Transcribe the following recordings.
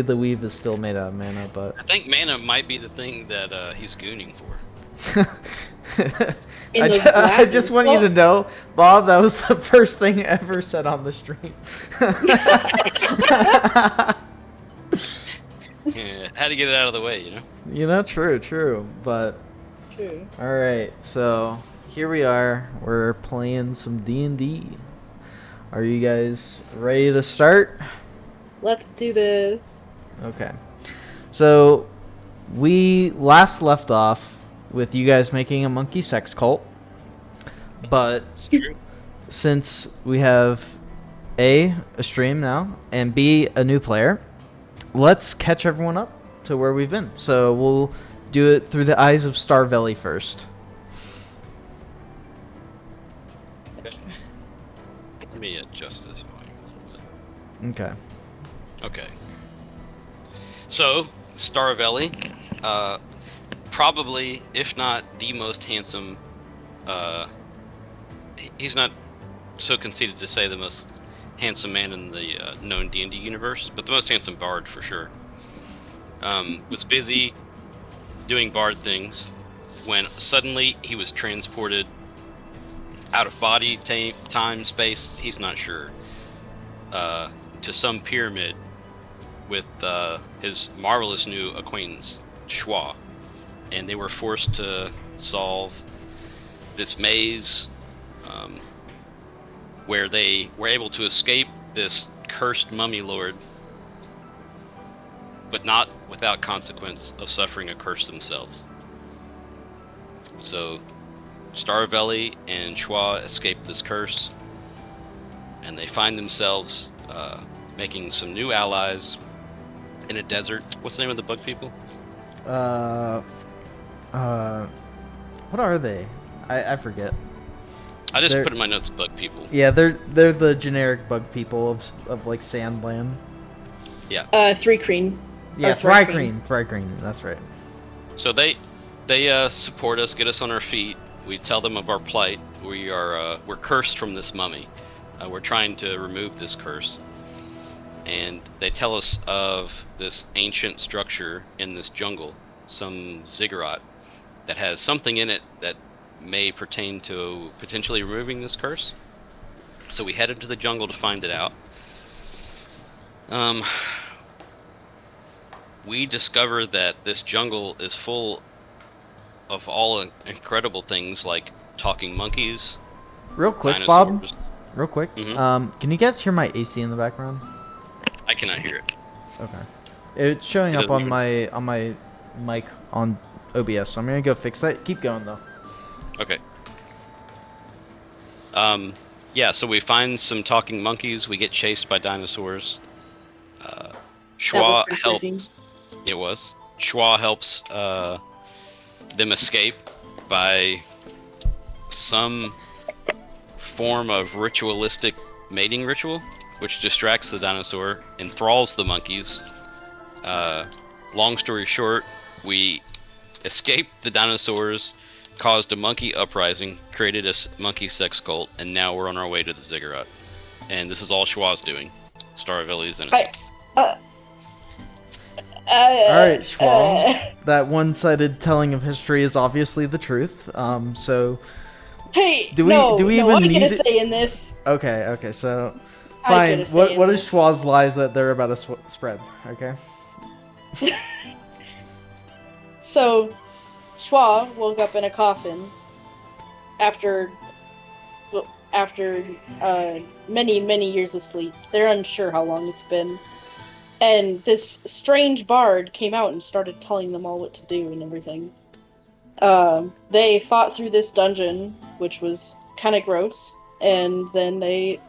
The weave is still made out of mana, but I think mana might be the thing that he's gooning for. In those I just glasses. want you to know, Bob, that was the first thing ever said on the stream. Yeah, had to get it out of the way, you know. You know, true, but True. all right. So here we are. We're playing some D&D. Are you guys ready to start? Let's do this. Okay. So we last left off with you guys making a monkey sex cult, but It's true. since we have a stream now and B, a new player, let's catch everyone up to where we've been. So we'll do it through the eyes of Starvelli first. Let me adjust this volume a little bit. Okay. Okay. So, Staravelli, probably, if not the most handsome, he's not so conceited to say the most handsome man in the known D&D universe, but the most handsome bard for sure. Was busy doing bard things when suddenly he was transported out of body, time, space, he's not sure, to some pyramid with his marvelous new acquaintance, Schwa. And they were forced to solve this maze where they were able to escape this cursed mummy lord, but not without consequence of suffering a curse themselves. So Staravelli and Schwa escape this curse, and they find themselves making some new allies in a desert. What's the name of the bug people? What are they? I forget. I just They're- put in my notes bug people. Yeah, they're the generic bug people of like Sandland. Three Cream. Yeah, Or Thrycreen. Thrycreen, that's right. So they support us, get us on our feet. We tell them of our plight. We're cursed from this mummy. We're trying to remove this curse, and they tell us of this ancient structure in this jungle, some ziggurat that has something in it that may pertain to potentially removing this curse. So we head into the jungle to find it out. We discover that this jungle is full of all incredible things like talking monkeys, Real quick, Bob. dinosaurs. Real quick. Mhm. Can you guys hear my AC in the background? I cannot hear it. Okay. It's showing It up doesn't on my mic on OBS, so I'm gonna go fix that. Keep going though. Okay. Yeah, so we find some talking monkeys. We get chased by dinosaurs. Schwa pretty helps. crazy. It was. Schwa helps them escape by some form of ritualistic mating ritual, which distracts the dinosaur, enthralls the monkeys. Long story short, we escaped the dinosaurs, caused a monkey uprising, created a monkey sex cult, and now we're on our way to the ziggurat. And this is all Schwa's doing. Staravelli is in it. Alright, Schwa. That one-sided telling of history is obviously the truth. So Hey, Do we- no, do we no, even I get a need it? say in this. okay, so I fine. get a say in What is this. Schwa's lies that they're about to spread? Okay. So, Schwa woke up in a coffin after many years of sleep. They're unsure how long it's been. And this strange bard came out and started telling them all what to do and everything. They fought through this dungeon, which was kind of gross, and then they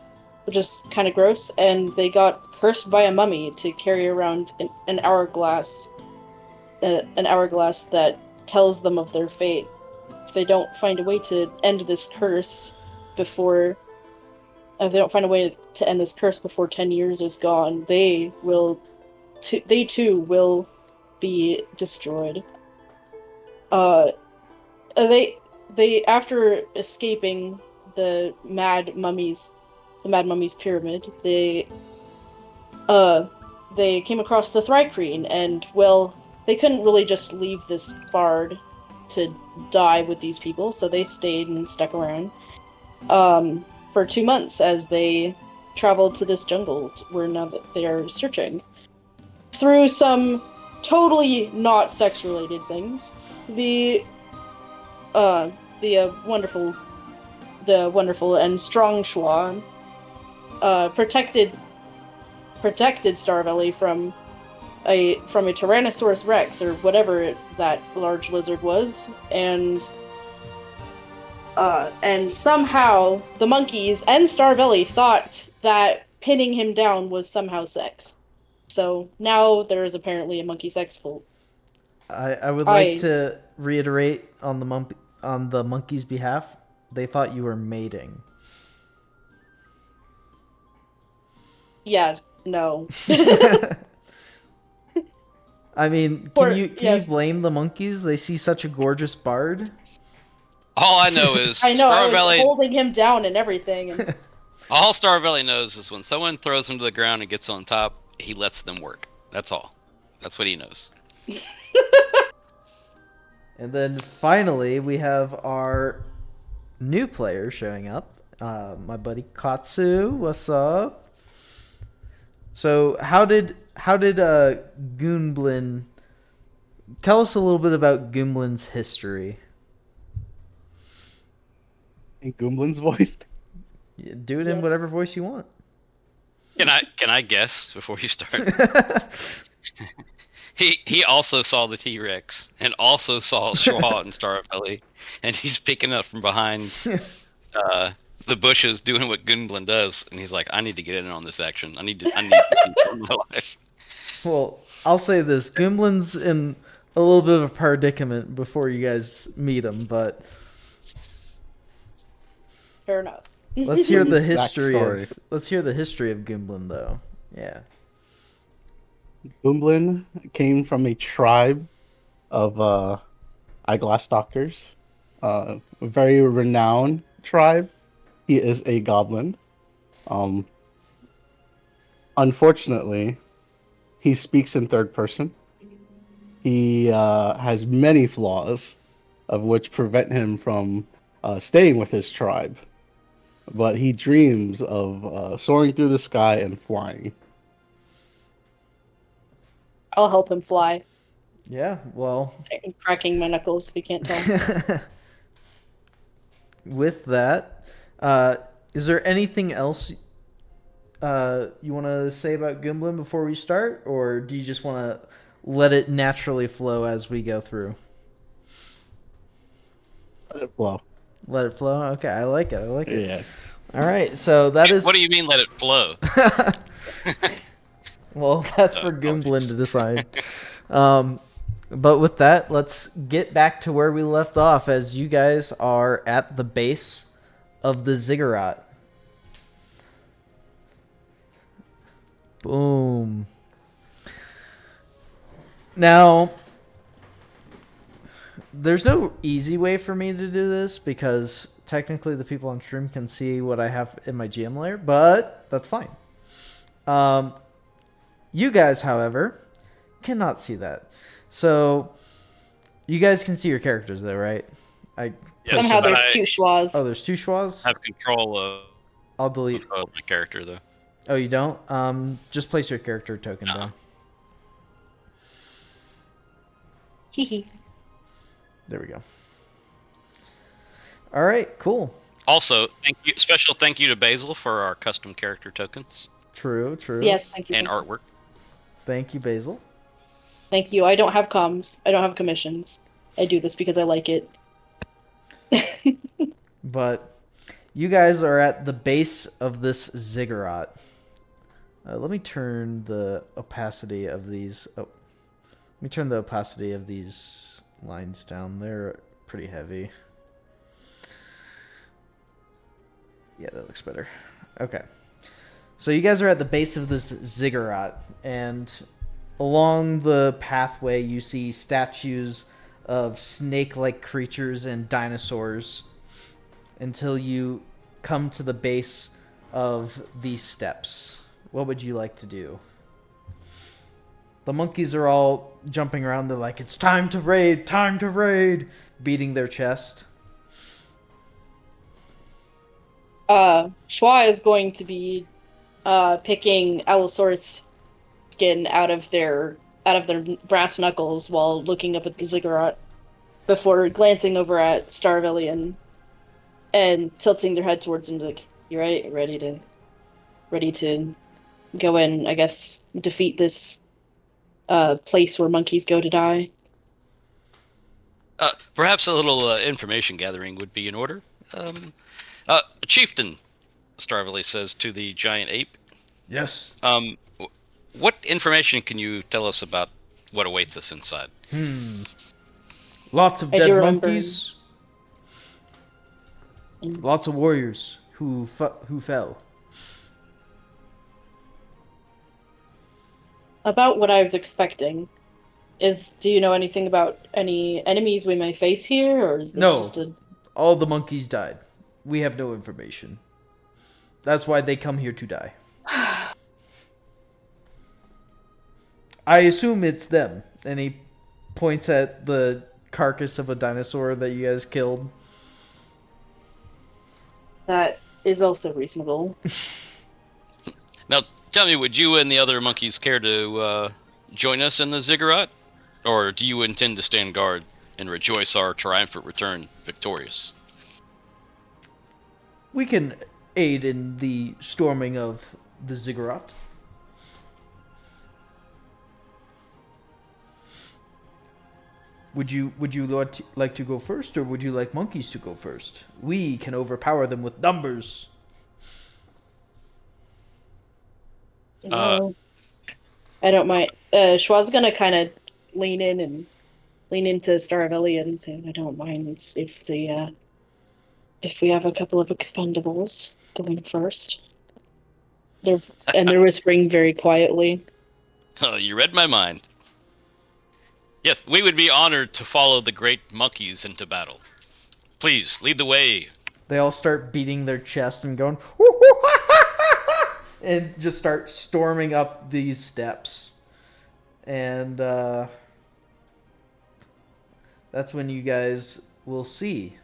just kind of gross, and they got cursed by a mummy to carry around an hourglass that tells them of their fate. If they don't find a way to end this curse before if they don't find a way to end this curse before 10 years is gone, they too will be destroyed. They after escaping the Mad Mummy's pyramid, they came across the Thrycreen, and, well, they couldn't really just leave this bard to die with these people, so they stayed and stuck around for 2 months as they traveled to this jungle where now that they are searching. Through some totally not sex-related things, the wonderful and strong Schwa protected Starvelly from a Tyrannosaurus Rex or whatever that large lizard was, and somehow the monkeys and Starvelly thought that pinning him down was somehow sex. So now there is apparently a monkey sex cult. I would like to reiterate on the monkey's behalf. They thought you were mating. Yeah, no. I mean, can you blame the monkeys? They see such a gorgeous bard. All I know is I know, I was Starvelly. holding him down and everything. And... All Starvelly knows is when someone throws him to the ground and gets on top, he lets them work. That's all. That's what he knows. And then finally, we have our new player showing up. My buddy Katsu. What's up? So how did Goonblin? Tell us a little bit about Goomblin's history. In Goomblin's voice? Yeah, do it in whatever voice you want. Can I guess before you start? He also saw the T-Rex and also saw Schwa and Starvelly, and he's picking up from behind the bushes doing what Goonblin does, and he's like, I need to get in on this action. I need to see it in my life. Well, I'll say this. Goomblin's in a little bit of a predicament before you guys meet him, but Fair enough. let's hear the history Backstory. of Goomblin, though. Yeah. Goomblin came from a tribe of eyeglass doctors, a very renowned tribe. He is a goblin. Unfortunately, he speaks in third person. He has many flaws, of which prevent him from staying with his tribe. But he dreams of soaring through the sky and flying. I'll help him fly. Yeah, well, I'm cracking my knuckles if you can't tell. with that, is there anything else you want to say about Goomblin before we start, or do you just want to let it naturally flow as we go through? Well, Let it flow? Okay, I like it. yeah. All right, so that is... What do you mean, let it flow? Well, that's for Goomblin to decide. But with that, let's get back to where we left off as you guys are at the base of the ziggurat. Boom. Now, there's no easy way for me to do this because technically the people on stream can see what I have in my GM layer, but that's fine. You guys, however, cannot see that. So, you guys can see your characters though, right? Yes, Somehow but there's I two schwas. Oh, there's two schwas? have control of I'll delete. my character, though. Oh, you don't? Just place your character token down. Hehe. There we go. All right, cool. Also, special thank you to Basil for our custom character tokens True. Yes, thank you. and artwork. Thank you, Basil. Thank you. I don't have comms. I don't have commissions. I do this because I like it. But you guys are at the base of this ziggurat. Let me turn the opacity of these. Oh, let me turn the opacity of these lines down. They're pretty heavy. Yeah, that looks better. Okay. So you guys are at the base of this ziggurat, and along the pathway you see statues of snake-like creatures and dinosaurs until you come to the base of these steps. What would you like to do? The monkeys are all jumping around. They're like, "It's time to raid! Time to raid!" Beating their chest. Schwa is going to be picking Allosaurus skin out of their brass knuckles while looking up at the ziggurat before glancing over at Starvellian and tilting their head towards him like, "You right? Ready to go in, I guess, defeat this place where monkeys go to die?" Perhaps a little information gathering would be in order. Chieftain, Starvelly says to the giant ape. Yes. What information can you tell us about what awaits us inside? Lots of I dead do remember- monkeys. Lots of warriors who fell. About what I was expecting. Do you know anything about any enemies we may face here, or is this No. just a... All the monkeys died. We have no information. That's why they come here to die. I assume it's them. And he points at the carcass of a dinosaur that you guys killed. That is also reasonable. Now, tell me, would you and the other monkeys care to join us in the ziggurat? Or do you intend to stand guard and rejoice our triumphant return victorious? We can aid in the storming of the ziggurat. Would you like to go first, or would you like monkeys to go first? We can overpower them with numbers. No, I don't mind. Schwa's gonna kind of lean into Starvelli and say, "I don't mind if we have a couple of expendables going first." They're whispering very quietly. Oh, you read my mind. Yes, we would be honored to follow the great monkeys into battle. Please, lead the way. They all start beating their chest and going, and just start storming up these steps. And that's when you guys will see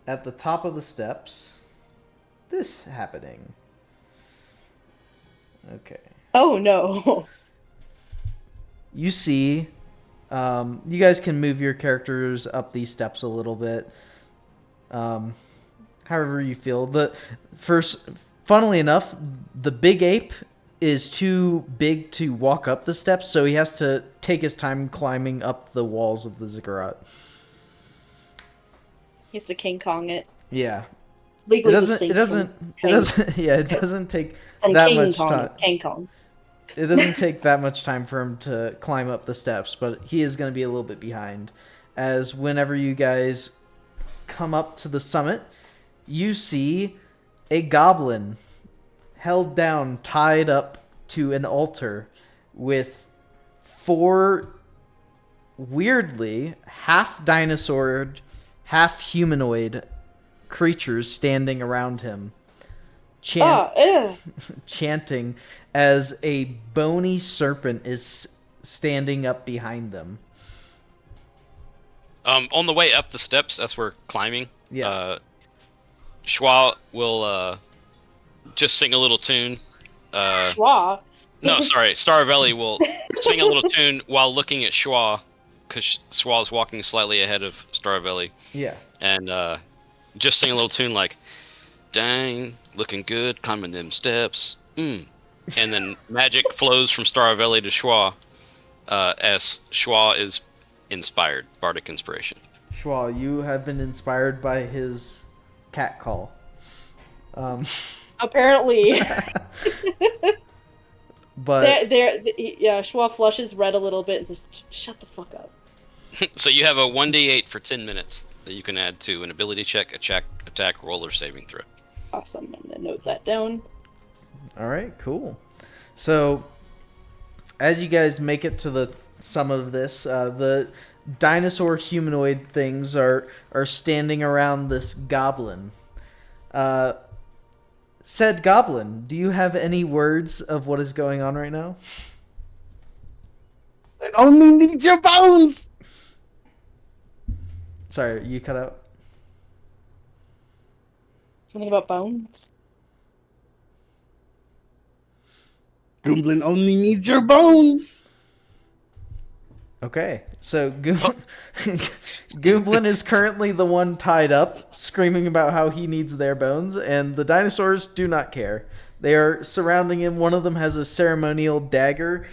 at the top of the steps this happening. Okay. Oh no! You see, you guys can move your characters up these steps a little bit. However you feel. Funnily enough, the big ape is too big to walk up the steps, so he has to take his time climbing up the walls of the ziggurat. He has to King Kong it. Yeah. Legally It distinct doesn't take from that King much Kong, time. King Kong. It doesn't take that much time for him to climb up the steps, but he is going to be a little bit behind. As whenever you guys come up to the summit, you see a goblin held down, tied up to an altar with 4 weirdly half dinosaur, half humanoid creatures standing around him. Chanting as a bony serpent is standing up behind them. On the way up the steps, as we're climbing, Yeah. Schwa will just sing a little tune. Schwa. No, sorry, Starvelli will sing a little tune while looking at Schwa, because Schwa is walking slightly ahead of Starvelli, Yeah. and just sing a little tune like, "Dang, looking good, climbing them steps." And then magic flows from Starvelli to Schwa, as Schwa is inspired, bardic inspiration. Schwa, you have been inspired by his cat call. Apparently, But Schwa flushes red a little bit and says, "Shut the fuck up." So you have a 1d8 for 10 minutes that you can add to an ability check, attack, roll, or saving throw. Awesome. I'm gonna note that down. all right, cool. So as you guys make it to the summit of this, the dinosaur humanoid things are standing around this goblin. Said goblin, do you have any words of what is going on right now? only needs your bones. Sorry, you cut out. Something about bones? Goomblin only needs your bones. Okay, so Goomblin is currently the one tied up, screaming about how he needs their bones, and the dinosaurs do not care. They are surrounding him. One of them has a ceremonial dagger,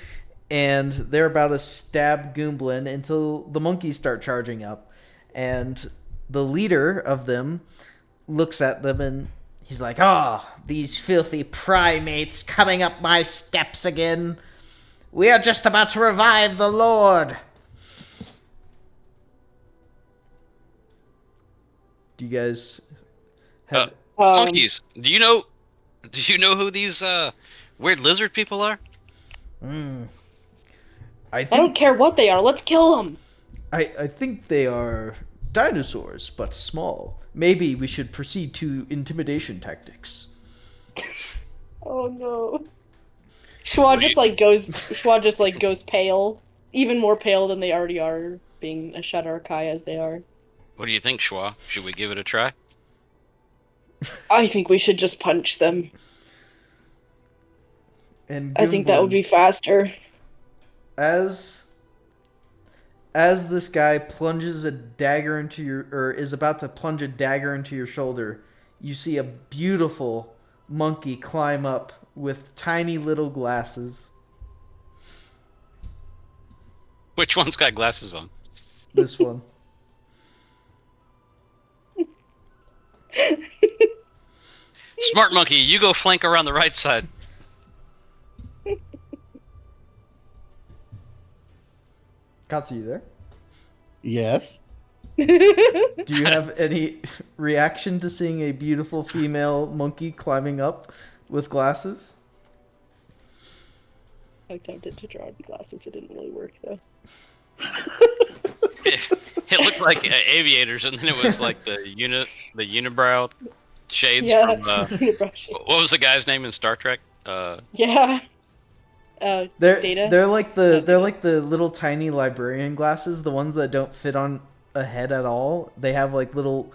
and they're about to stab Goomblin until the monkeys start charging up. And the leader of them looks at them and he's like, "Ah, oh, these filthy primates coming up my steps again. We are just about to revive the Lord." Do you guys have... Monkeys. Do you know who these weird lizard people are? I don't care what they are. Let's kill them. I think they are dinosaurs, but small. Maybe we should proceed to intimidation tactics. Oh no. Schwa just goes pale. Even more pale than they already are, being a Shadar-kai as they are. What do you think, Schwa? Should we give it a try? I think we should just punch them. And I think that would be faster. As this guy plunges a dagger into your, or is about to plunge a dagger into your shoulder, you see a beautiful monkey climb up with tiny little glasses. Which one's got glasses on? This one. Smart monkey, you go flank around the right side. Katsu, you there? Yes. Do you have any reaction to seeing a beautiful female monkey climbing up with glasses? I attempted to draw glasses. It didn't really work though. It looked like aviators, and then it was like the unibrow shades Yeah. from. What was the guy's name in Star Trek? Yeah. They're Data? they're like the little tiny librarian glasses, the ones that don't fit on a head at all. They have like little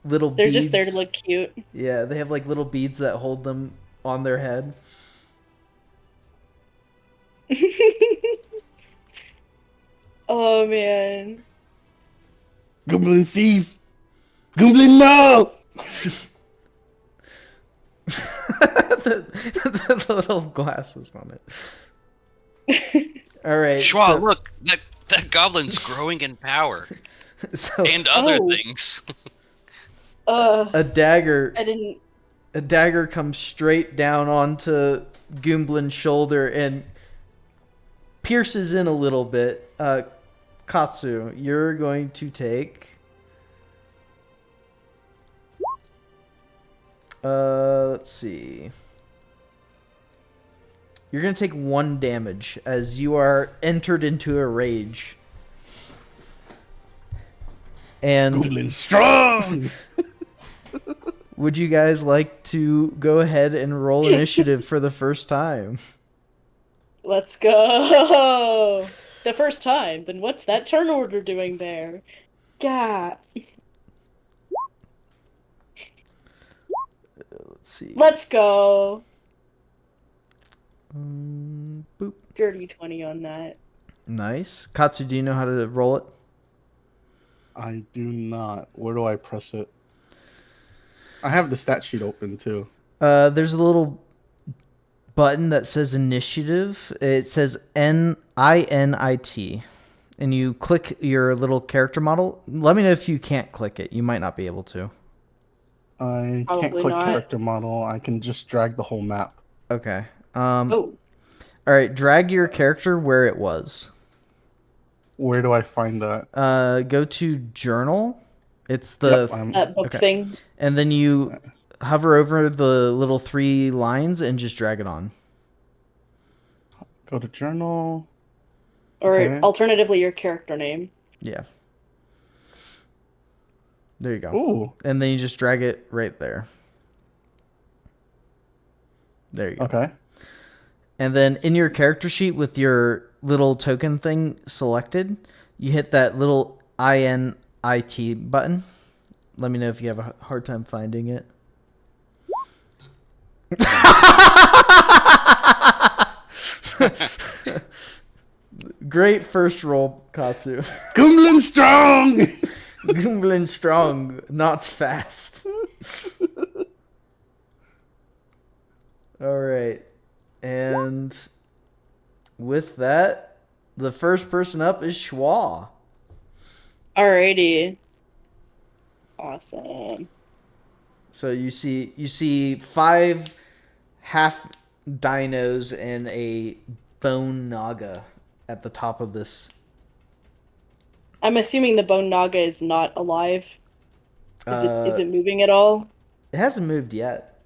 They're beads. just there to look cute. Yeah, they have like little beads that hold them on their head. Oh man. Goomblin sees. Goomblin no. the little glasses on it. All right. Schwa, look, that goblin's growing in power So and other Oh. things. a dagger I didn't. a dagger comes straight down onto Goomblin's shoulder and pierces in a little bit. Katsu, you're going to take... let's see. You're going to take 1 damage as you are entered into a rage. And Goomblin strong. would you guys like to go ahead and roll initiative for the first time? Let's go. The first time. Then what's that turn order doing there? Gasp. Let's see. Let's go. Boop. Dirty 20 on that. Nice. Katsu, do you know how to roll it? I do not. Where do I press it? I have the stat sheet open too. There's a little button that says initiative. It says NINIT. And you click your little character model. Let me know if you can't click it. You might not be able to. I can't Probably click not. character model. I can just drag the whole map. Okay. Oh. All right. Drag your character where it was. Where do I find that? Go to journal. It's the That book Okay. thing. and then you hover over the little 3 lines and just drag it on. Go to journal. Or Okay. alternatively, your character name. Yeah. There you go. Ooh. And then you just drag it right there. There you go. Okay. And then in your character sheet with your little token thing selected, you hit that little INIT button. Let me know if you have a hard time finding it. Great first roll, Katsu. Goomlin strong. Goomblin strong, not fast. All right. And with that, the first person up is Schwa. Alrighty. Awesome. So you see 5 half dinos and a bone naga at the top of this. I'm assuming the bone naga is not alive. Is Uh, it moving at all? It hasn't moved yet.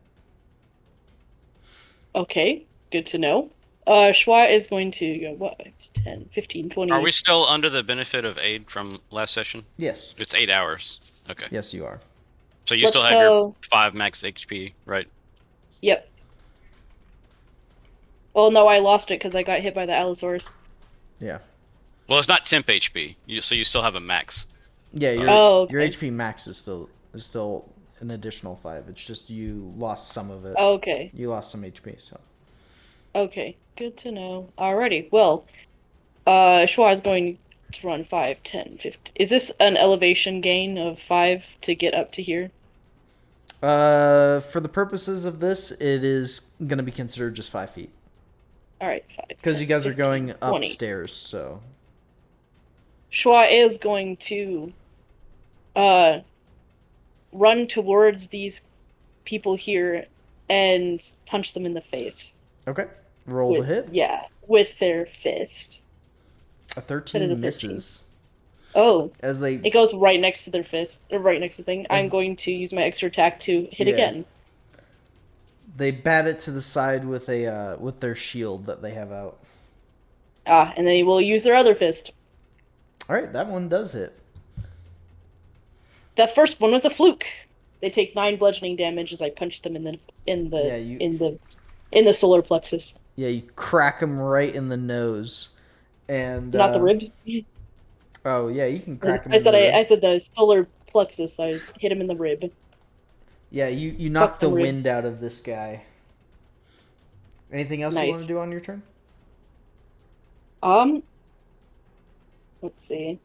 Okay, good to know. Schwa is going to go, what? It's 10, 15, 20. Are we still under the benefit of aid from last session? Yes. It's 8 hours. Okay. Yes, you are. So you Let's still have go. your 5 max HP, right? Yep. Well, no, I lost it because I got hit by the Allosaurus. Yeah. Well, it's not temp HP, so you still have a max. Yeah, your Oh, your okay. HP max is still an additional 5. It's just you lost some of it. Okay. You lost some HP, so. Okay, good to know. Alrighty, well, Schwa is going to run 5, 10, 15. Is this an elevation gain of 5 to get up to here? For the purposes of this, it is going to be considered just 5 feet. Alright, 5. Because you 10, guys are 15, going 20. upstairs, so. Schwa is going to run towards these people here and punch them in the face. Okay. Roll to With- hit. Yeah, with their fist. A Hit it 13 a 13. misses. Oh, As they. it goes right next to their fist, or right next to the thing. I'm As- going to use my extra attack to hit Yeah. again. They bat it to the side with with their shield that they have out. And they will use their other fist. All right, that one does hit. That first one was a fluke. They take 9 bludgeoning damage as I punch them in the Yeah, you- in the solar plexus, Yeah, you crack them right in the nose, and not the rib. Oh yeah, you can crack them. I said the solar plexus. I hit him in the rib. Yeah, you knocked the the rib. wind out of this guy. Anything else you want Nice. to do on your turn? Let's see.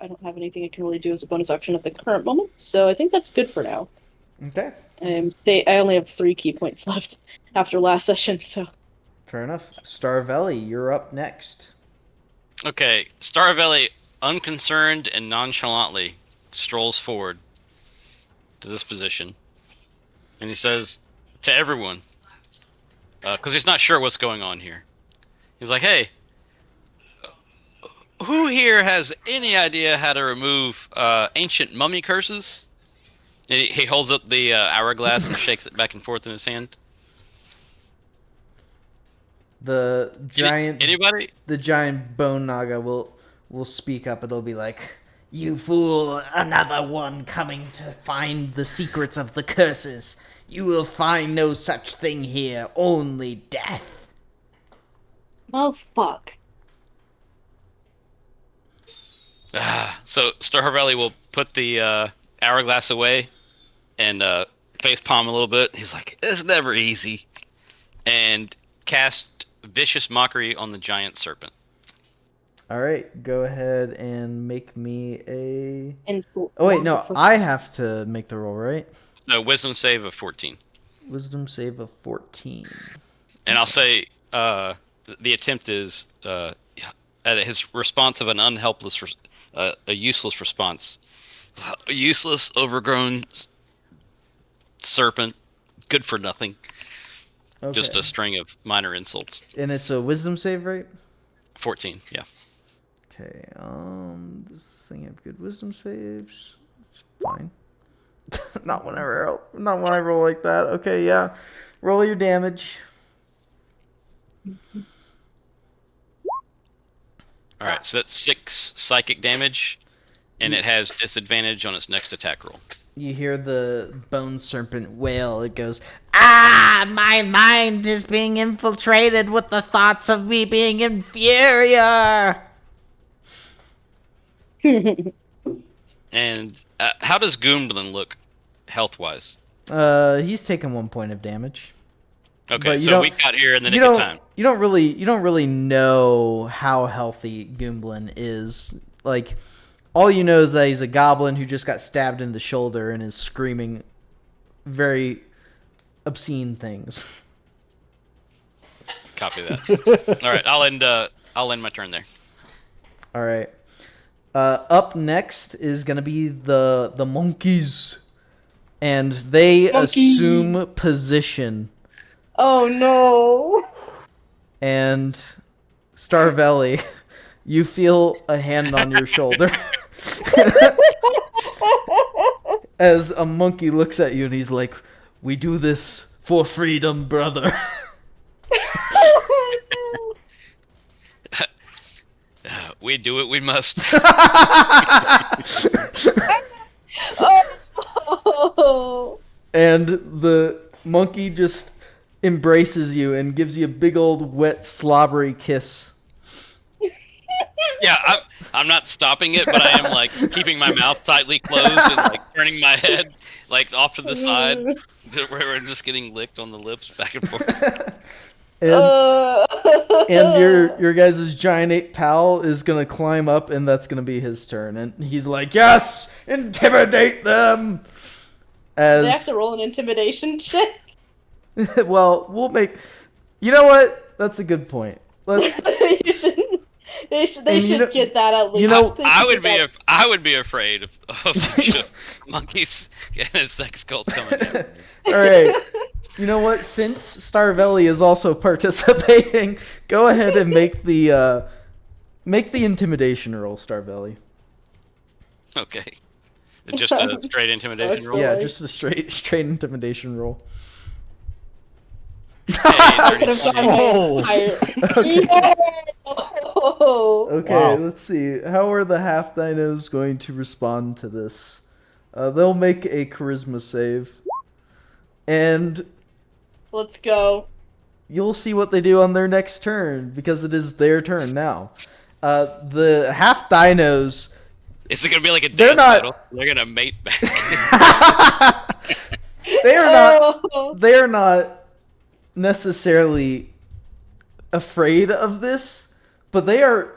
I don't have anything I can really do as a bonus action at the current moment, so I think that's good for now. Okay, I only have 3 key points left after last session, so fair enough. Starvelli, you're up next. Okay, Staravelli, unconcerned and nonchalantly, strolls forward to this position. And he says to everyone, because he's not sure what's going on here. He's like, hey, who here has any idea how to remove ancient mummy curses? And he holds up the hourglass and shakes it back and forth in his hand. The giant Anybody? the giant bone naga will speak up. It'll be like, "You fool, another one coming to find the secrets of the curses. You will find no such thing here, only death." oh fuck. So Starvelli will put the hourglass away and face palm a little bit. He's like, "It's never easy," and cast vicious mockery on the giant serpent. All right, go ahead and make me a. And Oh wait, no, I have to make the roll, right? So wisdom save of 14. Wisdom save of 14. And I'll say the attempt is at his response of an unhelpless, a useless response. A useless, overgrown serpent, good for nothing. Okay. Just a string of minor insults. And it's a wisdom save, right? 14, yeah. Okay. Does this thing have good wisdom saves? It's fine. Not when I roll like that. Okay, yeah. Roll your damage. All right, so that's 6 psychic damage, and it has disadvantage on its next attack roll. you hear the bone serpent wail. It goes, "Ah, my mind is being infiltrated with the thoughts of me being inferior." And how does Goomblin look health-wise? He's taken 1 point of damage. Okay, But you so don't- we got here in the You nick of don't. time. You don't really know how healthy Goomblin is. Like, all you know is that he's a goblin who just got stabbed in the shoulder and is screaming very obscene things. Copy that. All right, I'll end my turn there. All right. Up next is gonna be the monkeys, and they assume position. Oh no. And Starvelli, you feel a hand on your shoulder as a monkey looks at you and he's like, "We do this for freedom, brother." We do it, we must. Oh. And the monkey just embraces you and gives you a big old wet slobbery kiss. Yeah, I'm not stopping it, but I am like keeping my mouth tightly closed and like turning my head like off to the side, where we're just getting licked on the lips back and forth. And your guys' giant ape pal is gonna climb up, and that's gonna be his turn. And he's like, "Yes, intimidate them." They have to roll an intimidation check. Well, we'll make. You know what? That's a good point. Let's. They should get that at least. You know, I would be afraid of monkeys and a sex cult coming in. All right. You know what? Since Starvelli is also participating, go ahead and make the intimidation roll, Starvelli. Okay. Just a straight intimidation roll? Yeah, just a straight intimidation roll. Hey, I could have 30. gotten my entire. Okay, Wow. let's see. How are the half dinos going to respond to this? They'll make a charisma save. And Let's go. you'll see what they do on their next turn, because it is their turn now. The half dinos. Is it gonna be like a They're dance not- battle? They're gonna mate back. They are not. Oh. They are not necessarily afraid of this, but they are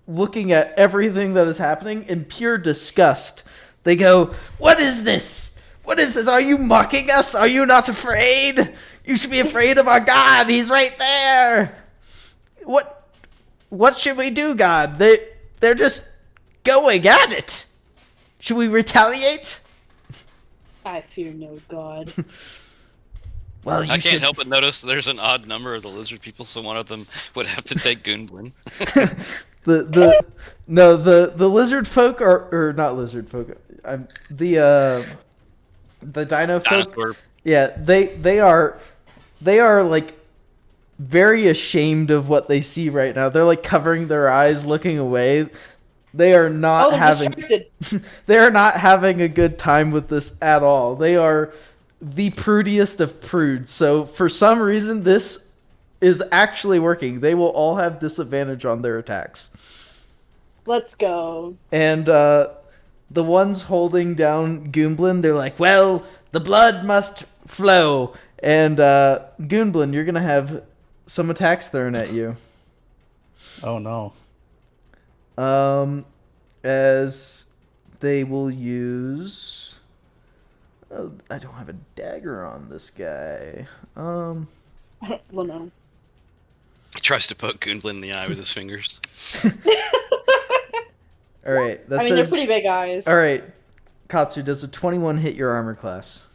looking at everything that is happening in pure disgust. They go, "What is this? What is this? Are you mocking us? Are you not afraid? You should be afraid of our God. He's right there. What should we do, God? They're just going at it. Should we retaliate?" I fear no god. Well, you I can't should help but notice there's an odd number of the lizard people, so one of them would have to take Goonblin. the lizard folk or not lizard folk. The dino folk. Dinosaur. Yeah, they are like very ashamed of what they see right now. They're like covering their eyes, looking away. They are not They're having distracted. they are not having a good time with this at all. They are the prudiest of prudes. So for some reason this is actually working. They will all have disadvantage on their attacks. Let's go. And the ones holding down Goomblin, they're like, "Well, the blood must flow." And Goomblin, you're gonna have some attacks thrown at you. Oh no. As they will use. I don't have a dagger on this guy. Well, no. He tries to poke Goonblin in the eye with his fingers. All right. That I mean, they're says, pretty big eyes. all right. Katsu, does a 21 hit your armor class?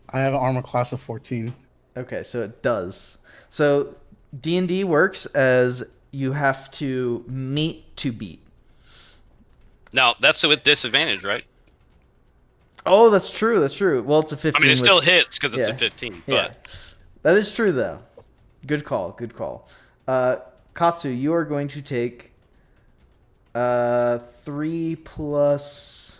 I have an armor class of 14. Okay, so it does. So D&D works as you have to meet to beat. Now, that's with disadvantage, right? Oh, that's true. That's true. Well, it's a 15. I mean, it with- still hits because it's yeah. a 15, Yeah. but That is true, though. Good call. Good call. Katsu, you are going to take 3 plus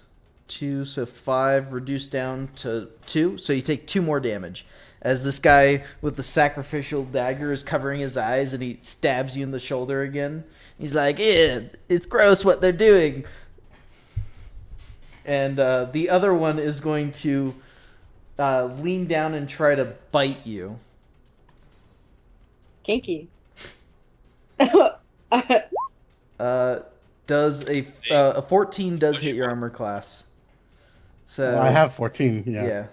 2, so 5 reduced down to 2. So you take 2 more damage. As this guy with the sacrificial dagger is covering his eyes and he stabs you in the shoulder again. He's like, "Yeah, it's gross what they're doing." And the other one is going to lean down and try to bite you. Kinky. Does a 14 does hit your armor class? So I have 14. yeah. Yeah.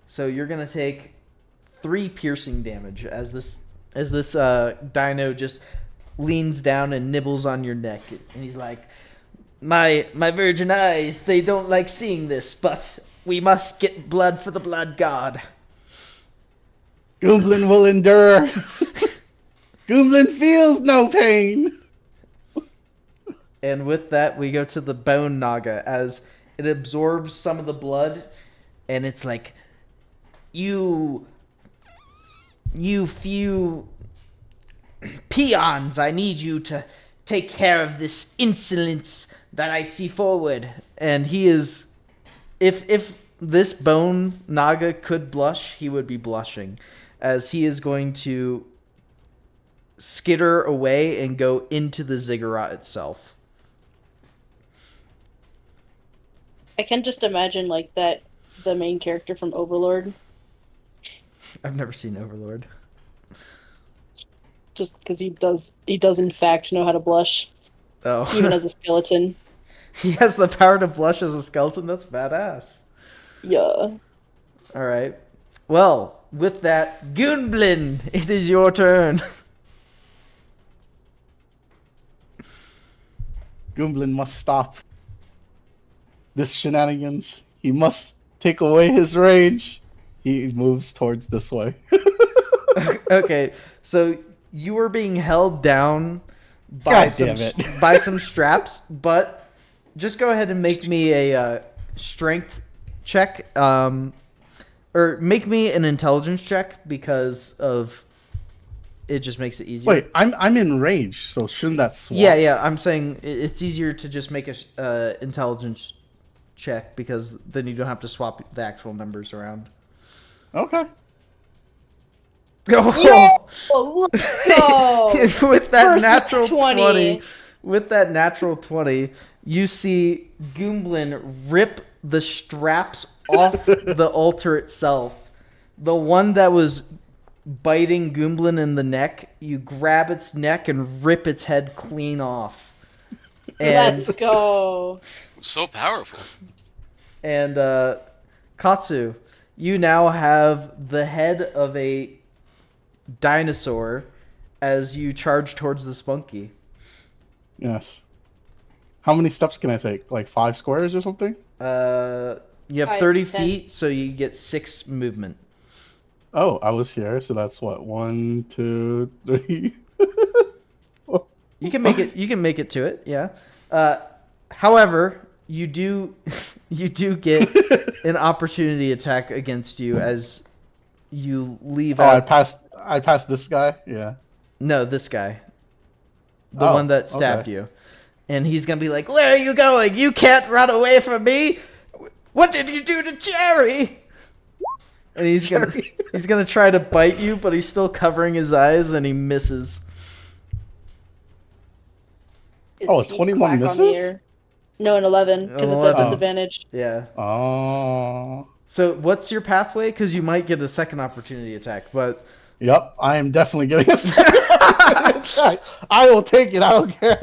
So you're gonna take 3 piercing damage as this dino just leans down and nibbles on your neck, and he's like, My virgin eyes, they don't like seeing this, but we must get blood for the blood god. Goomblin will endure. Goomblin feels no pain. And with that, we go to the bone naga as it absorbs some of the blood, and it's like, you few peons, I need you to take care of this insolence that I see forward. And he is, if this bone naga could blush, he would be blushing, as he is going to skitter away and go into the ziggurat itself. I can just imagine like that the main character from Overlord, I've never seen Overlord. just because he does in fact know how to blush, Oh, even as a skeleton. he has the power to blush as a skeleton. That's badass. Yeah. All right. Well, with that, Goonblin, it is your turn. Goomblin must stop this shenanigans. He must take away his rage. He moves towards this way. Okay, so you were being held down by God damn it. by some straps, but just go ahead and make me a strength check, or make me an intelligence check, because of it just makes it easier. Wait, I'm in rage, so shouldn't that swap? Yeah, I'm saying it's easier to just make a intelligence check, because then you don't have to swap the actual numbers around. Okay. Oh, let's go! With that First natural 20. 20, with that natural 20, you see Goomblin rip the straps off the altar itself. The one that was biting Goomblin in the neck, you grab its neck and rip its head clean off. And Let's go. So powerful. and Katsu, you now have the head of a dinosaur as you charge towards this monkey. Yes. How many steps can I take? Like 5 squares or something? You have 5, 30 10. feet, so you get 6 movement. Oh, I was here, so that's what? 1, 2, 3. You can make it. You can make it to it. Yeah. However, you do get an opportunity attack against you as you leave Oh, out. I passed this guy? Yeah. No, this guy, the Oh, one that stabbed okay. you, and he's gonna be like, "Where are you going? You can't run away from me. What did you do to Cherry?" And he's Cherry. gonna try to bite you, but he's still covering his eyes, and he misses. His Oh, teeth 21 clack on the misses? air. No, an 11, because it's 11. at disadvantage. Yeah. Oh. So what's your pathway? Because you might get a second opportunity attack, but Yep, I am definitely getting a second attack. I will take it. I don't care.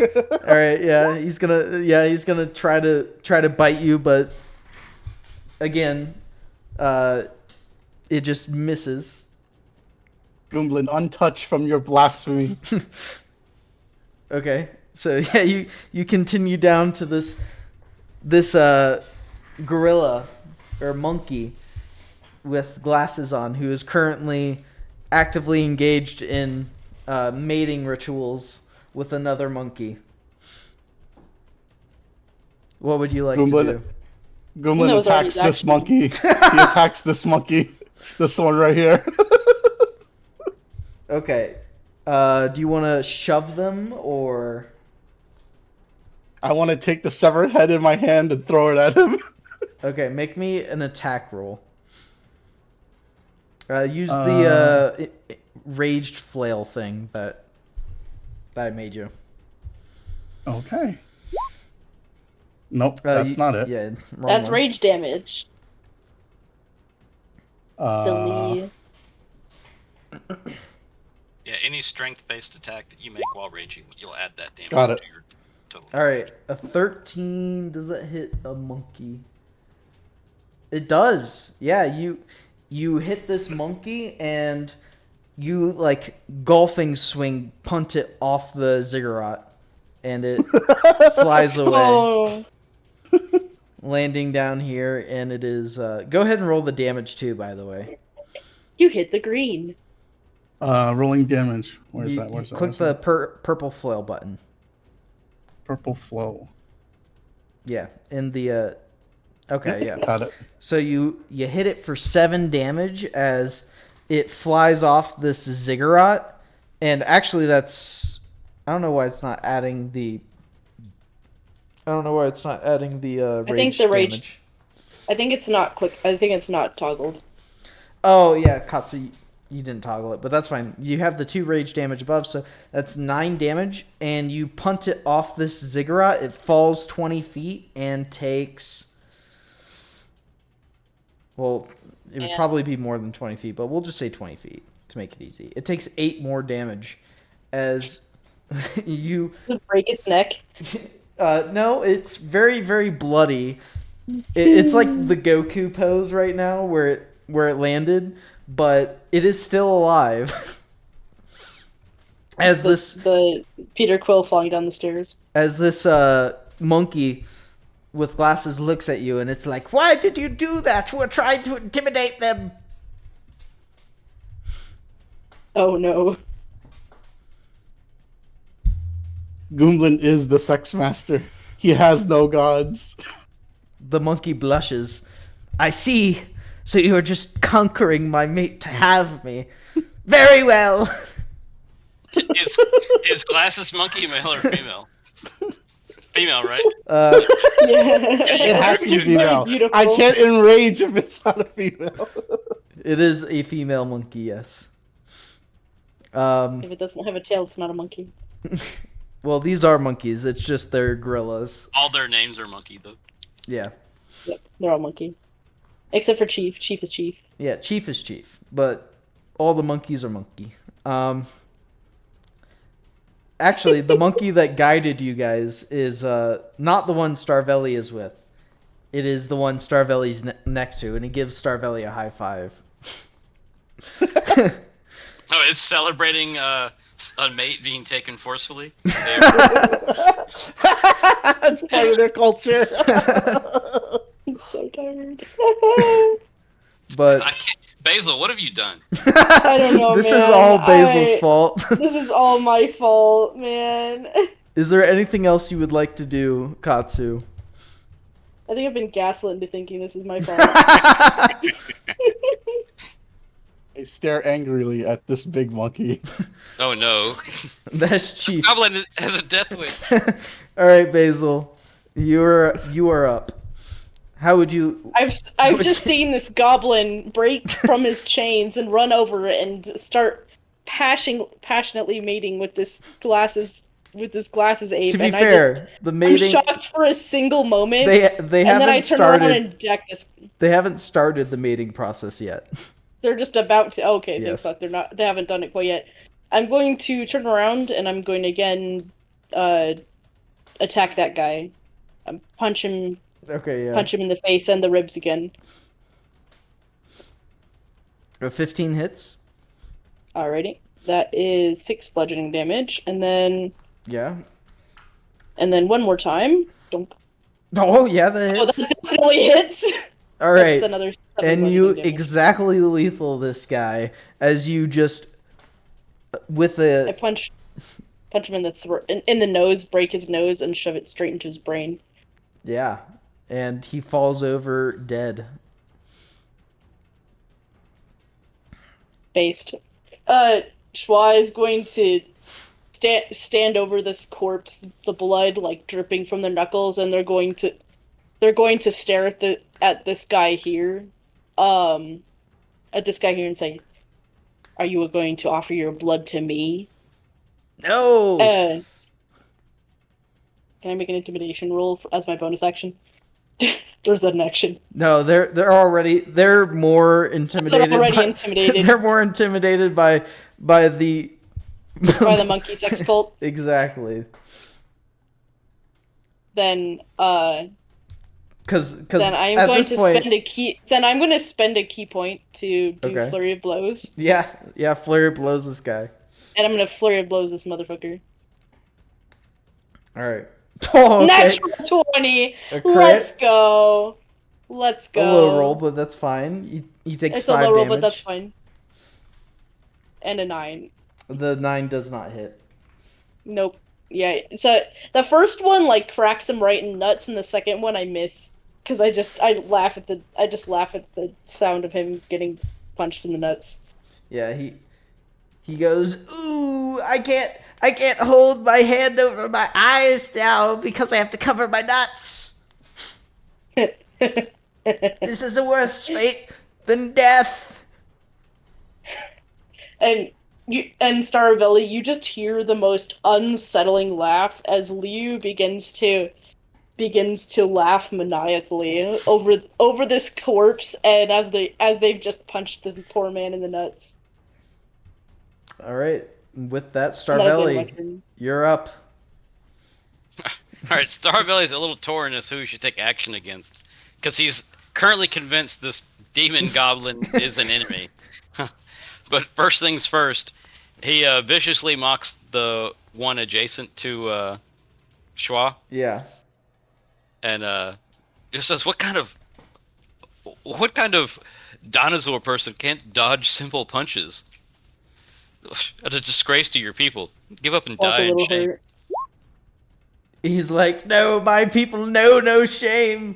all right, he's gonna try to bite you, but again, it just misses. Goomblin, untouched from your blasphemy. Okay, so yeah, you continue down to this gorilla or monkey with glasses on, who is currently actively engaged in mating rituals with another monkey. What would you like to Goomblin, do? Goomblin That was already attacks this action. monkey. He attacks this monkey. This one right here. Okay, do you want to shove them, or I want to take the severed head in my hand and throw it at him. Okay, make me an attack roll. Use the raged flail thing that I made you. Okay. Nope, that's not it. Yeah, wrong That's one. rage damage. Silly. Yeah, any strength-based attack that you make while raging, you'll add that damage Got it. to your total. All right, a 13. Does that hit a monkey? It does. Yeah, you hit this monkey and you like golfing swing punt it off the ziggurat, and it flies away, Oh, landing down here. And it is. Go ahead and roll the damage too. By the way, you hit the green. Rolling damage. Where's you, that? Where's that? click the purple flail button. Purple flow. Yeah, in the. Okay, yeah. Got it. So you hit it for 7 damage as it flies off this ziggurat, and actually that's I don't know why it's not adding the. I don't know why it's not adding the rage I think the rage- damage. I think it's not I think it's not toggled. Oh yeah, Katsu, you didn't toggle it, but that's fine. You have the 2 rage damage above, so that's 9 damage, and you punt it off this ziggurat. It falls 20 feet and takes. Well, it would Yeah. probably be more than 20 feet, but we'll just say 20 feet to make it easy. It takes 8 more damage as you. Does it break its neck? No, it's very, very bloody. It's like the Goku pose right now where it landed, but it is still alive. As The Peter Quill falling down the stairs. this monkey with glasses looks at you, and it's like, "Why did you do that? We're trying to intimidate them." Oh no. Goomblin is the sex master. He has no gods. The monkey blushes. "I see. So you are just conquering my mate to have me. Very well." Is Glasses Monkey male or female? Female, right? Uh, It has to be Just very female. beautiful. I can't enrage if it's not a female. it is a female monkey, yes. If it doesn't have a tail, it's not a monkey. Well, these are monkeys. It's just they're gorillas. All their names are monkey, though. Yeah. Yep, they're all monkey. Except for Chief. Chief is Chief. Yeah, chief is chief, but all the monkeys are monkey. Actually, the monkey that guided you guys is not the one Starvelli is with. It is the one Starvelli's next to, and he gives Starvelli a high five. Oh, it's celebrating a mate being taken forcefully. It's part of their culture. I'm so tired. But I can't. Basil, what have you done? I don't know, this man. is all Basil's fault. This is all my fault, man. Is there anything else you would like to do, Katsu? I think I've been gaslit into thinking this is my fault. I stare angrily at this big monkey. Oh no. That's chief. Goblin has a death wish. All right, Basil, you are up. How would you? I've just seen this goblin break from his chains and run over and start passionately mating with this glasses ape. To be and fair, the I'm mating shocked for a single moment. they and then I haven't turn around started. and deck this. They haven't started the mating process yet. They're just about to. Okay, Yes. thanks, fuck. They're not. They haven't done it quite yet. I'm going to turn around and I'm going to again attack that guy. Punch him Okay, yeah. in the face and the ribs again. 15 hits. Alrighty. That is 6 bludgeoning damage, and then Yeah. one more time. Don't. Oh yeah, that Oh, hits. that definitely hits. All That's right. another 7 And you bludgeoning damage. exactly lethal this guy as you just with I a punch him in the in the nose, break his nose, and shove it straight into his brain. yeah, and he falls over dead. Based. Schwa is going to stand over this corpse, the blood like dripping from the knuckles, and they're going to they're going to stare at this guy here, um, and say, "Are you going to offer your blood to me?" No. Can I make an intimidation roll as my bonus action? Or is that an action? No, they're more intimidated. They're already intimidated. They're more intimidated by the By the monkey sex cult. exactly. Then Because then I am at going this to point, spend a key. Then I'm going to spend a key point to do Okay. flurry of blows, yeah, Flurry blows this guy. and I'm going to flurry of blows this motherfucker. All right. Oh, okay. Natural 20. A crit. Let's go. Let's go. A low roll, but that's fine. He takes It's a 5 low roll, damage. but that's fine. And a 9. The 9 does not hit. Nope. Yeah. So the first one like cracks him right in the nuts, and the second one I miss because I just laugh at the sound of him getting punched in the nuts. Yeah, he goes, "Ooh, I can't hold my hand over my eyes now because I have to cover my nuts. This is a worse fate than death." And Staravelli, you just hear the most unsettling laugh as Liu begins to laugh maniacally over this corpse, and as they've just punched this poor man in the nuts. All right. With that, And that is the end of my Starbelly, turn. you're up. All right, Starbelly's a little torn as who he should take action against, because he's currently convinced this demon goblin is an enemy. But first things first, he viciously mocks the one adjacent to Schwa, Yeah. and just says, "What kind of dinosaur person can't dodge simple punches? A disgrace to your people. Give up and Also die a in little shame." hurt. He's like, "No, my people know no shame,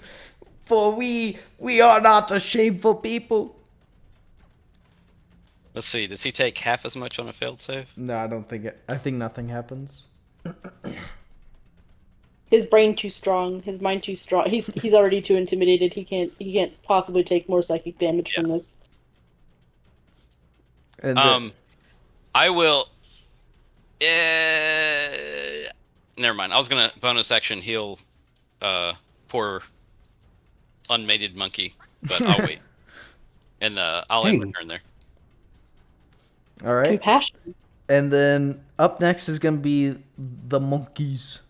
for we are not a shameful people." Let's see. Does he take half as much on a failed save? No, I don't think it. I think nothing happens. His brain too strong. His mind too strong. He's already too intimidated. He can't possibly take more psychic damage from this. And I will. Never mind. I was gonna bonus action heal, poor unmated monkey, but I'll wait, and I'll end my turn there. all right. Compassion. And then up next is going to be the monkeys.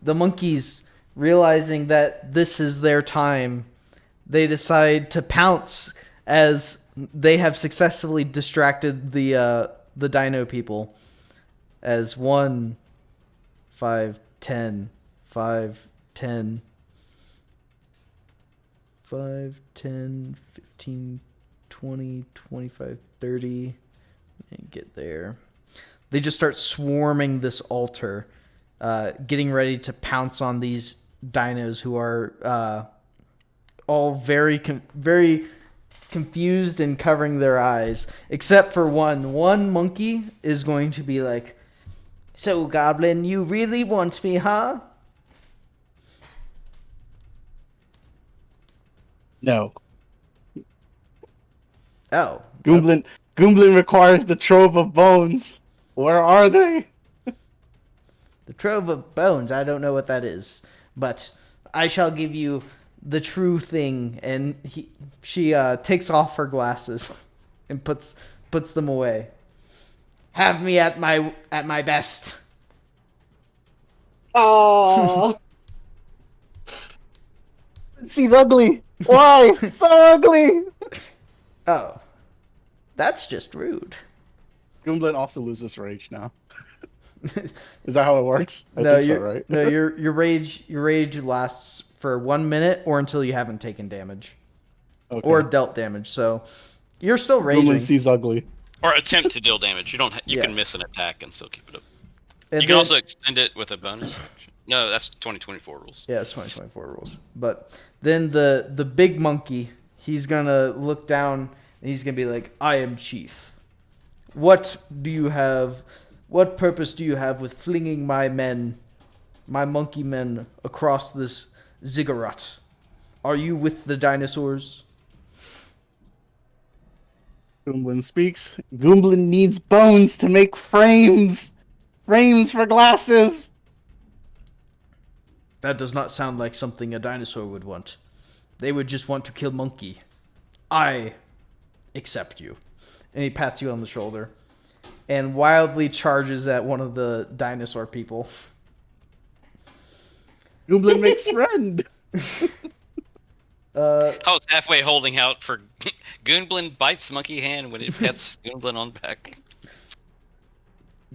The monkeys, realizing that this is their time, they decide to pounce as they have successfully distracted the dino people. As 1, 5, 10, 5, 10, 5, 10, 15, 20, 25, 30, and get there. They just start swarming this altar, getting ready to pounce on these dinos who are all very confused and covering their eyes, except for one. One monkey is going to be like, "So, Goblin, you really want me, huh?" No. Oh. Goomblin requires the trove of bones. Where are they? The Trove of Bones, I don't know what that is, but I shall give you the true thing. And she takes off her glasses and puts them away. "Have me at my best." Oh, She's ugly. Why? So ugly. Oh, that's just rude. Goomblin also loses rage now. Is that how it works? I No, think so, right? No, your rage lasts for 1 minute or until you haven't taken damage Okay. or dealt damage. So you're still raging. Goomblin sees ugly. Or attempt to deal damage. You don't. You Yeah. can miss an attack and still keep it up. And You can then- also extend it with a bonus action. No, that's 2024 rules. Yeah, it's 2024 rules. But then the big monkey, he's gonna look down and he's gonna be like, "I am chief. What do you have? What purpose do you have with flinging my monkey men, across this ziggurat? Are you with the dinosaurs? Goomblin speaks. Goomblin needs bones to make frames. Frames for glasses. That does not sound like something a dinosaur would want. They would just want to kill Monkey. I accept you. And he pats you on the shoulder and wildly charges at one of the dinosaur people. Goomblin makes friend. I was halfway holding out for Goonblin bites monkey hand when it pets Goonblin on back.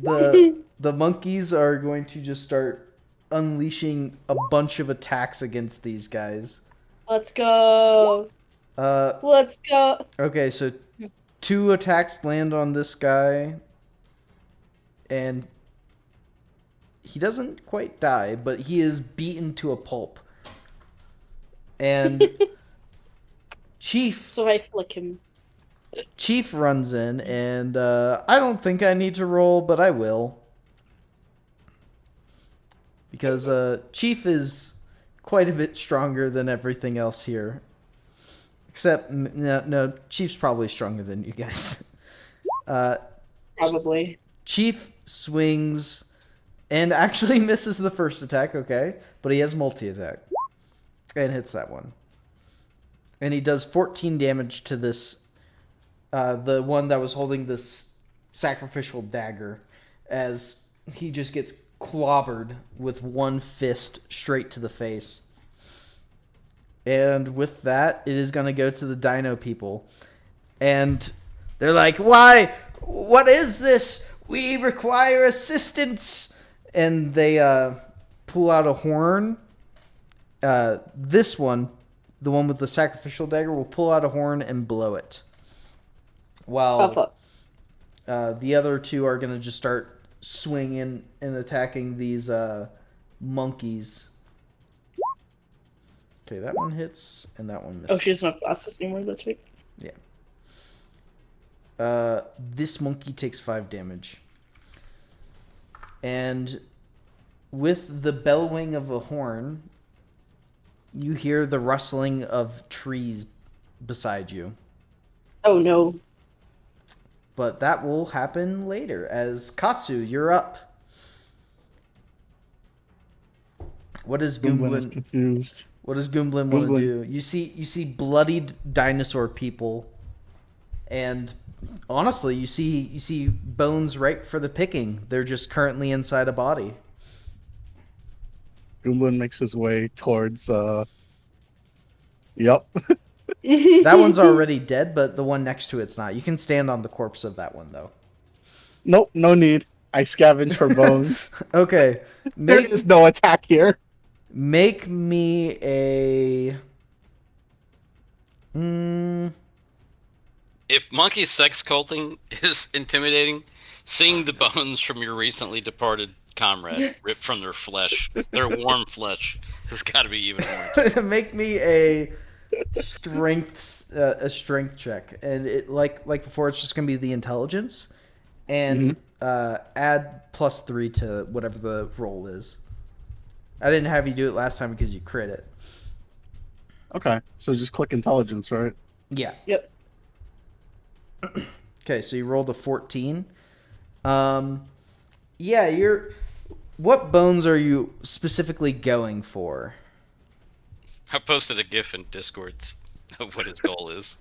The monkeys are going to just start unleashing a bunch of attacks against these guys. Let's go. Let's go. Okay, so 2 attacks land on this guy, and he doesn't quite die, but he is beaten to a pulp. And Chief So I flick him. Chief runs in, and I don't think I need to roll, but I will. Because Chief is quite a bit stronger than everything else here. Except, no, Chief's probably stronger than you guys. Probably. Chief swings and actually misses the first attack, okay? But he has multi-attack. And hits that one. And he does 14 damage to this, the one that was holding this sacrificial dagger, as he just gets clobbered with one fist straight to the face. And with that, it is going to go to the dino people. And they're like, why? What is this? We require assistance. And they pull out a horn. This one, the one with the sacrificial dagger, will pull out a horn and blow it. While the other 2 are going to just start swinging and attacking these monkeys. Okay, that one hits, and that one misses. Oh, she doesn't have glasses anymore. That's right. Yeah. This monkey takes 5 damage. And with the bellowing of a horn, you hear the rustling of trees beside you. Oh no. But that will happen later, as Katsu, you're up. What does Goomblin is Goomblin? confused. What does Goomblin want to Goomblin. do? You see bloodied dinosaur people, and honestly, you see bones ripe for the picking. They're just currently inside a body. Goomblin makes his way towards. Yep. That one's already dead, but the one next to it's not. You can stand on the corpse of that one, though. Nope, no need. I scavenge for bones. Okay. There is no attack here. Make me a... If monkey sex culting is intimidating, seeing the bones from your recently departed comrade ripped from their flesh, their warm flesh, has got to be even more. Make me a strength check, and it like before, it's just gonna be the intelligence, and add +3 to whatever the roll is. I didn't have you do it last time because you crit it. Okay, so just click intelligence, right? Yeah. Yep. Okay, so you rolled a 14. Yeah, what bones are you specifically going for? I posted a GIF in Discord of what his goal is.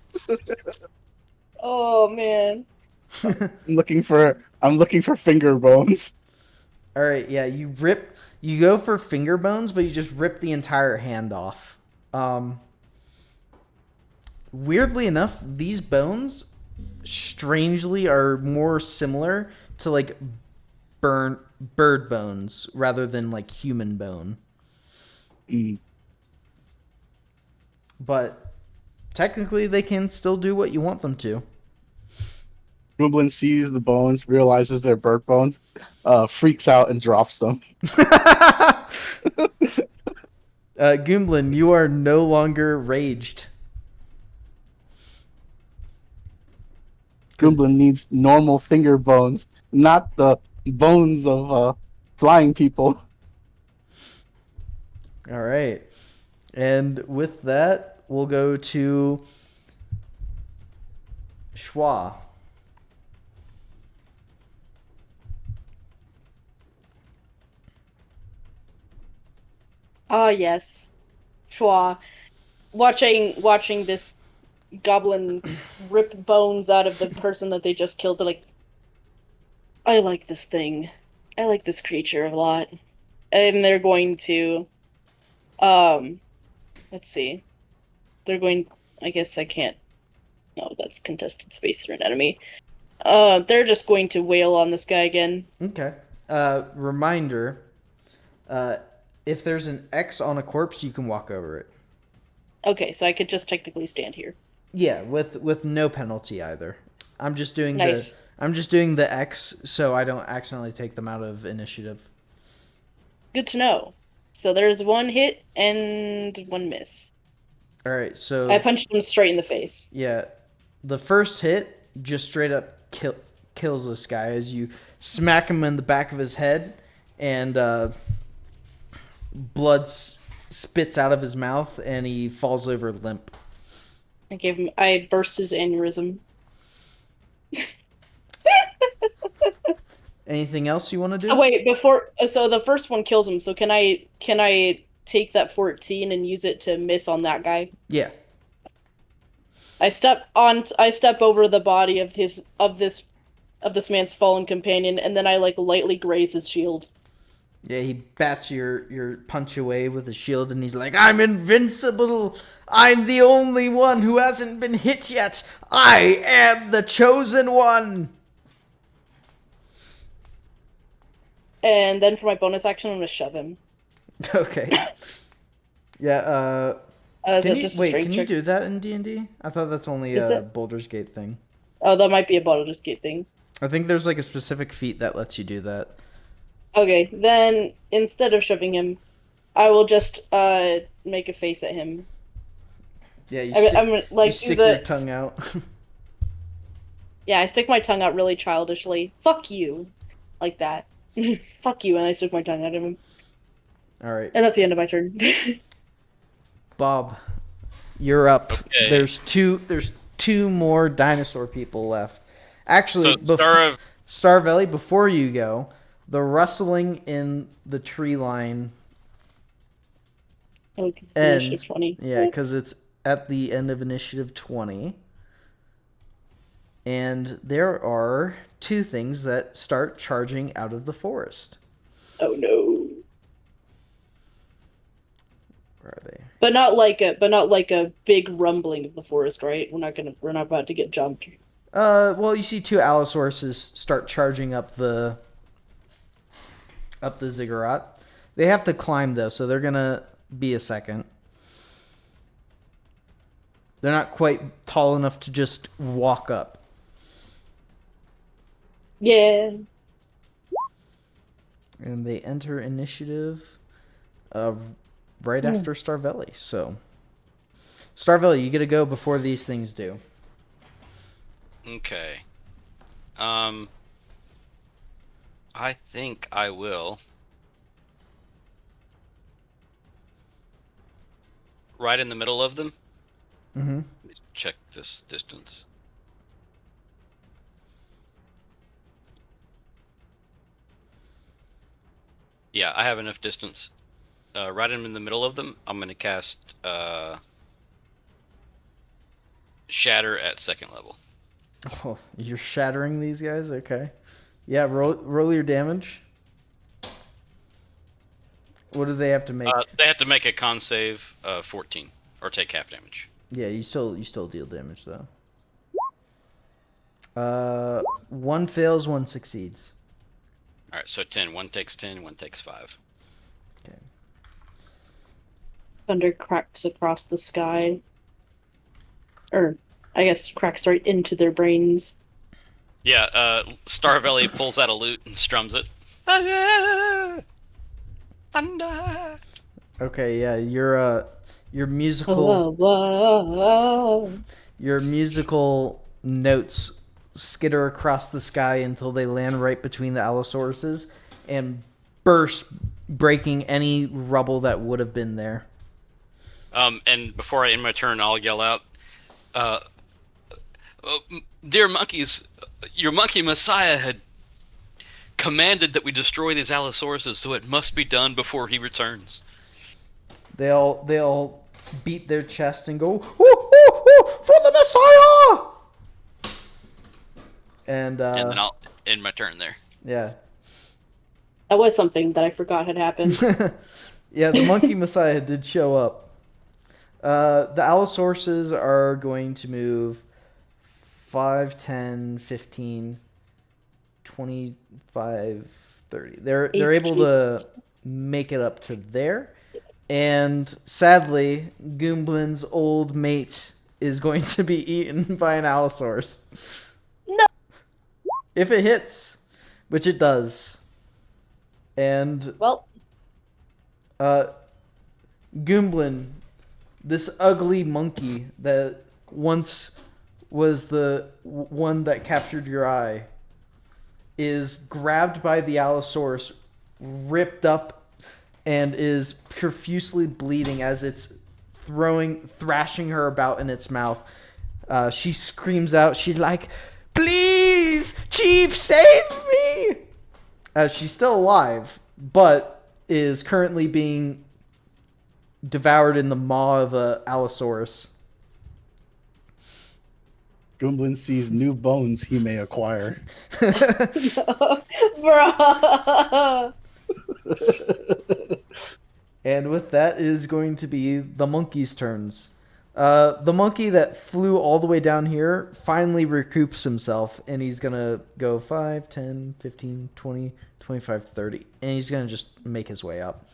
Oh man. I'm looking for finger bones. All right, yeah, you go for finger bones, but you just rip the entire hand off. Weirdly enough, these bones strangely are more similar to like bird bones rather than like human bone. But technically they can still do what you want them to. Goomblin sees the bones, realizes they're bird bones, freaks out and drops them. Goomblin, you are no longer raged. Goomblin needs normal finger bones, not the bones of flying people. All right. And with that, we'll go to Schwa. Ah, yes. Schwa. Watching this goblin rip bones out of the person that they just killed, they're like, I like this thing. I like this creature a lot. And they're going to, um, let's see. They're going, I guess I can't, no, that's contested space through an enemy. They're just going to wail on this guy again. Okay. Reminder, if there's an X on a corpse, you can walk over it. Okay, so I could just technically stand here. Yeah, with no penalty either. I'm just doing Nice. the X so I don't accidentally take them out of initiative. Good to know. So there's one hit and one miss. All right, so I punched him straight in the face. yeah, the first hit just straight up kills this guy as you smack him in the back of his head, and blood spits out of his mouth, and he falls over limp. I burst his aneurysm. Anything else you want to do? So wait, so the first one kills him. So can I take that 14 and use it to miss on that guy? Yeah. I step over the body of this man's fallen companion, and then I like lightly graze his shield. Yeah, he bats your punch away with his shield, and he's like, I'm invincible! I'm the only one who hasn't been hit yet! I am the chosen one! And then for my bonus action, I'm gonna shove him. Okay. Yeah, Is can it you, just a wait, strength can you check? do that in D&D? I thought that's only Is a it? Baldur's Gate thing. Oh, that might be a Baldur's Gate thing. I think there's like a specific feat that lets you do that. Okay, then instead of shoving him, I will just make a face at him. Yeah, you I'm gonna, like you do stick the your tongue out. yeah. I stick my tongue out really childishly. Fuck you, like that. Fuck you, and I stick my tongue out at him, All right, and that's the end of my turn. Bob, you're up. Okay. There's two more dinosaur people left. Actually, So Starvelli, before you go, the rustling in the tree line Oh, 'cause it's ends. initiative 20. Yeah, because it's at the end of initiative 20. And there are two things that start charging out of the forest. Oh no! Where are they? But not like a big rumbling of the forest, right? We're not about to get jumped. Well, you see two Allosauruses start charging up the ziggurat. They have to climb though, so they're gonna be a second. They're not quite tall enough to just walk up. Yeah. And they enter initiative right after Starvelli. So, Starvelli, you get to go before these things do. Okay. I think I will. Right in the middle of them. Mm-hmm. Let me check this distance. Yeah, I have enough distance. Right in the middle of them, I'm going to cast Shatter at second level. Oh, you're shattering these guys? Okay. Yeah, roll your damage. What do they have to make? They have to make a con save 14 or take half damage. Yeah, you still deal damage though. One fails, one succeeds. All right, so 10. One takes 10, one takes 5. Okay. Thunder cracks across the sky. Or, I guess, cracks right into their brains. Yeah, Starvelli pulls out a lute and strums it. Thunder. Okay, yeah, your musical Whoa, whoa. your musical notes skitter across the sky until they land right between the Allosauruses and burst, breaking any rubble that would have been there. And before I end my turn, I'll yell out, uh, "Dear monkeys, your monkey messiah had commanded that we destroy these Allosauruses, so it must be done before he returns." They'll beat their chest and go, "Woo, woo, woo, for the Messiah!" And And then I'll end my turn there. yeah. That was something that I forgot had happened. Yeah, the Monkey Messiah did show up. The Allosauruses are going to move 5, 10, 15, 25, 30. They're able to make it up to there. And sadly, Goomblin's old mate is going to be eaten by an Allosaurus. No. If it hits, which it does. And Well, Goomblin, this ugly monkey that once was the one that captured your eye, is grabbed by the Allosaurus, ripped up, and is profusely bleeding as it's thrashing her about in its mouth. She screams out. She's like, "Please, Chief, save me!" She's still alive, but is currently being devoured in the maw of a Allosaurus. Goomblin sees new bones he may acquire. bruh. And with that, it is going to be the monkey's turns. The monkey that flew all the way down here finally recoups himself, and he's going to go 5, 10, 15, 20, 25, 30. And he's going to just make his way up.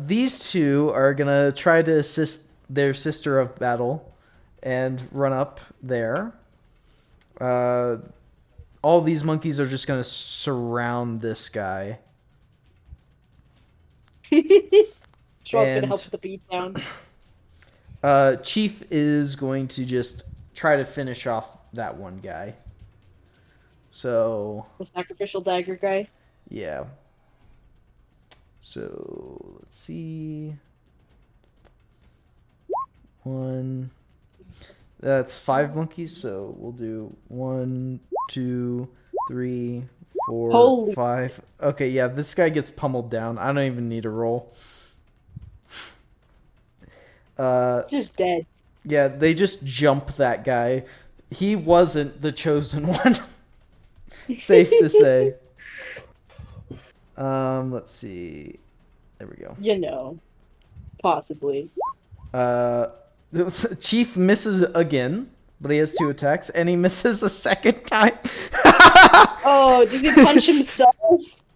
These two are going to try to assist their sister of battle and run up there. All these monkeys are just going to surround this guy. Shrall's And- gonna help with the beat down. Chief is going to just try to finish off that one guy. So, The sacrificial dagger guy. yeah. So, let's see. 1. That's 5 monkeys, so we'll do 1, 2, 3, 4, Holy- 5. Okay, yeah, this guy gets pummeled down. I don't even need a roll. Just dead. Yeah, they just jump that guy. He wasn't the chosen one. Safe to say. Let's see. There we go. You know. Possibly. Chief misses again, but he has 2 attacks, and he misses a second time. Oh, did he punch himself?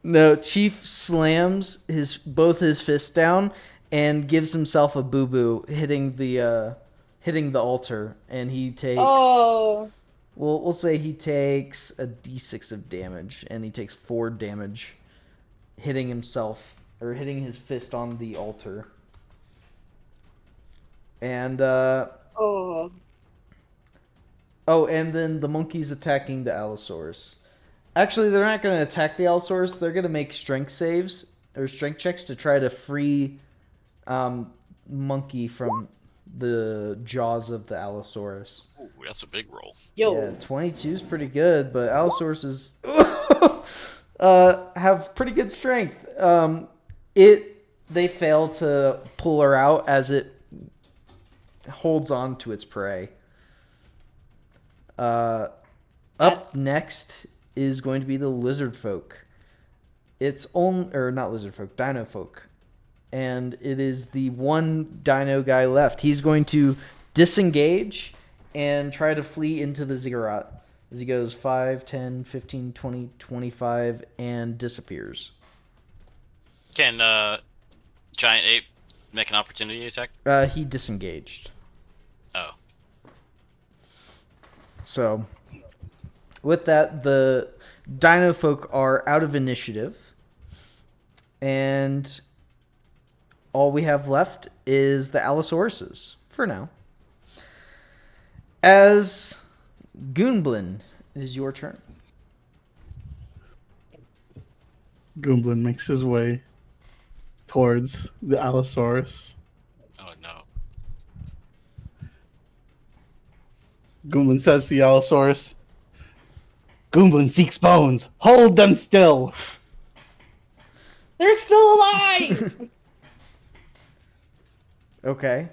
No, Chief slams both his fists down and gives himself a boo-boo, hitting the altar, and he takes. Oh. We'll say he takes a d6 of damage, and he takes 4 damage, hitting himself or hitting his fist on the altar. And Oh. oh, and then the monkey's attacking the Allosaurus. Actually, they're not going to attack the Allosaurus. They're going to make strength saves or strength checks to try to free monkey from the jaws of the Allosaurus. Ooh, that's a big roll. Yo. Yeah, 22 is pretty good, but Allosauruses have pretty good strength. They fail to pull her out as it holds on to its prey. Up next is going to be the lizard folk. It's not lizard folk, dino folk. And it is the one dino guy left. He's going to disengage and try to flee into the ziggurat as he goes 5, 10, 15, 20, 25, and disappears. Can Giant Ape make an opportunity attack? He disengaged. Oh. So, with that, the dino folk are out of initiative. And all we have left is the Allosauruses, for now. As Goomblin, it is your turn. Goomblin makes his way towards the Allosaurus. Oh no. Goomblin says to the Allosaurus, Goomblin seeks bones. Hold them still. They're still alive. Okay.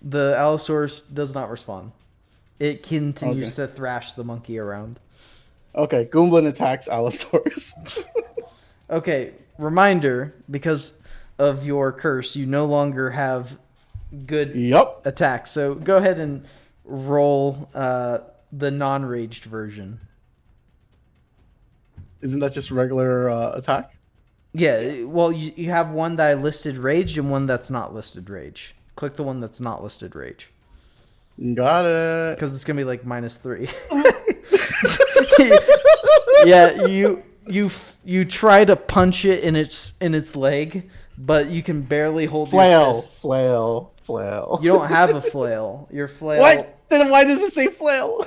The Allosaurus does not respond. It continues to thrash the monkey around. Okay, Goomblin attacks Allosaurus. Okay, reminder, because of your curse, you no longer have good Yup. attacks. So go ahead and roll the non-raged version. Isn't that just regular attack? Yeah, well, you have one that I listed rage and one that's not listed rage. Click the one that's not listed rage. Got it. Because it's going to be like -3. Yeah, you try to punch it in its leg, but you can barely hold your Flail, fist. flail. You don't have a flail. Your flail. What? Then why does it say flail?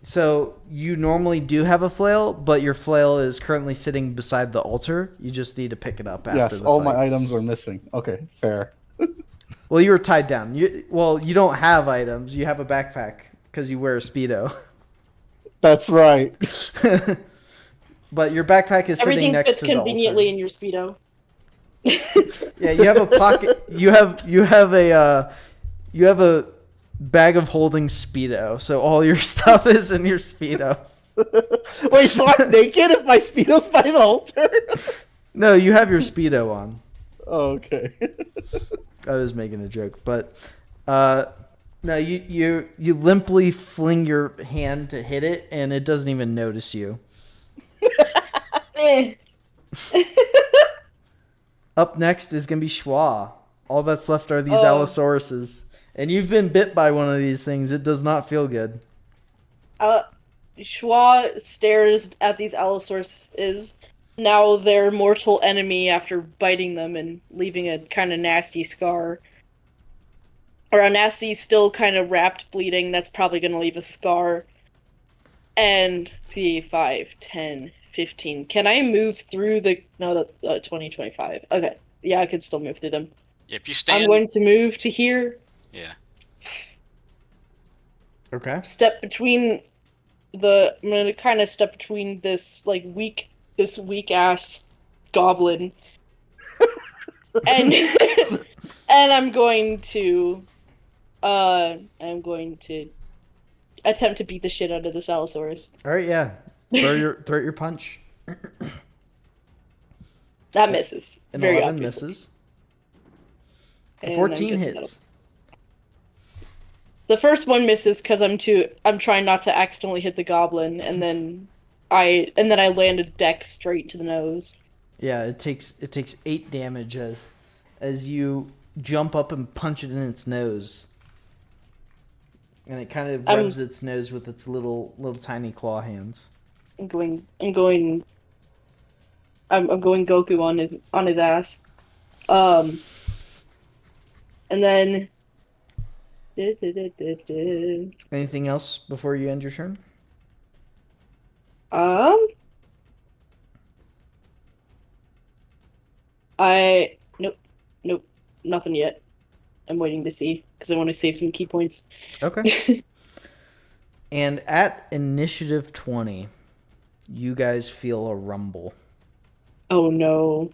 So you normally do have a flail, but your flail is currently sitting beside the altar. You just need to pick it up after Yes, the all fight. my items are missing. Okay, fair. Well, you were tied down. You don't have items. You have a backpack because you wear a Speedo. That's right. But your backpack is sitting Everything next fits to the conveniently altar. in your Speedo. Yeah, you have a pocket. You have a bag of holding Speedo. So all your stuff is in your Speedo. Wait, so I'm naked if my Speedo's by the altar? No, you have your Speedo on. Oh, okay. I was making a joke, but no, you limply fling your hand to hit it, and it doesn't even notice you. Eh. Up next is gonna be Schwa. All that's left are these Oh. Allosauruses, and you've been bit by one of these things. It does not feel good. Schwa stares at these Allosauruses, now their mortal enemy, after biting them and leaving a kind of nasty scar. Or a nasty, still kind of wrapped bleeding that's probably going to leave a scar. And see, 5, 10, 15. Can I move through the... No, 20, 25. Okay. Yeah, I can still move through them. If you stand, I'm going to move to here. yeah. Okay. Step between the... I'm going to kind of step between this, like, weak ass goblin. And... and I'm going to attempt to beat the shit out of this Allosaurus. All right. Yeah. Throw your punch. That misses. An Very 11 obviously. misses. And 14 I'm guessing hits. the first one misses because I'm trying not to accidentally hit the goblin, and then I land a deck straight to the nose. Yeah. It takes 8 damage as you jump up and punch it in its nose. And it kind of rubs its nose with its little tiny claw hands. I'm going Goku on his ass. And then Anything else before you end your turn? Nope, nothing yet. I'm waiting to see because I want to save some key points. Okay. And at initiative 20, you guys feel a rumble Oh no.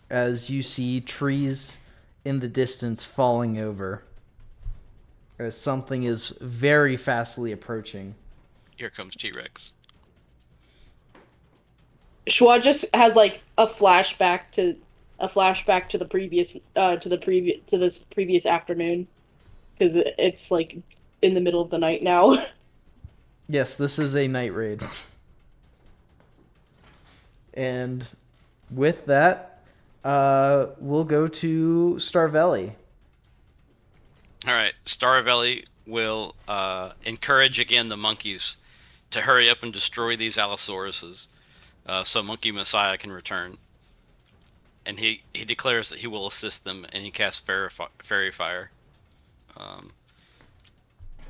as you see trees in the distance falling over as something is very fastly approaching. Here comes T-Rex. Schwa just has like a flashback to the previous afternoon because it's like in the middle of the night now. Yes, this is a night raid. And with that, we'll go to Starvelli. All right, Staravelli will encourage again the monkeys to hurry up and destroy these Allosauruses, so Monkey Messiah can return. And he declares that he will assist them, and he casts Fairy Fire. It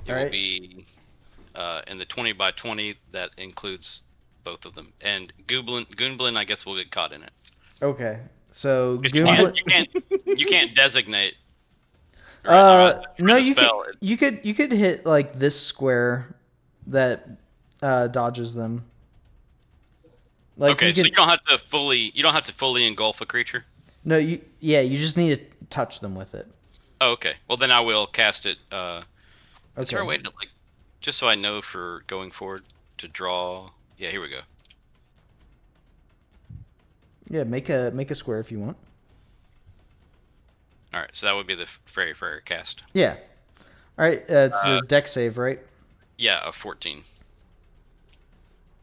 will Alright. be in the 20 by 20 that includes both of them, and Goomblin I guess will get caught in it. Okay. So Because Goomblin. you can't designate. No, the you could spell. you could hit like this square that dodges them. Like Okay, you so can you don't have to fully engulf a creature. no you yeah you just need to touch them with it. Oh, okay. Well, then I will cast it. Is there a Okay. way to like, just so I know for going forward to draw? Yeah, here we go. Yeah, make a square if you want. All right, so that would be the Fairy cast. Yeah. All right. It's a deck save, right? Yeah, a 14.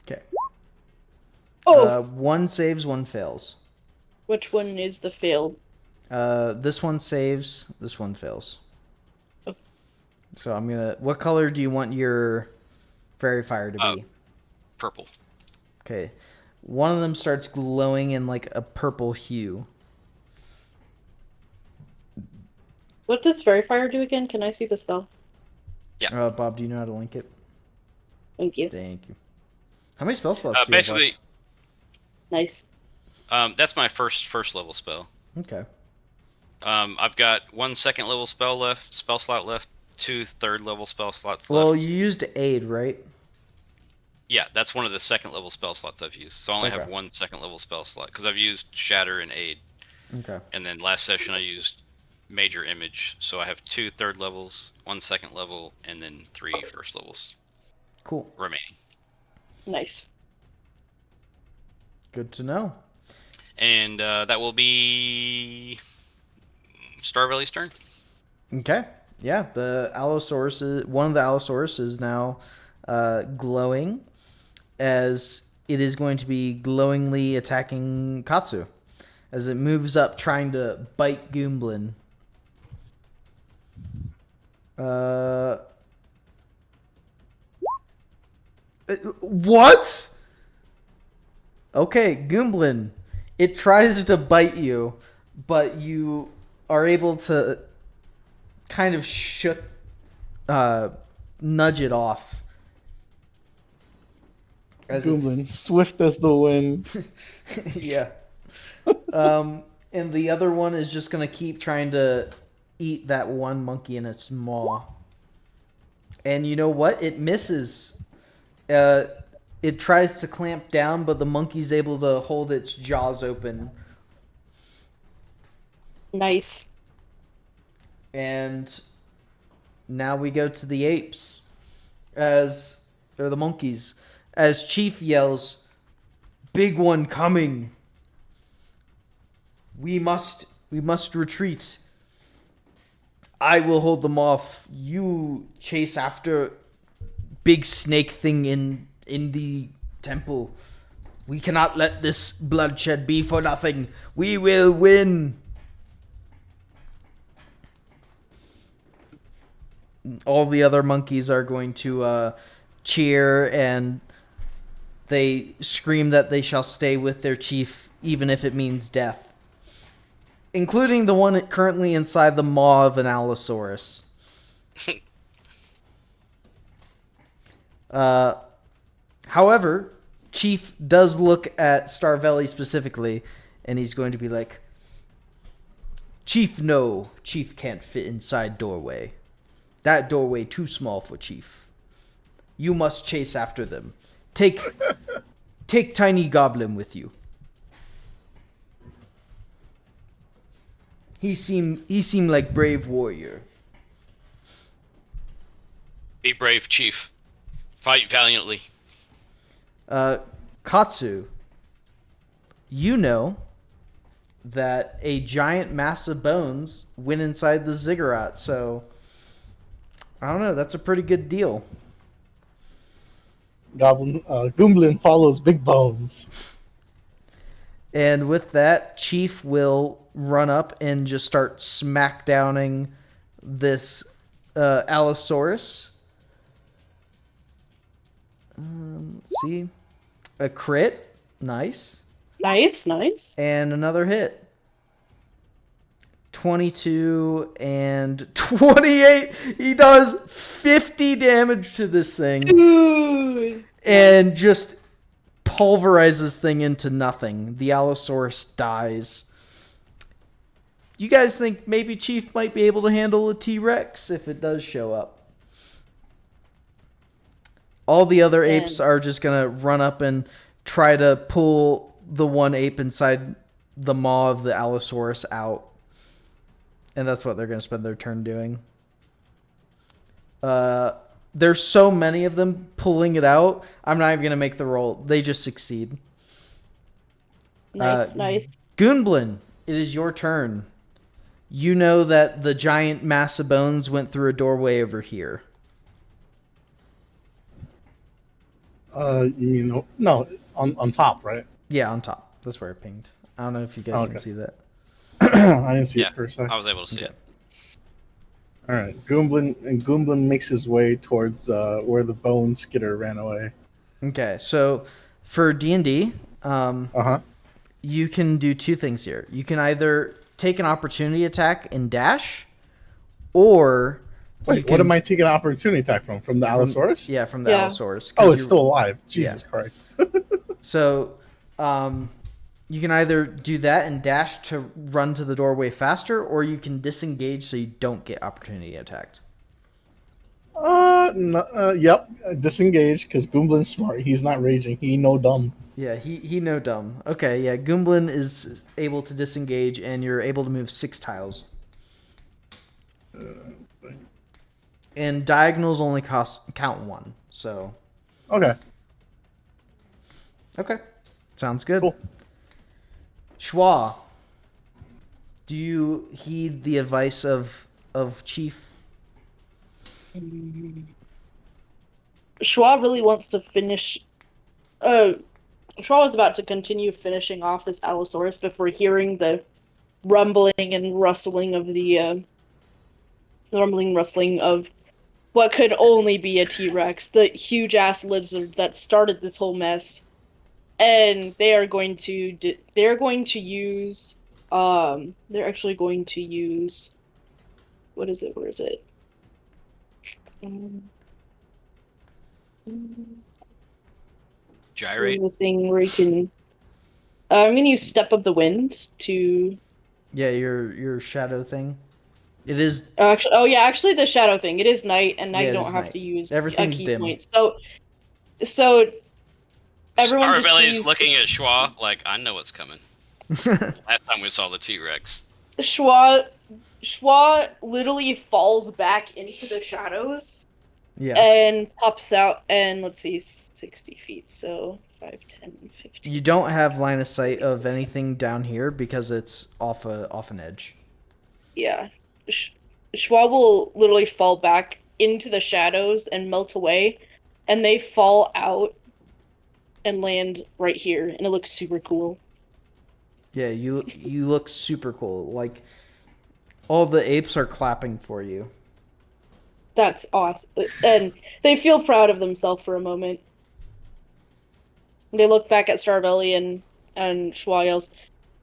Okay. Oh, One saves, one fails. which one is the failed? This one saves. This one fails. Oh. So I'm gonna. What color do you want your fairy fire to be? Purple. Okay. One of them starts glowing in like a purple hue. What does Fairy Fire do again? Can I see the spell? Yeah. Bob, do you know how to link it? Thank you. Thank you. How many spell slots do you have Basically, Nice. that's my first level spell. left? Okay. I've got 1 second level spell slot left, 2 third level spell slots left. Well, you used aid, right? Yeah, that's one of the second level spell slots I've used. So I only have Okay. 1 second level spell slot because I've used Shatter and Aid, Okay. and then last session I used Major Image. So I have 2 third levels, 1 second level, and then 3 first levels Cool. remaining. Nice. Good to know. And that will be Starvely's turn. Okay. Yeah, the Allosaurus is one of the Allosaurus is now glowing, as it is going to be glowingly attacking Katsu as it moves up, trying to bite Goomblin. What? Okay, Goomblin. It tries to bite you, but you are able to kind of nudge it off. As it's- Goomblin, swift as the wind. yeah. And the other one is just gonna keep trying to eat that one monkey in its maw. And you know what? It misses. It tries to clamp down, but the monkey's able to hold its jaws open. Nice. And now we go to the apes, or the monkeys, as Chief yells, "Big one coming! We must retreat. I will hold them off. You chase after big snake thing in the temple. We cannot let this bloodshed be for nothing. We will win." All the other monkeys are going to cheer, and they scream that they shall stay with their chief, even if it means death. Including the one currently inside the maw of an Allosaurus. However, Chief does look at Starvelli specifically, and he's going to be like, "Chief, no. Chief can't fit inside doorway. That doorway too small for Chief. You must chase after them. Take Tiny Goblin with you. He seemed like brave warrior." Be brave, Chief. Fight valiantly. Katsu, you know that a giant mass of bones went inside the ziggurat, so I don't know, that's a pretty good deal. Goomblin follows Big Bones. And with that, Chief will run up and just start smackdowning this Allosaurus. Let's see. A crit. Nice. Nice, nice. And another hit. 22 and 28. He does 50 damage to this thing. Dude. And just pulverize this thing into nothing. The Allosaurus dies. You guys think maybe Chief might be able to handle a T-Rex if it does show up? All the other apes are just going to run up and try to pull the one ape inside the maw of the Allosaurus out. And that's what they're going to spend their turn doing. There's so many of them pulling it out. I'm not even going to make the roll. They just succeed. Nice, nice. Goonblin, it is your turn. You know that the giant mass of bones went through a doorway over here. You no, on top, right? Yeah, on top. That's where it pinged. I don't know if you guys can see that. I didn't see Yeah, it for a second. I was able to see Okay. it. All right, Goomblin makes his way towards where the bone skidder ran away. Okay, so for D&D, Uh-huh. you can do two things here. You can either take an opportunity attack and dash, or you Wait, can, what am I taking an opportunity attack from? From the Allosaurus? Yeah, from the Yeah. Allosaurus. 'cause Oh, it's you- still alive. Jesus Christ. So, you can either do that and dash to run to the doorway faster, or you can disengage so you don't get opportunity attacked. Yep. Disengage, because Goomblin's smart. He's not raging. He no dumb. Yeah, he no dumb. Okay, yeah, Goomblin is able to disengage, and you're able to move 6 tiles. And diagonals only count 1, so Okay. okay, sounds good. Cool. Schwa, do you heed the advice of Chief? Schwa really wants to finish. Schwa was about to continue finishing off this Allosaurus before hearing the rumbling and rustling of the rustling of what could only be a T-Rex, the huge ass lizard that started this whole mess. And they are going to use. They're actually going to use. What is it? Where is it? Gyrate. The thing where you can. I'm gonna use Step of the Wind to. Yeah, your shadow thing. It is Actually, the shadow thing. It is night, and now Yeah, you it don't is have night. to use Everything's a key dim. point. So everyone just Starbelly's used looking at Schwa like, I know what's coming. Last time we saw the T-Rex. Schwa literally falls back into the shadows yeah. and pops out, and let's see, 60 feet, so 5, 10, 15. You don't have line of sight of anything down here because it's off an edge. Yeah. Schwa will literally fall back into the shadows and melt away, and they fall out and land right here, and it looks super cool. Yeah, you look super cool. Like all the apes are clapping for you. That's awesome. And they feel proud of themselves for a moment. They look back at Starbelly and Schwa yells,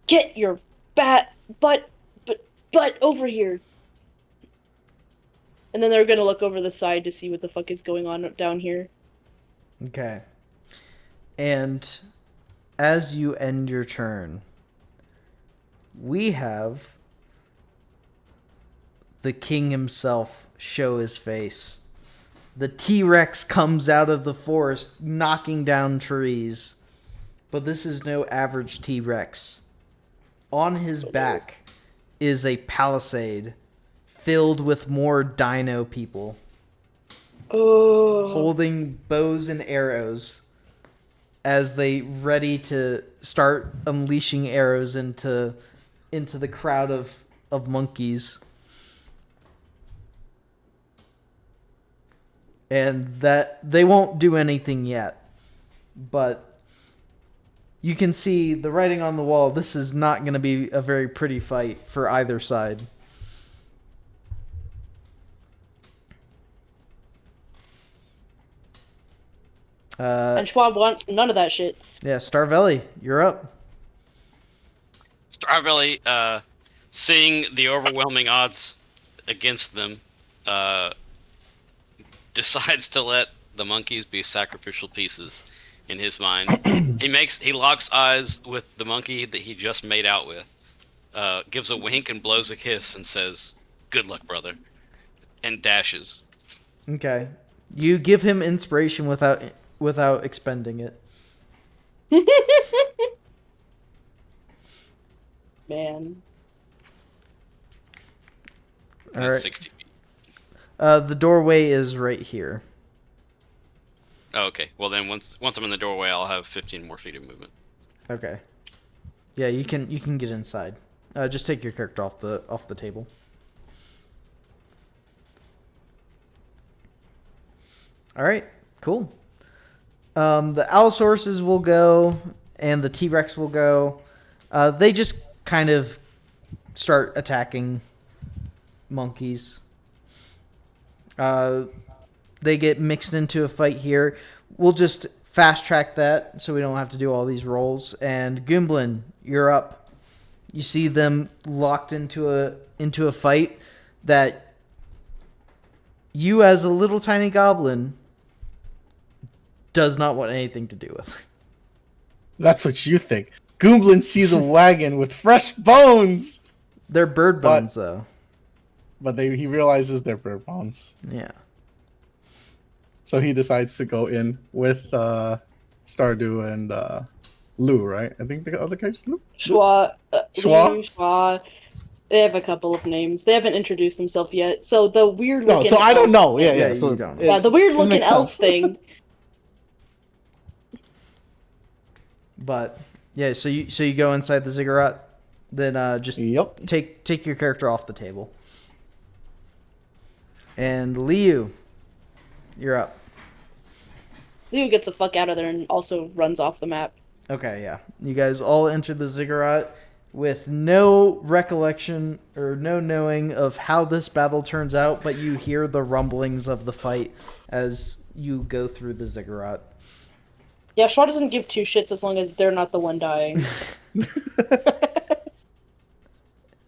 "Get your butt over here!" And then they're gonna look over the side to see what the fuck is going on down here. Okay. And as you end your turn, we have the king himself show his face. The T-Rex comes out of the forest, knocking down trees. But this is no average T-Rex. On his back is a palisade filled with more dino people, Oh. holding bows and arrows as they ready to start unleashing arrows into the crowd of monkeys. And that they won't do anything yet, but you can see the writing on the wall. This is not going to be a very pretty fight for either side. And Schwab wants none of that shit. Yeah, Starvelli, you're up. Starbelly, seeing the overwhelming odds against them, decides to let the monkeys be sacrificial pieces in his mind. He locks eyes with the monkey that he just made out with, gives a wink and blows a kiss and says, "Good luck, brother," and dashes. Okay. You give him inspiration without expending it. Man. All That's right. 60 feet. The doorway is right here. Oh, okay. Well, then once I'm in the doorway, I'll have 15 more feet of movement. Okay. Yeah, you can get inside. Just take your character off the table. All right. Cool. The Allosauruses will go, and the T-Rex will go. They just kind of start attacking monkeys. They get mixed into a fight here. We'll just fast track that so we don't have to do all these rolls. And Goomblin, you're up. You see them locked into a fight that you, as a little tiny goblin, does not want anything to do with. That's what you think. Goomblin sees a wagon with fresh bones, They're bird bones, though. but he realizes they're bird bones. Yeah. So he decides to go in with Stardew and Lou, right? I think the other character's Lou? Schwa. Schwa? Liu, Schwa. They have a couple of names. They haven't introduced themselves yet. So the weird No, looking so I don't elf- know. Yeah, Yeah, yeah. So you don't know. Yeah, the weird it looking makes elf sense. thing. But yeah, so you go inside the ziggurat, then just Yep. take your character off the table. And Liu, you're up. Liu gets the fuck out of there and also runs off the map. Okay, yeah. You guys all enter the ziggurat with no recollection or no knowing of how this battle turns out, but you hear the rumblings of the fight as you go through the ziggurat. Yeah, Schwa doesn't give two shits as long as they're not the one dying.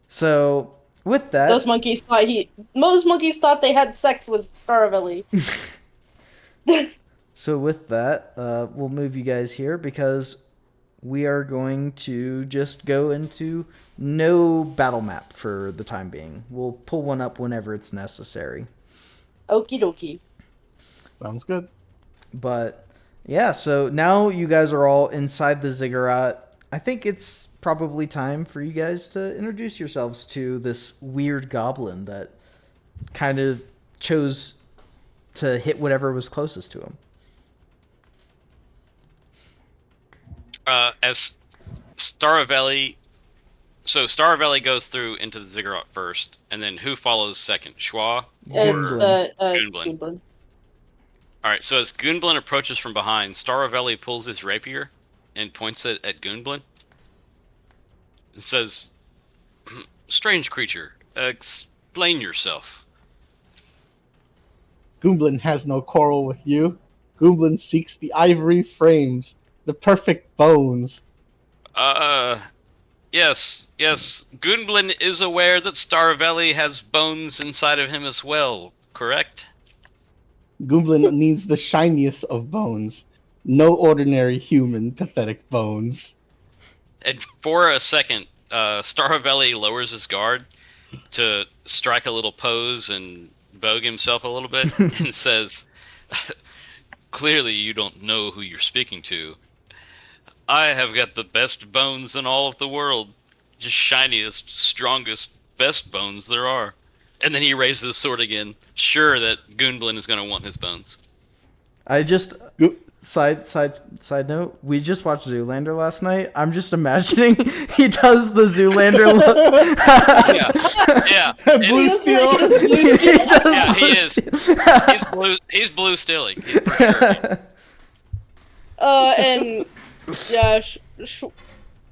So with that, Most monkeys thought they had sex with Staravelli. we'll move you guys here because we are going to just go into no battle map for the time being. We'll pull one up whenever it's necessary. Okie dokie. Sounds good. But yeah, so now you guys are all inside the ziggurat. I think it's probably time for you guys to introduce yourselves to this weird goblin that kind of chose to hit whatever was closest to him. As Staravelli, so Staravelli goes through into the ziggurat first, and then who follows second? Schwa? It's Goomblin. Goomblin. Goomblin. Alright, so as Goomblin approaches from behind, Staravelli pulls his rapier and points it at Goomblin. It says, "Strange creature, explain yourself." Goomblin has no quarrel with you. Goomblin seeks the ivory frames, the perfect bones. Yes. Goomblin is aware that Staravelli has bones inside of him as well, correct? Goomblin needs the shiniest of bones. No ordinary human, pathetic bones. And for a second, Staravelli lowers his guard to strike a little pose and vogue himself a little bit and says, "Clearly you don't know who you're speaking to. I have got the best bones in all of the world. Just shiniest, strongest, best bones there are." And then he raises his sword again, sure that Goomblin is going to want his bones. I just Go- side note, we just watched Zoolander last night. I'm just imagining he does the Zoolander look. Yeah. And Blue Steel. He does Yeah, he Blue is. Steel. He's blue stilling, for sure. And yeah,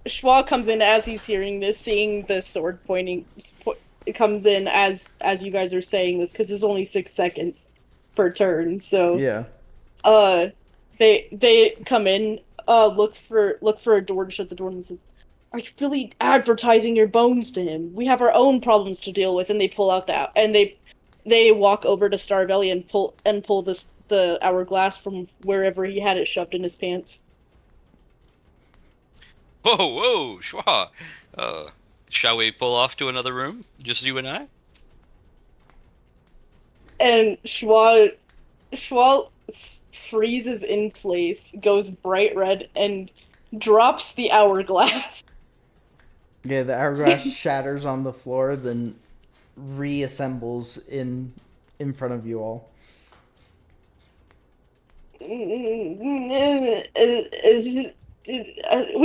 Schwa comes in as he's hearing this, seeing the sword pointing. It comes in as you guys are saying this because there's only 6 seconds per turn. So Yeah. they come in, look for a door to shut the door and say, "Are you really advertising your bones to him? We have our own problems to deal with." And they pull out that and they walk over to Staravelli and pull the hourglass from wherever he had it shoved in his pants. Whoa, whoa, Schwa. Shall we pull off to another room? Just you and I? And Schwa freezes in place, goes bright red, and drops the hourglass. Yeah, the hourglass shatters on the floor, then reassembles in front of you all. We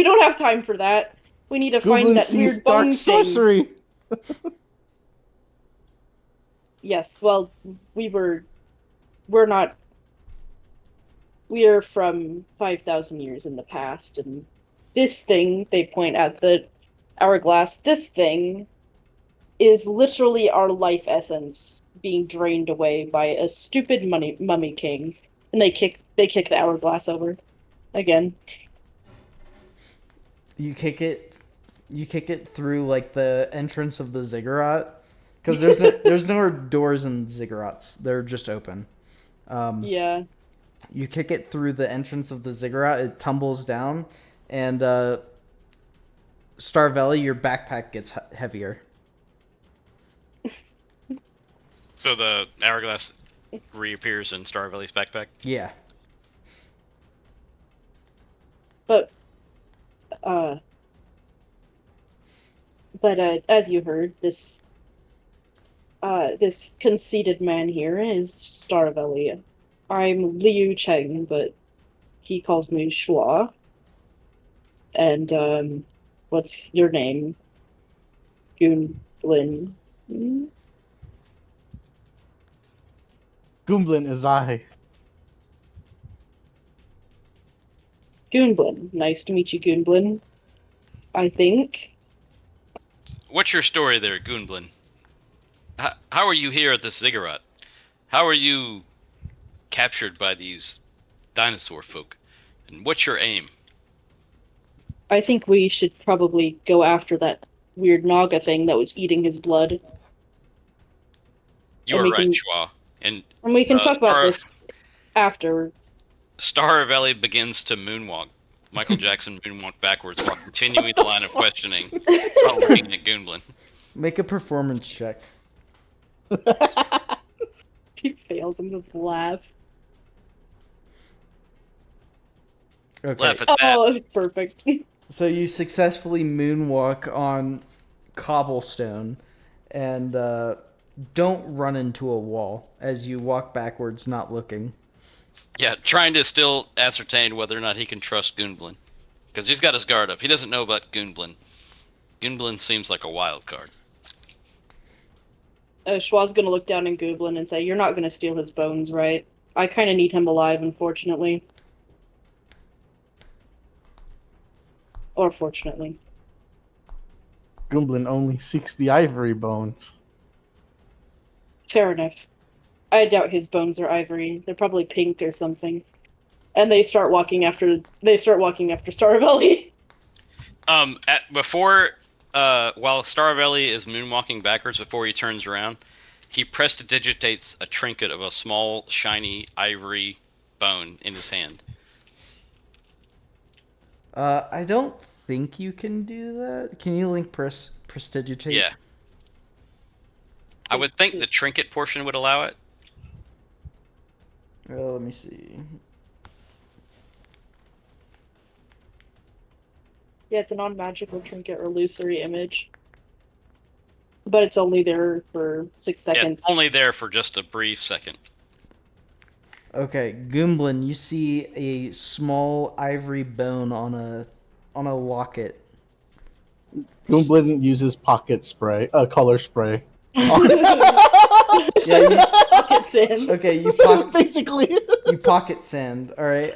don't have time for that. We need to find Googlin that sees weird dark bone thing. sorcery. Yes, well, we're not. We are from 5,000 years in the past, and this thing, they point at the hourglass, this thing is literally our life essence being drained away by a stupid mummy king. And they kick the hourglass over again. You kick it through like the entrance of the ziggurat, because there's no doors in ziggurats. They're just open. Yeah. You kick it through the entrance of the ziggurat. It tumbles down, and Starvelli, your backpack gets heavier. So the hourglass reappears in Starvelly's backpack? Yeah. But as you heard, this conceited man here is Starvelli. I'm Liu Cheng, but he calls me Schwa. And what's your name? Gunblin. Hmm? Goomblin is I. Gunblin. Nice to meet you, Gunblin. I think. What's your story there, Gunblin? How are you here at this ziggurat? How are you captured by these dinosaur folk? And what's your aim? I think we should probably go after that weird Naga thing that was eating his blood. You And are we right, can- Schwa. And And we can talk about Star- this after. Starvelly begins to moonwalk. Michael Jackson moonwalk backwards while continuing the line of questioning while looking at Gunblin. Make a performance check. He fails him with laugh. Okay. Laugh at that. Oh, it's perfect. So you successfully moonwalk on cobblestone, and don't run into a wall as you walk backwards, not looking. Yeah, trying to still ascertain whether or not he can trust Gunblin. Because he's got his guard up. He doesn't know about Gunblin. Gunblin seems like a wild card. Schwa's gonna look down at Gunblin and say, "You're not gonna steal his bones, right? I kind of need him alive, unfortunately. Or fortunately." Goomblin only seeks the ivory bones. Fair enough. I doubt his bones are ivory. They're probably pink or something. And they start walking after Starvelli. While Starvelli is moonwalking backwards before he turns around, he prestidigitates a trinket of a small, shiny ivory bone in his hand. I don't think you can do that. Can you link prestidigitate? Yeah. I would think the trinket portion would allow it. Let me see. Yeah, it's a non-magical trinket or illusory image. But it's only there for 6 Yeah, seconds. it's only there for just a brief second. Okay, Goomblin, you see a small ivory bone on a locket. Goomblin uses pocket spray, color spray. Yeah, It's in. okay, Basically. you pocket sand. All right.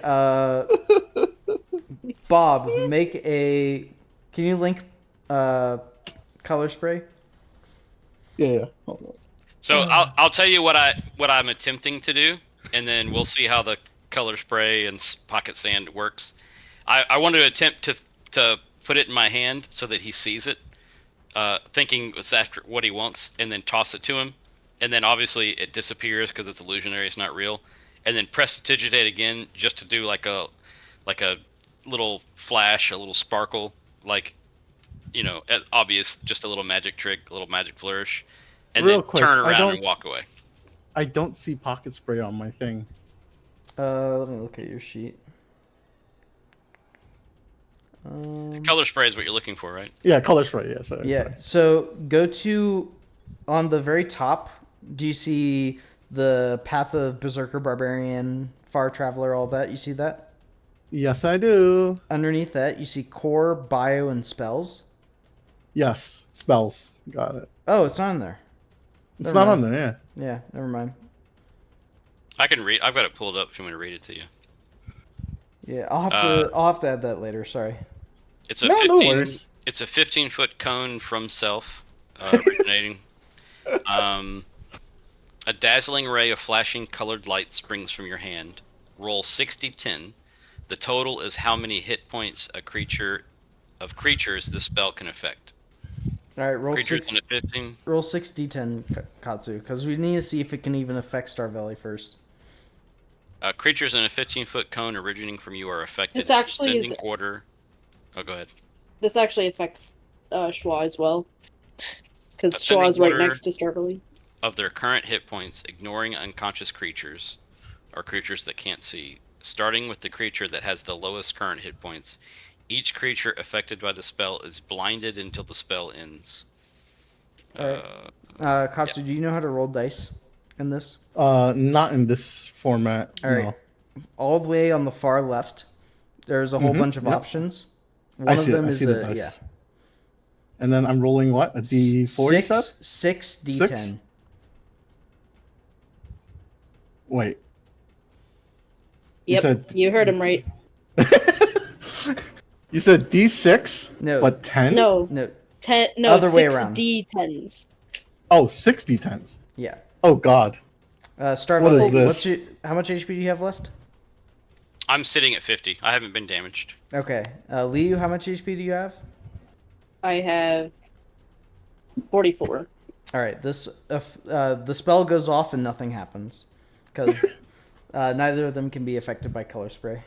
Bob, make a. Can you link color spray? Yeah. Hold on. So I'll tell you what I'm attempting to do, and then we'll see how the color spray and pocket sand works. I want to attempt to put it in my hand so that he sees it, thinking it's after what he wants, and then toss it to him, and then obviously it disappears because it's illusionary, it's not real, and then prestidigitate again just to do like a little flash, a little sparkle, like obvious, just a little magic trick, a little magic flourish, and Real then quick, turn I around don't- and walk away. I don't see pocket spray on my thing. Let me look at your sheet. Color spray is what you're looking for, right? Yeah, color spray. Yeah, sorry. Yeah. So go to on the very top. Do you see the Path of Berserker Barbarian, Far Traveler, all that? You see that? Yes, I do. Underneath that, you see Core, Bio, and Spells. Yes, spells. Got it. Oh, it's not in there. It's Never not on mind. there. Yeah. Yeah, never mind. I can read. I've got it pulled up if you want me to read it to you. Yeah, I'll have to add that later. Sorry. It's a No, no 15. worries. It's a 15-foot cone from self, originating. A dazzling ray of flashing colored light springs from your hand. Roll 60-10. The total is how many hit points creatures this spell can affect. All right, roll Creatures six. in a 15. Roll 6d10, Katsu, because we need to see if it can even affect Star Valley first. Creatures in a 15-foot cone originating from you are affected. This actually in is- descending order. Oh, go ahead. This actually affects Schwa as well. Because Ascending Schwa is right order. next to Starberly. Of their current hit points, ignoring unconscious creatures or creatures that can't see. Starting with the creature that has the lowest current hit points, each creature affected by the spell is blinded until the spell ends. Alright. Katsu, do you know how to roll dice in this? Not in this format. All right. No. All the way on the far left, there's a whole bunch of yep. options. I One see of it. them I is see the a dice. And then I'm rolling what? A D4, you said? 6d10. Six? Wait. Yep, said- you heard him right. You said D6? No. But 10? No, No, 10. No, Other way six around. D10s. Oh, 60 10s. yeah. Oh, God. Star What Valley, is this? how much HP do you have left? I'm sitting at 50. I haven't been damaged. Okay. Liu, how much HP do you have? I have 44. All right. The spell goes off and nothing happens because neither of them can be affected by color spray.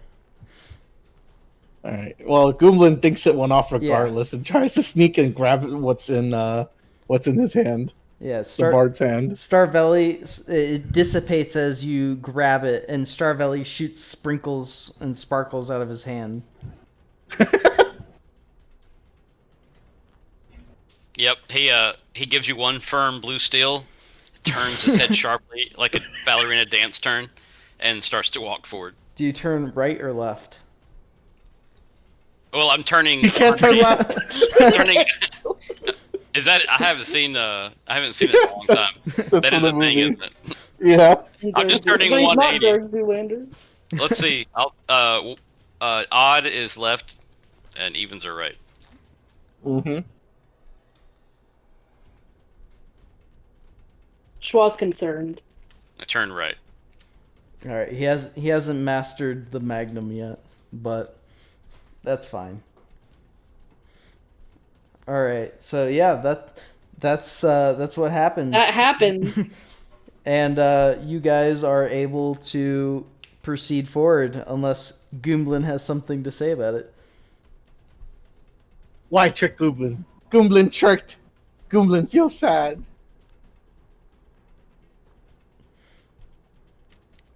All right. Well, Goomlin thinks it went off regardless and tries to sneak and grab what's in his hand, Yeah. the bard's hand. Starvelli, it dissipates as you grab it, and Starvelli shoots sprinkles and sparkles out of his hand. Yep, he gives you one firm blue steel, turns his head sharply like a ballerina dance turn, and starts to walk forward. Do you turn right or left? Well, I'm turning. He can't turn left. Turning. Is that? I haven't seen it in a long time. That is for a the thing, movie. isn't it? Yeah. I'm just turning But he's not 180. Dark Zoolander. Let's see. Odd is left, and evens are right. Mm-hmm. Schwa's concerned. I turn right. All right. He hasn't mastered the Magnum yet, but that's fine. All right. So yeah, that's what happens. That happens. And you guys are able to proceed forward unless Goomblin has something to say about it. Why trick Goomblin? Goomblin tricked. Goomblin feels sad.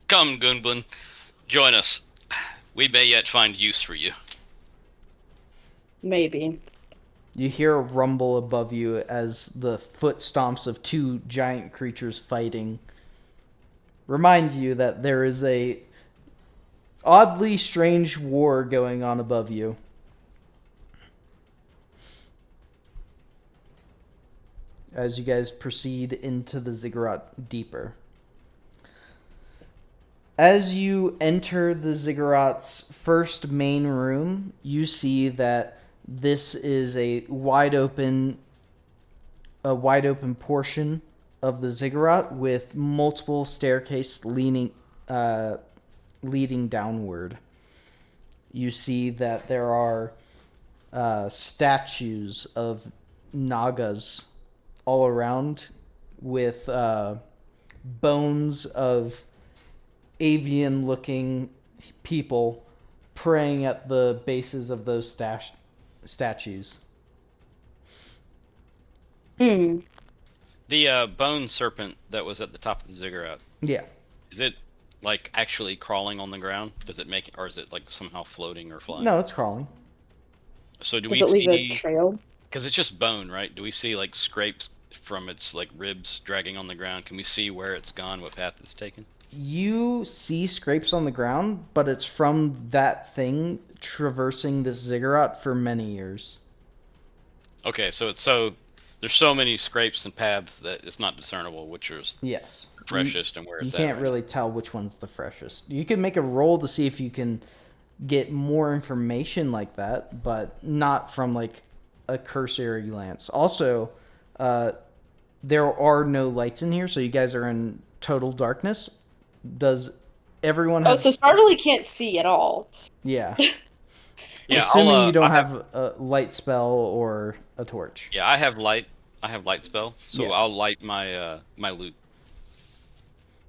Come, Gunblin, join us. We may yet find use for you. Maybe. You hear a rumble above you as the foot stomps of two giant creatures fighting reminds you that there is a oddly strange war going on above you. As you guys proceed into the ziggurat deeper. As you enter the ziggurat's first main room, you see that this is a wide open portion of the ziggurat with multiple staircases leading downward. You see that there are statues of Nagas all around with bones of avian-looking people praying at the bases of those statues. Hmm. The bone serpent that was at the top of the ziggurat, Yeah. is it like actually crawling on the ground? Does it make, or is it like somehow floating or flying? No, it's crawling. So do Does we it leave a see? trail? Because it's just bone, right? Do we see like scrapes from its like ribs dragging on the ground? Can we see where it's gone, what path it's taken? You see scrapes on the ground, but it's from that thing traversing this ziggurat for many years. Okay, so there's so many scrapes and paths that it's not discernible which is Yes. freshest and where You it's at. can't right really tell which one's the freshest. You can make a roll to see if you can get more information like that, but not from like a cursory glance. Also, there are no lights in here, so you guys are in total darkness. Does everyone Oh, have? so Starly can't see at all. Yeah. Yeah, Assuming I'll, you don't I have, have a light spell or a torch. yeah, I have light. I have light spell, so Yeah. I'll light my my loot.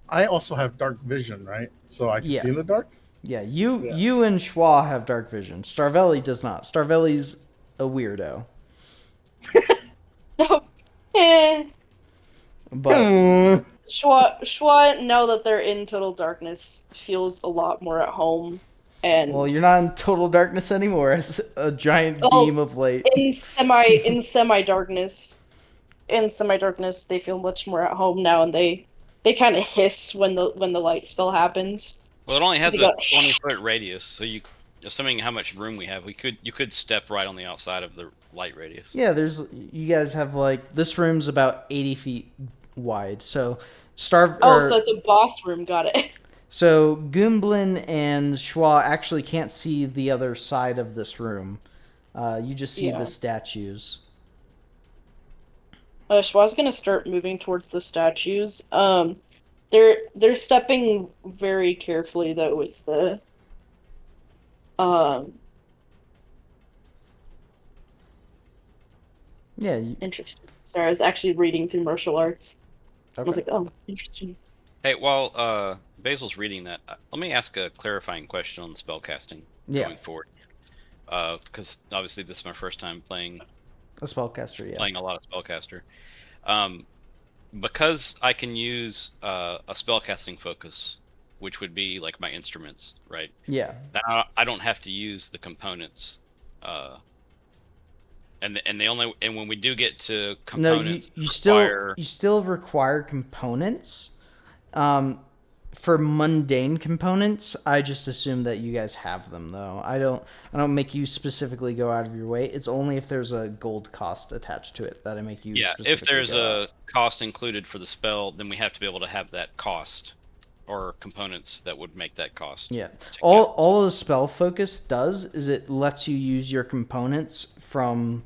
I also have dark vision, right? So I can Yeah. see in the dark. Yeah, you Yeah. you and Schwa have dark vision. Starvelli does not. Starvelli's a weirdo. No. Eh. But Schwa, now that they're in total darkness, feels a lot more at home. And well, you're not in total darkness anymore as a giant Oh, beam of light. in semi darkness. In semi darkness, they feel much more at home now, and they kind of hiss when the light spell happens. Well, it only has They a got- 20-foot radius, so assuming how much room we have, you could step right on the outside of the light radius. Yeah, you guys have like this room's about 80 feet wide. So Oh, so it's a boss room. Got it. So Goomblin and Schwa actually can't see the other side of this room. You just see Yeah. the statues. Schwa's gonna start moving towards the statues. They're stepping very carefully though with the Yeah. interesting. Sorry, I was actually reading through martial arts. I was Okay. like, oh, interesting. Hey, while Basil's reading that, let me ask a clarifying question on spellcasting Yeah. going forward. Because obviously this is my first time playing A spellcaster, yeah. a lot of spellcaster. Because I can use a spellcasting focus, which would be like my instruments, right? Yeah. Now I don't have to use the components. And when we do get to No, components, you require- still require components. For mundane components, I just assume that you guys have them though. I don't make you specifically go out of your way. It's only if there's a gold cost attached to it that I make you Yeah, specifically if there's go out. a cost included for the spell, then we have to be able to have that cost or components that would make that cost. Yeah. to All a spell focus does is it lets you use your components from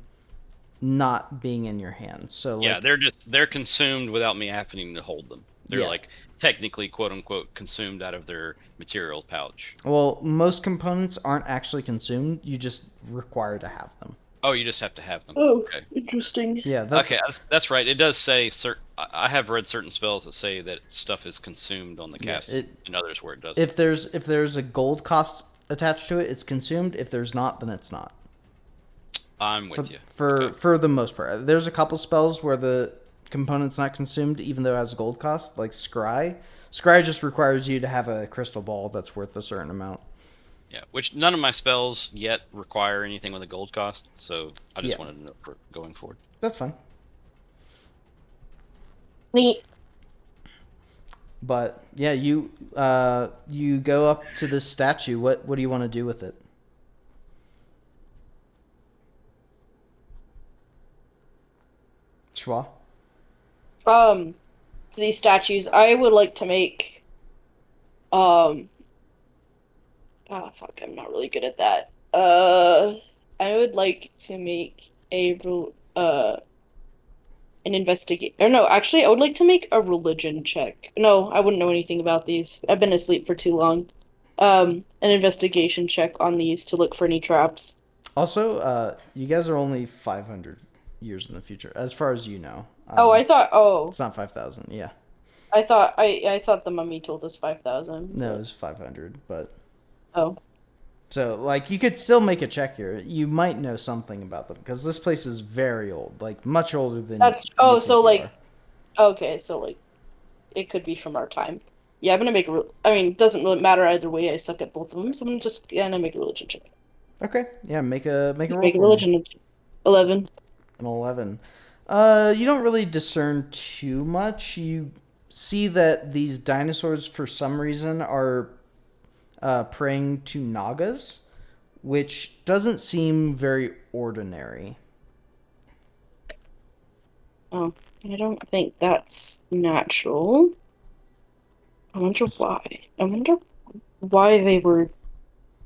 not being in your hand. So like, Yeah, they're consumed without me having to hold them. They're Yeah. like technically quote unquote consumed out of their material pouch. well, most components aren't actually consumed. You just require to have them. Oh, you just have to have them. Oh, Okay. interesting. Yeah, that's Okay, that's right. It does say I have read certain spells that say that stuff is consumed on the Yeah, cast, and others where it doesn't. if there's a gold cost attached to it, it's consumed. If there's not, then it's not. I'm with For you. for the most part, there's a couple spells where the component's not consumed, even though it has a gold cost, like Scry. Scry just requires you to have a crystal ball that's worth a certain amount. Yeah, which none of my spells yet require anything with a gold cost, so I just Yeah. wanted to know for going forward. That's fine. Neat. But yeah, you go up to this statue. What do you want to do with it? Schwa? To these statues, I would like to make, fuck, I'm not really good at that. I would like to make an investigate, or no, actually, I would like to make a religion check. No, I wouldn't know anything about these. I've been asleep for too long. An investigation check on these to look for any traps. Also, you guys are only 500 years in the future, as far as you know. Oh, I thought, It's not 5,000, yeah. I thought the mummy told us 5,000. No, it was 500, but Oh, so like you could still make a check here. You might know something about them because this place is very old, like much older than that's you think so you like are. okay, so like it could be from our time. Yeah, I'm gonna make a. I mean, it doesn't really matter either way. I suck at both of them, so I'm just gonna make a religion check. Okay, yeah, make a roll Make a for me. religion 11. An 11. You don't really discern too much. You see that these dinosaurs, for some reason, are praying to Nagas, which doesn't seem very ordinary. Oh, I don't think that's natural. I wonder why. I wonder why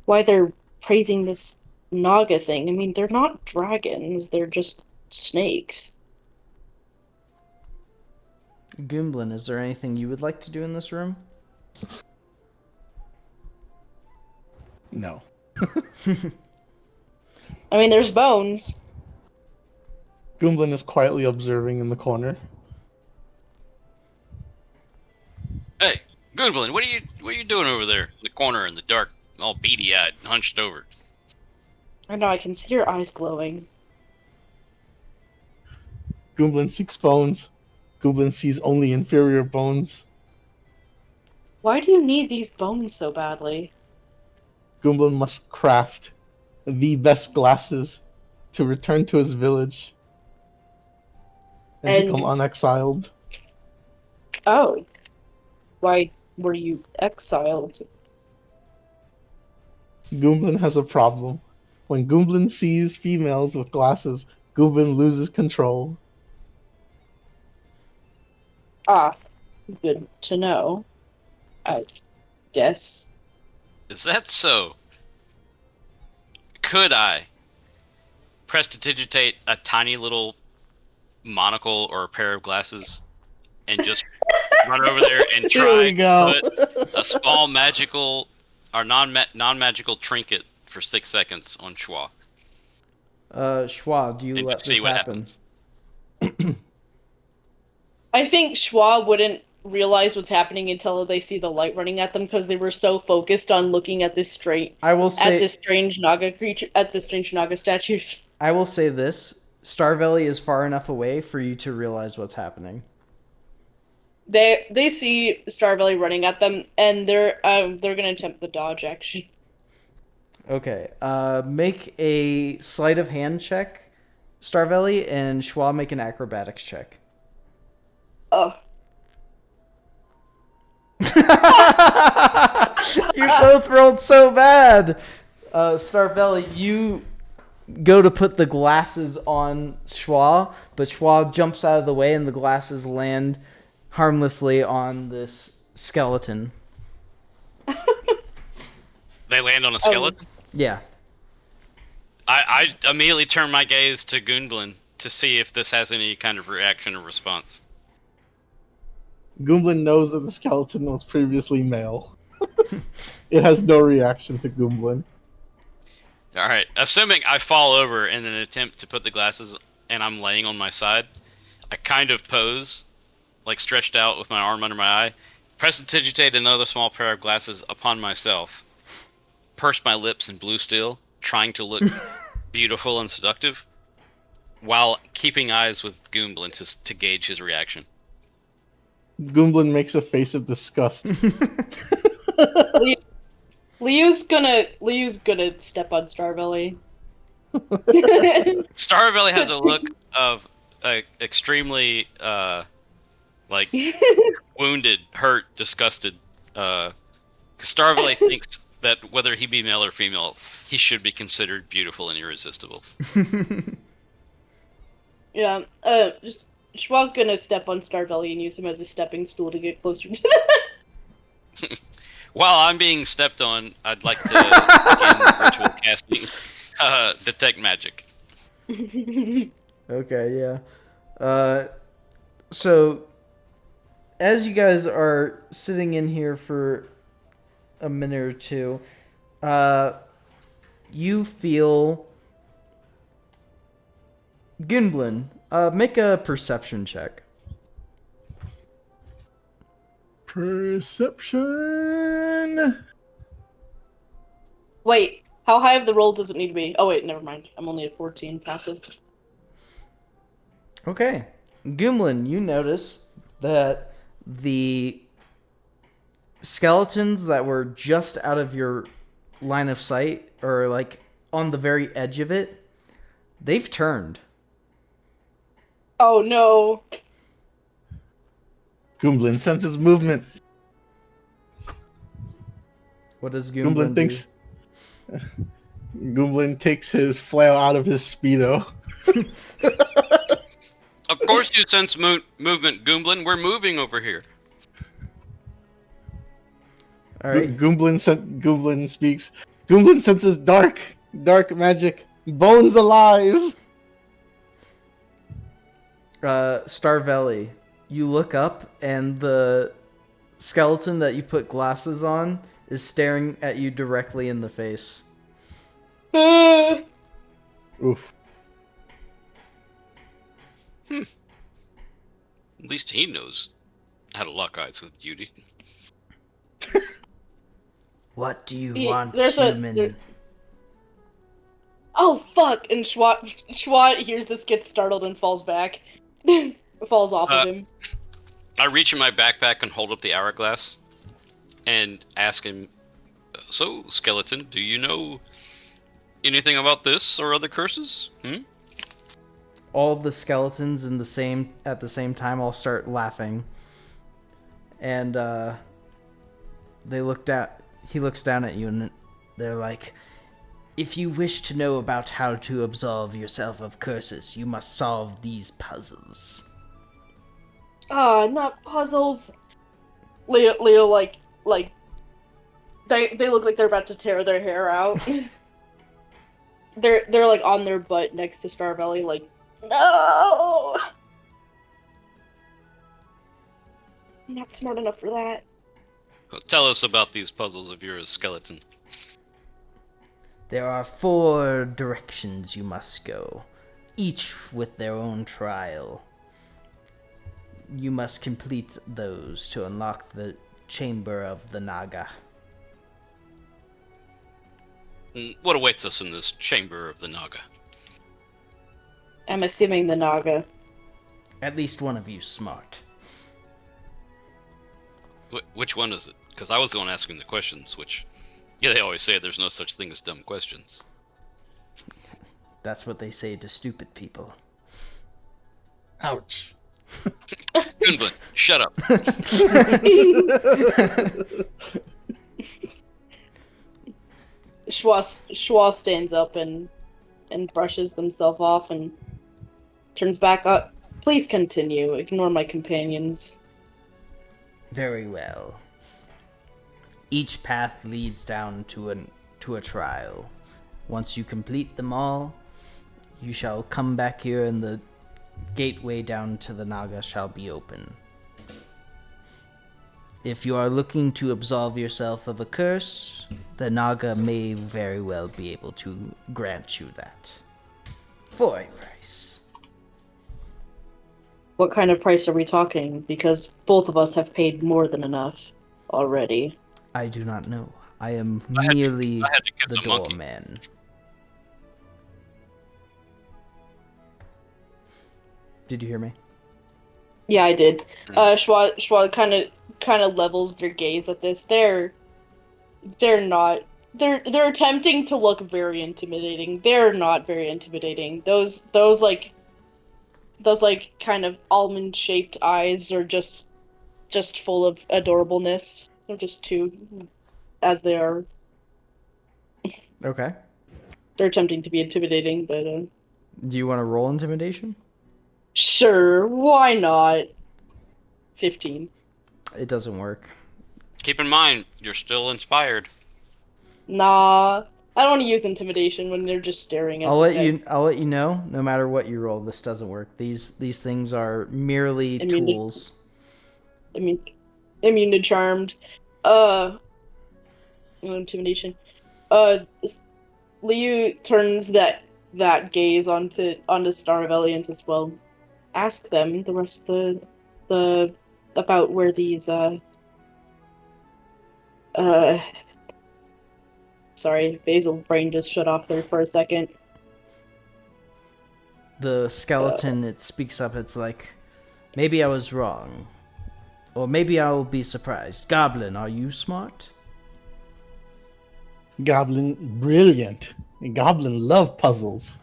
why they're praising this Naga thing. I mean, they're not dragons, they're just snakes. Goomblin, is there anything you would like to do in this room? No. I mean, there's bones. Goomblin is quietly observing in the corner. Hey, Goodwin, what are you doing over there in the corner in the dark, all beady-eyed, hunched over? I know, I can see your eyes glowing. Goomblin seeks bones. Goomblin sees only inferior bones. Why do you need these bones so badly? Goomblin must craft the best glasses to return to his village and And- become unexiled. Oh, why were you exiled? Goomblin has a problem. When Goomblin sees females with glasses, Goomblin loses control. Ah, good to know. I guess. Is that so? Could I prestidigitate a tiny little monocle or a pair of glasses and just run over there and Here try we go. to put a small magical or non-magical trinket for 6 seconds on Schwa? Schwa, do you And let see this what happen? happens. I think Schwa wouldn't realize what's happening until they see the light running at them because they were so focused on looking at this I will say at this strange Naga creature, at the strange Naga statues. I will say this. Starvelly is far enough away for you to realize what's happening. They see Starvelly running at them, and they're gonna attempt the dodge action. Okay. Make a sleight of hand check, Starvelly, and Schwa make an acrobatics check. Oh, You both rolled so bad. Starvelly, you go to put the glasses on Schwa, but Schwa jumps out of the way and the glasses land harmlessly on this skeleton. They land on a skeleton? Yeah. I immediately turn my gaze to Goonblin to see if this has any kind of reaction or response. Goomblin knows that the skeleton was previously male. It has no reaction to Goomblin. Alright, assuming I fall over in an attempt to put the glasses and I'm laying on my side, I kind of pose, like stretched out with my arm under my eye, prestidigitate another small pair of glasses upon myself, purse my lips in blue steel, trying to look beautiful and seductive, while keeping eyes with Goomblin to gauge his reaction. Goomblin makes a face of disgust. Liu's gonna step on Starvelly. Starvelly has a look of extremely like wounded, hurt, disgusted. Starvelly thinks that whether he be male or female, he should be considered beautiful and irresistible. Yeah, just Schwa's gonna step on Starvelly and use him as a stepping stool to get closer to them. While I'm being stepped on, I'd like to begin ritual casting detect magic. Okay, yeah. So, as you guys are sitting in here for a minute or two, you feel... Gunblin, make a perception check. Perception. Wait, how high of the roll does it need to be? Oh wait, never mind. I'm only at 14 passive. Okay. Goomlin, you notice that the skeletons that were just out of your line of sight, or like on the very edge of it, they've turned. Oh no. Goomblin senses movement. What does Goomlin Goomblin do? thinks. Goomblin takes his flail out of his speedo. Of course you sense movement, Goomblin. We're moving over here. All right. Goomblin speaks. Goomblin senses dark magic. Bones alive. Starvelli, you look up and the skeleton that you put glasses on is staring at you directly in the face. Oof. At least he knows how to lock eyes with beauty. What do you Yeah, want, there's a- human? there- Oh fuck! And Schwat hears this, gets startled, and falls back. Falls off of him. I reach in my backpack and hold up the hourglass and ask him, "So, skeleton, do you know anything about this or other curses?" All the skeletons at the same time all start laughing. And he looks down at you and they're like, "If you wish to know about how to absolve yourself of curses, you must solve these puzzles." Ah, not puzzles. Leo, like, they look like they're about to tear their hair out. they're like on their butt next to Starbelly, like, no. I'm not smart enough for that. Well, tell us about these puzzles of yours, skeleton. There are 4 directions you must go, each with their own trial. You must complete those to unlock the Chamber of the Naga. What awaits us in this chamber of the Naga? I'm assuming the Naga. At least one of you's smart. Which one is it? Because I was the one asking the questions, which... Yeah, they always say there's no such thing as dumb questions. That's what they say to stupid people. Ouch. Goomblin, shut up. Schwa stands up and brushes themselves off and turns back up. Please continue. Ignore my companions. Very well. Each path leads down to a trial. Once you complete them all, you shall come back here and the gateway down to the Naga shall be open. If you are looking to absolve yourself of a curse, the Naga may very well be able to grant you that. For a price. What kind of price are we talking? Because both of us have paid more than enough already. I do not know. I am I had to merely kiss the a monkey. doorman. Did you hear me? Yeah, I did. Schwa kind of levels their gaze at this. They're attempting to look very intimidating. They're not very intimidating. Those kind of almond shaped eyes are just full of adorableness. They're just two, as they are. Okay. They're attempting to be intimidating, but Do you want to roll intimidation? sure, why not? 15. It doesn't work. Keep in mind, you're still inspired. Nah, I don't want to use intimidation when they're just staring at. I'll this let you know. No matter what you roll, this doesn't work. These things are merely tools. Immune to charmed. Intimidation. Liu turns that gaze onto Staravelli and says, "Well, ask them the rest of the about where these Uh, sorry, Basil's brain just shut off there for a second. The skeleton, it speaks up. It's like, maybe I was wrong. Or maybe I'll be surprised. Goblin, are you smart? Goblin, brilliant. Goblin love puzzles.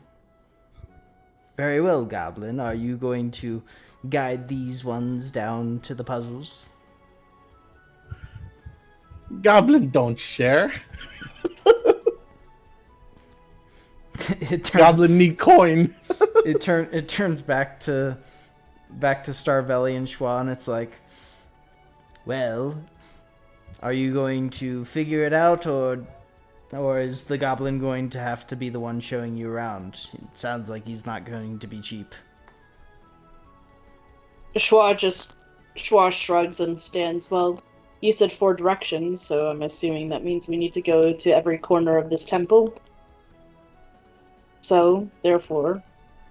Very well, Goblin. Are you going to guide these ones down to the puzzles? Goblin don't share. It turns Goblin need coin. it turns back to Starvelli and Schwa, and it's like, well, are you going to figure it out, or is the goblin going to have to be the one showing you around? It sounds like he's not going to be cheap. Schwa shrugs and stands. Well, you said 4 directions, so I'm assuming that means we need to go to every corner of this temple. So, therefore,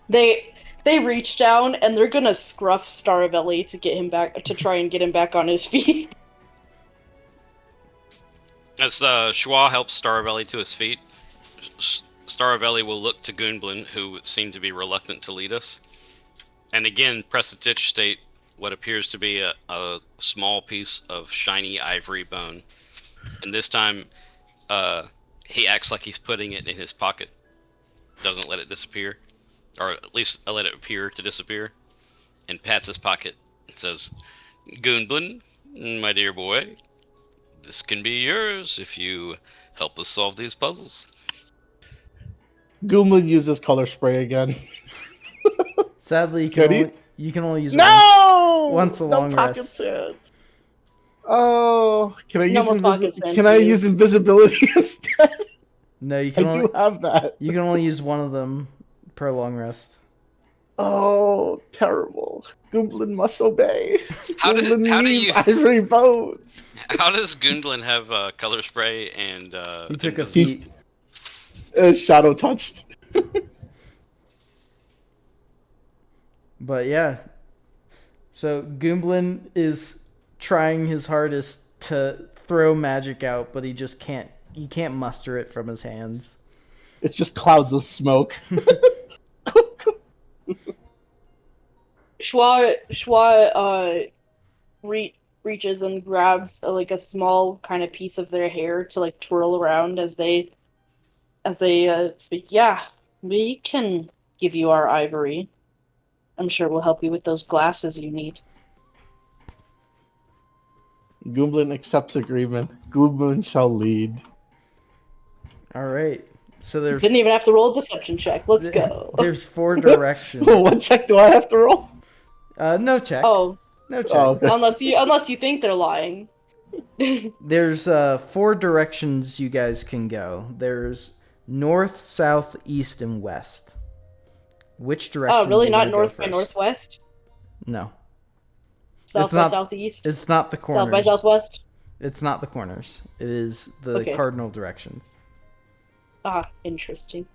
they reach down and they're gonna scruff Staravelli to get him back, to try and get him back on his feet. As Schwa helps Staravelli to his feet, Staravelli will look to Goonblin, who seemed to be reluctant to lead us, and again press a titch state what appears to be a small piece of shiny ivory bone. And this time, he acts like he's putting it in his pocket. Doesn't let it disappear, or at least let it appear to disappear, and pats his pocket and says, "Goonblin, my dear boy, this can be yours if you help us solve these puzzles." Goomlin uses color spray again. Sadly, you can only use once a long pocket rest. sand. Oh, can I No use more pocket sand can for I you. use invisibility instead? No, you I can only do have that. you can only use one of them per long rest. Oh, terrible. Goomblin must obey. How does- Goomblin how do needs you- ivory bones. How does Goonblin have color spray and He took a invisibility? feat. Shadow touched. But yeah. So Goomblin is trying his hardest to throw magic out, but he just can't. He can't muster it from his hands. It's just clouds of smoke. Schwa reaches and grabs like a small kind of piece of their hair to like twirl around as they speak. Yeah, we can give you our ivory. I'm sure we'll help you with those glasses you need. Goomblin accepts agreement. Goomblin shall lead. All right. So there's Didn't even have to roll a deception check. Let's go. there's 4 directions. What check do I have to roll? No check. Oh, No check. Oh, okay. unless you think they're lying. There's 4 directions you guys can go. There's north, south, east, and west. Which direction? Oh, really? do you Not wanna go north by first? northwest? No, South It's by not- southeast? it's not the corners. South by southwest? It's not the corners. It is the Okay. cardinal directions. Ah, interesting.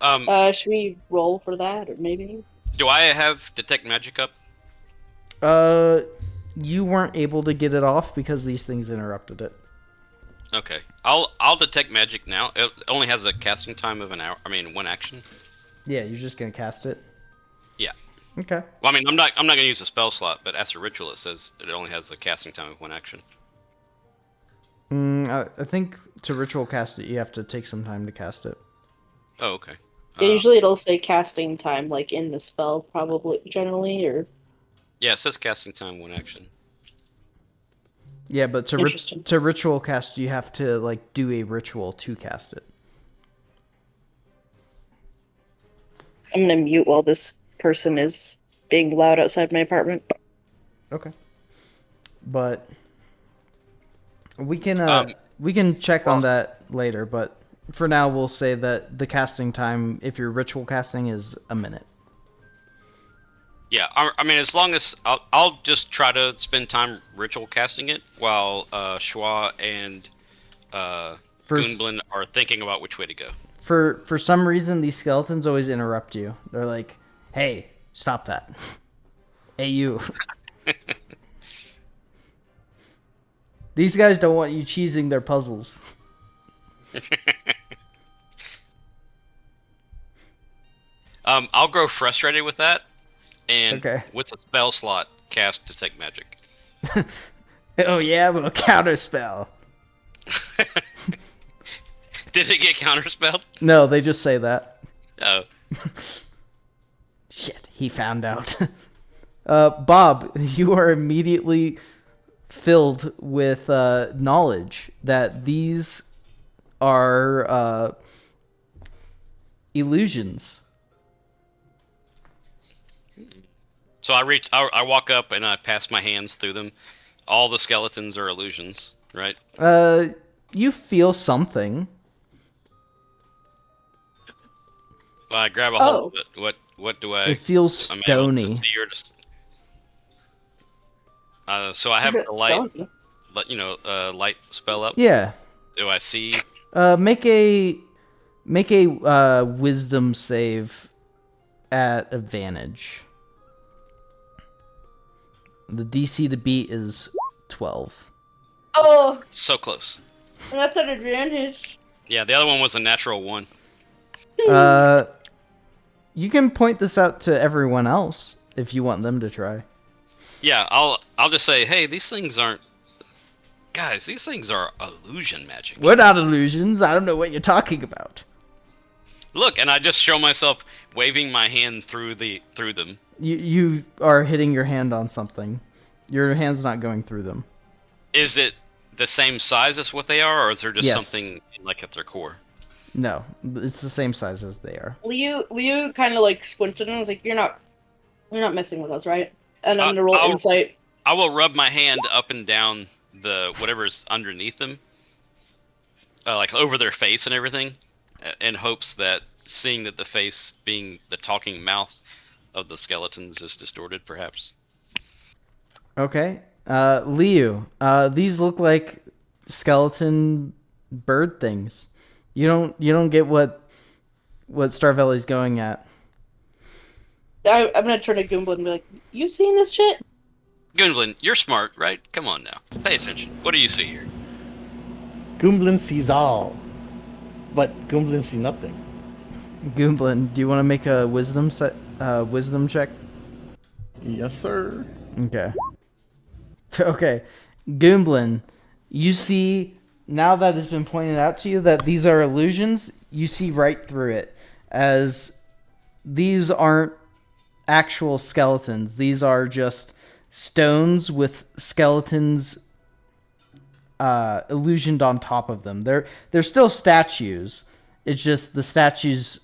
Um, Should we roll for that, or maybe? do I have detect magic up? You weren't able to get it off because these things interrupted it. Okay, I'll detect magic now. It only has a casting time of an hour. I mean, 1 action. Yeah, you're just gonna cast it. Yeah. Okay. Well, I mean, I'm not gonna use a spell slot, but as a ritual, it says it only has a casting time of 1 action. I think to ritual cast it, you have to take some time to cast it. Oh, okay. Yeah, usually it'll say casting time, like in the spell, probably, generally, or... Yeah, it says casting time 1 action. Yeah, but Interesting. to ritual cast, you have to like do a ritual to cast it. I'm gonna mute while this person is being loud outside my apartment. Okay. But we can check on that later, but for now we'll say that the casting time, if you're ritual casting, is a minute. Yeah, I mean, as long as I'll just try to spend time ritual casting it while Schwa and First, Goonblin are thinking about which way to go. for some reason, these skeletons always interrupt you. They're like, "Hey, stop that! Hey, you!" These guys don't want you cheesing their puzzles. I'll grow frustrated with that, and Okay. with a spell slot, cast Detect Magic. Oh yeah, well, counterspell. Did it get counterspelled? No, they just say that. Oh. Shit, he found out. Bob, you are immediately filled with knowledge that these are illusions. So I walk up and I pass my hands through them. All the skeletons are illusions, right? You feel something. I grab a hold of it. What do I? It feels am I able to stony. see or so I have the light, Stony. light spell up. Yeah. Do I see? Make a wisdom save at advantage. The DC to beat is 12. Oh, So close. that's an advantage. Yeah, the other one was a natural 1. You can point this out to everyone else if you want them to try. Yeah, I'll just say, hey, these things aren't. Guys, these things are illusion magic. We're not illusions. I don't know what you're talking about. Look, and I just show myself waving my hand through them. You are hitting your hand on something. Your hand's not going through them. Is it the same size as what they are, or is there just Yes. something like at their core? No, it's the same size as they are. Liu kind of like squinted and was like, "You're not messing with us, right?" And I'm gonna roll I'll- insight. I will rub my hand up and down the whatever's underneath them, like over their face and everything, in hopes that seeing that the face being the talking mouth of the skeletons is distorted, perhaps. Okay. Liu, these look like skeleton bird things. You don't get what Starvelli's going at. I'm gonna turn to Goomba and be like, "You seen this shit?" Gunblin, you're smart, right? Come on now, pay attention. What do you see here? Goomblin sees all, but Goomblin see nothing. Goomblin, do you want to make a wisdom check? Yes, sir. Okay. Okay. Goomblin, you see, now that it's been pointed out to you that these are illusions, you see right through it. As these aren't actual skeletons. These are just stones with skeletons illusioned on top of them. They're still statues. It's just the statues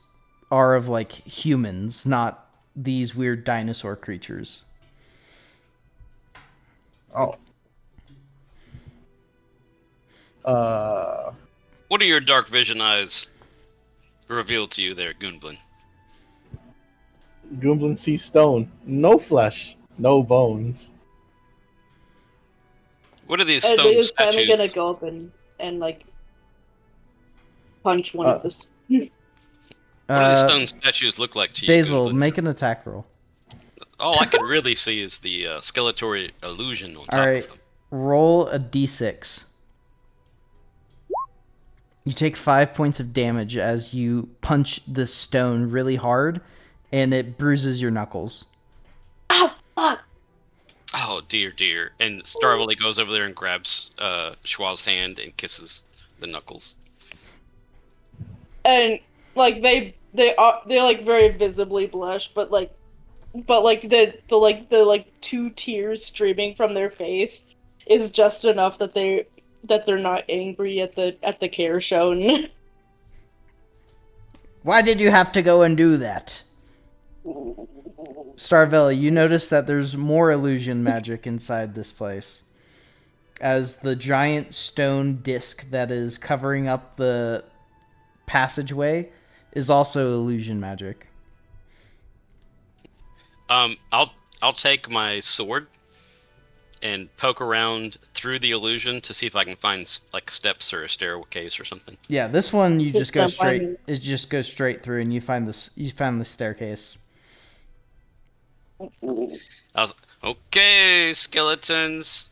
are of like humans, not these weird dinosaur creatures. Oh. What do your dark vision eyes reveal to you there, Gunblin? Goomblin sees stone. No flesh. No bones. What are these And stone Liu's finally statues? gonna go up and like punch one of this. What do these stone statues look like to you? Basil, Gunblin? make an attack roll. All I can really see is the skeletal illusion on top All right, of them. roll a d6. You take 5 points of damage as you punch the stone really hard, and it bruises your knuckles. Ah, fuck! Oh dear! And Starvelly goes over there and grabs Schwa's hand and kisses the knuckles. And like they like very visibly blush, but the two tears streaming from their face is just enough that they're not angry at the care shown. Why did you have to go and do that? Starvelli, you notice that there's more illusion magic inside this place. As the giant stone disc that is covering up the passageway is also illusion magic. I'll take my sword and poke around through the illusion to see if I can find like steps or a staircase or something. Yeah, this one you just go Just straight. finding- It just goes straight through, and you find this. You found the staircase. I was okay, skeletons.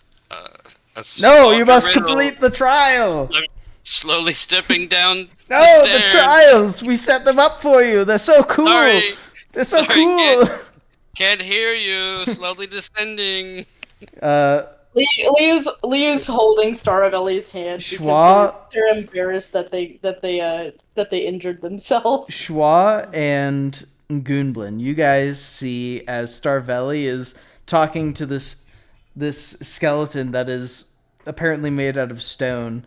No, you must complete the trial. I'm slowly stepping down. No, the stairs. trials. We set them up for you. They're so cool. Sorry. They're so Sorry, cool. Can't hear you. Slowly descending. Liu's holding Staravelli's hand Schwa- because they're embarrassed that they injured themselves. Schwa and Goonblin, you guys see as Starvelli is talking to this skeleton that is apparently made out of stone,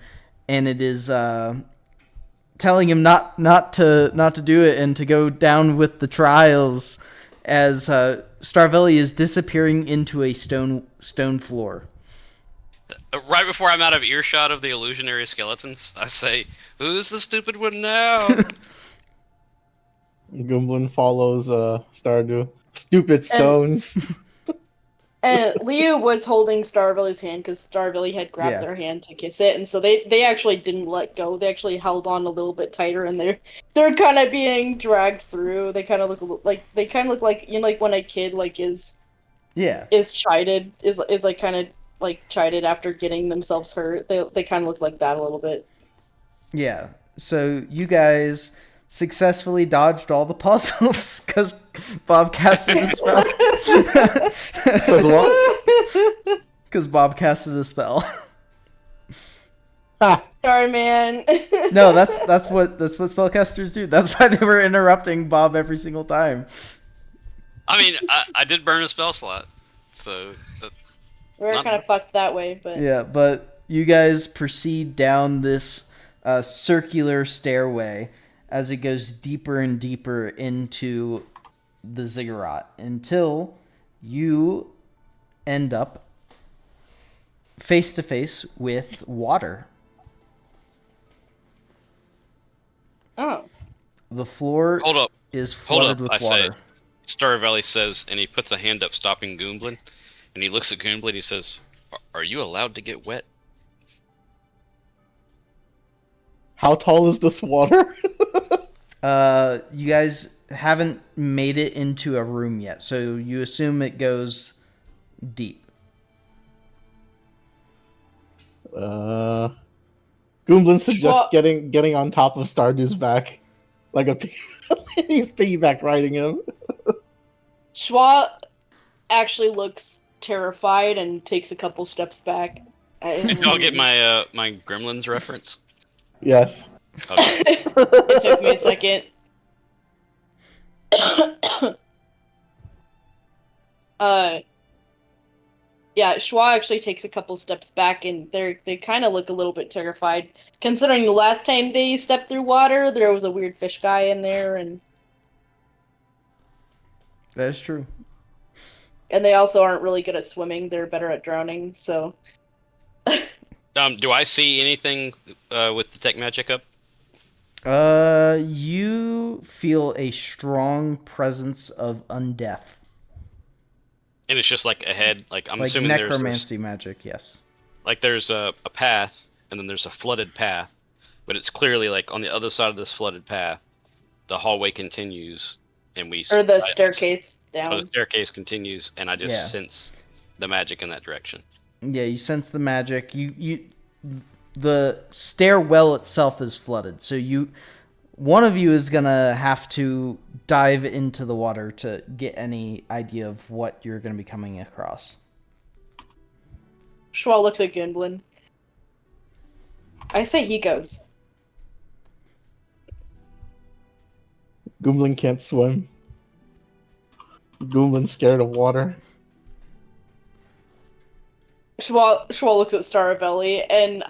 and it is telling him not to do it and to go down with the trials, as Starvelli is disappearing into a stone floor. Right before I'm out of earshot of the illusionary skeletons, I say, "Who's the stupid one now?" Goomblin follows Stardew. Stupid stones. And Liu was holding Starvelli's hand because Starvelli had grabbed their hand to kiss it, and so they actually didn't let go. They actually held on a little bit tighter, and they're kind of being dragged through. They kind of look like like when a kid is chided is like kind of like chided after getting themselves hurt. They kind of look like that a little bit. Yeah. So you guys successfully dodged all the puzzles because Bob casted a spell. Because what? Because Bob casted a spell. Sorry, man. No, that's what spellcasters do. That's why they were interrupting Bob every single time. I mean, I did burn a spell slot, so. We're kind of fucked that way, but Yeah, but you guys proceed down this circular stairway as it goes deeper and deeper into the ziggurat until you end up face to face with water. oh, The floor Hold up. is Hold flooded up, with I water. say. Starvelli says, and he puts a hand up stopping Goomblin, and he looks at Goomblin and he says, "Are you allowed to get wet?" How tall is this water? You guys haven't made it into a room yet, so you assume it goes deep. Goomblin suggests getting on top of Stardew's back, like he's piggyback riding him. Schwa actually looks terrified and takes a couple steps back. I'll get my my Gremlins reference. Yes. Okay. It took me a second. Yeah, Schwa actually takes a couple steps back, and they kind of look a little bit terrified, considering the last time they stepped through water, there was a weird fish guy in there, and That is true. they also aren't really good at swimming. They're better at drowning, so. Do I see anything with detect magic up? You feel a strong presence of undeath. And it's just like ahead, like I'm Like assuming there's necromancy magic, yes. like there's a path, and then there's a flooded path, but it's clearly like on the other side of this flooded path, the hallway continues, and Or the staircase down. So the staircase continues, and I just sense the magic in that direction. Yeah, you sense the magic. The stairwell itself is flooded, so one of you is gonna have to dive into the water to get any idea of what you're gonna be coming across. Schwa looks at Goomblin. I say he goes. Goomblin can't swim. Goomblin's scared of water. Schwa looks at Staravelli, and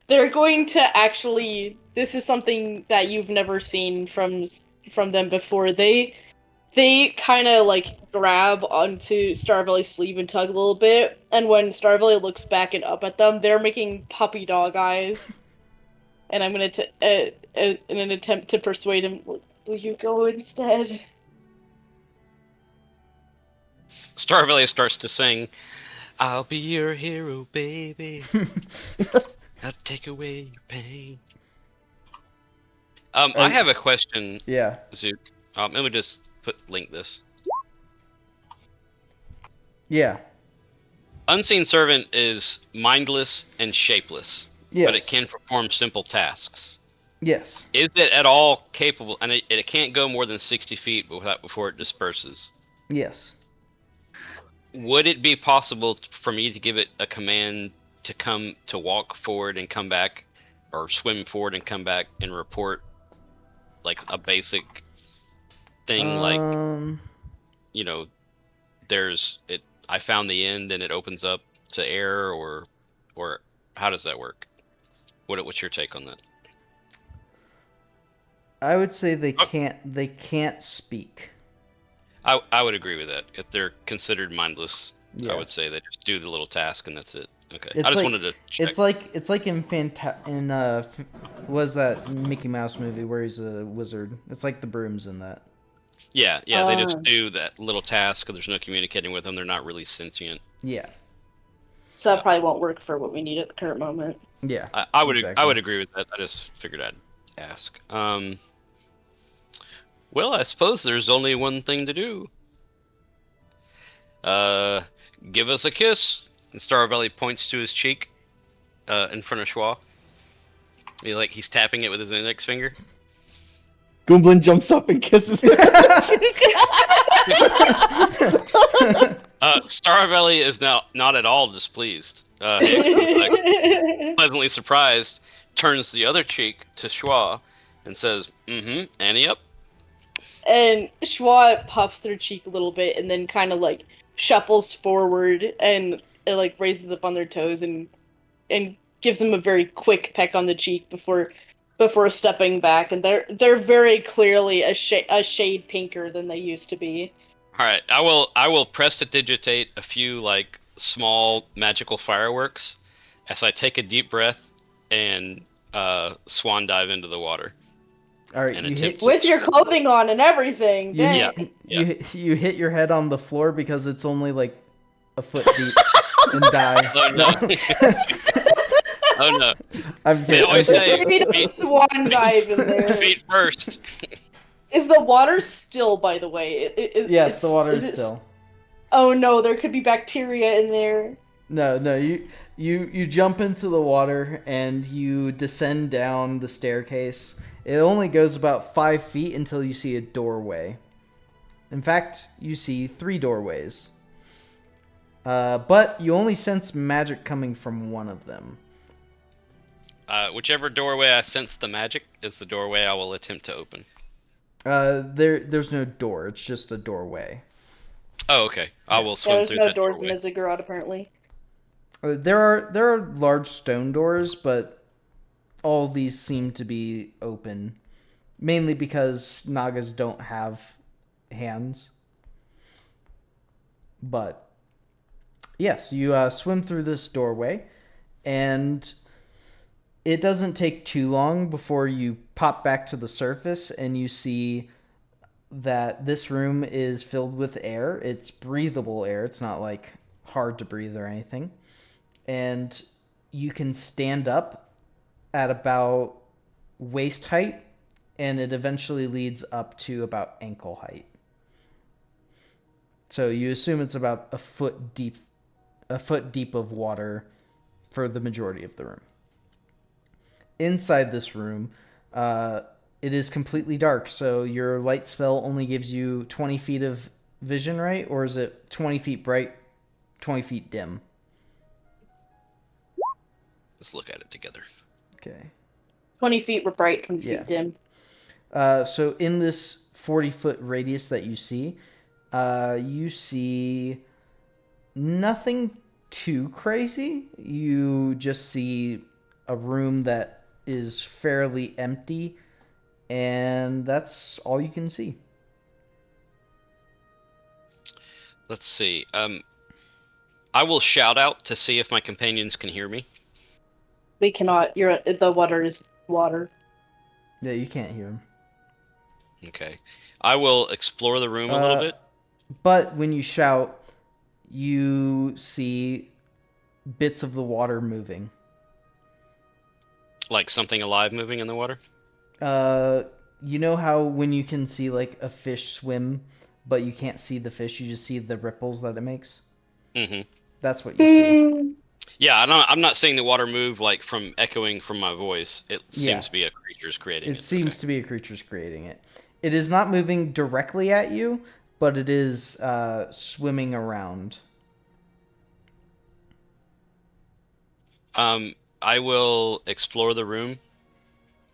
they're going to actually. This is something that you've never seen from them before. They kind of like grab onto Staravelli's sleeve and tug a little bit, and when Staravelli looks back and up at them, they're making puppy dog eyes. And I'm gonna in an attempt to persuade him, will you go instead? Starvelli starts to sing, "I'll be your hero, baby. I'll take away your pain." I have a question, Yeah. Zook. Let me just link this. Yeah. Unseen Servant is mindless and shapeless, Yes. but it can perform simple tasks. Yes. Is it at all capable? And it can't go more than 60 feet before it disperses. Yes. Would it be possible for me to give it a command to walk forward and come back, or swim forward and come back and report, like a basic thing, like there's it. I found the end and it opens up to air, or how does that work? What's your take on that? I would say they can't speak. I would agree with that. If they're considered mindless, Yeah. I would say they just do the little task and that's it. Okay. It's I just like- wanted to check. It's like in was that Mickey Mouse movie where he's a wizard? It's like the brooms in that. Yeah, they just do that little task. There's no communicating with them. They're not really sentient. Yeah. So that probably won't work for what we need at the current moment. Yeah. I would Exactly. agree with that. I just figured I'd ask. Well, I suppose there's only one thing to do. Give us a kiss. And Starvelli points to his cheek, in front of Schwa. He's tapping it with his index finger. Goomblin jumps up and kisses him. Starvelli is now not at all displeased. He's pleasantly surprised, turns the other cheek to Schwa, and says, Annie up. And Schwa puffs their cheek a little bit and then kind of like shuffles forward and it like raises up on their toes and gives them a very quick peck on the cheek before stepping back. And they're very clearly a shade pinker than they used to be. All right, I will prestidigitate a few like small magical fireworks as I take a deep breath and swan dive into the water. All right. And You attempt hit, With your clothing on and everything. you, Dang. hit, you hit your head on the floor because it's only like a foot deep and die. Oh no! Oh no! I'm They kidding. always say Maybe a swan dive in there. feet first. Is the water still, by the way? Yes, the water is is it- still. Oh no, there could be bacteria in there. No, you jump into the water and you descend down the staircase. It only goes about 5 feet until you see a doorway. In fact, you see 3 doorways. But you only sense magic coming from one of them. Whichever doorway I sense the magic is the doorway I will attempt to open. There's no door. It's just a doorway. Oh, okay. I will Yeah, swim there's through no that doors doorway. in a ziggurat apparently. There are large stone doors, but all these seem to be open, mainly because Nagas don't have hands. But yes, you swim through this doorway, and it doesn't take too long before you pop back to the surface and you see that this room is filled with air. It's breathable air. It's not like hard to breathe or anything. And you can stand up at about waist height, and it eventually leads up to about ankle height. So you assume it's about a foot deep of water for the majority of the room. Inside this room, it is completely dark, so your light spell only gives you 20 feet of vision, right? Or is it 20 feet bright, 20 feet dim? Let's look at it together. Okay. 20 feet were bright, 20 Yeah. feet dim. So in this 40-foot radius that you see nothing too crazy. You just see a room that is fairly empty, and that's all you can see. Let's see. I will shout out to see if my companions can hear me. We cannot. The water is water. Yeah, you can't hear him. Okay. I will explore the room a little bit. But when you shout, you see bits of the water moving. Like something alive moving in the water? You know how when you can see like a fish swim, but you can't see the fish, you just see the ripples that it makes? Mm-hmm. That's what you see. Hmm. Yeah, I'm not seeing the water move like from echoing from my voice. It Yeah. seems to be a creature's creating it. It seems to be a creature's creating it. It is not moving directly at you, but it is swimming around. I will explore the room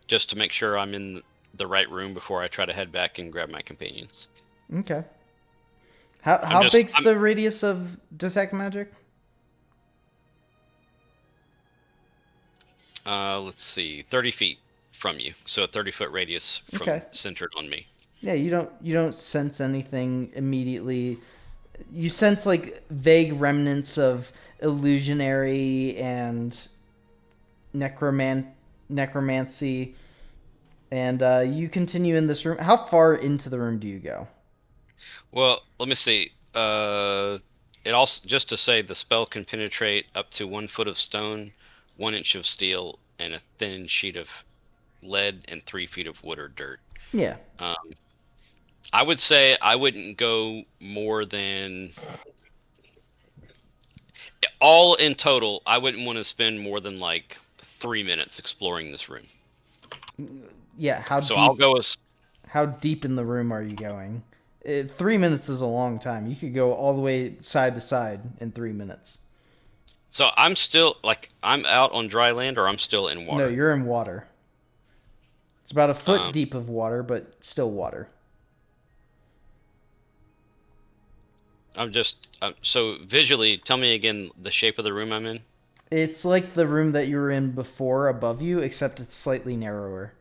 just to make sure I'm in the right room before I try to head back and grab my companions. Okay. How big's the radius of detect magic? Let's see, 30 feet from you, so a 30-foot radius from Okay. centered on me. Yeah, you don't sense anything immediately. You sense like vague remnants of illusionary and necromancy, and you continue in this room. How far into the room do you go? Well, let me see. It also, just to say, the spell can penetrate up to 1 foot of stone, 1 inch of steel, and a thin sheet of lead, and 3 feet of wood or dirt. Yeah. I would say I wouldn't go more than, all in total, I wouldn't want to spend more than like 3 minutes exploring this room. Yeah. How So deep? I'll go as How deep in the room are you going? 3 minutes is a long time. You could go all the way side to side in 3 minutes. so I'm still like I'm out on dry land, or I'm still in No, water. you're in water. It's about a foot Um, deep of water, but still water. I'm just so visually. Tell me again the shape of the room I'm in. It's like the room that you were in before above you, except it's slightly narrower.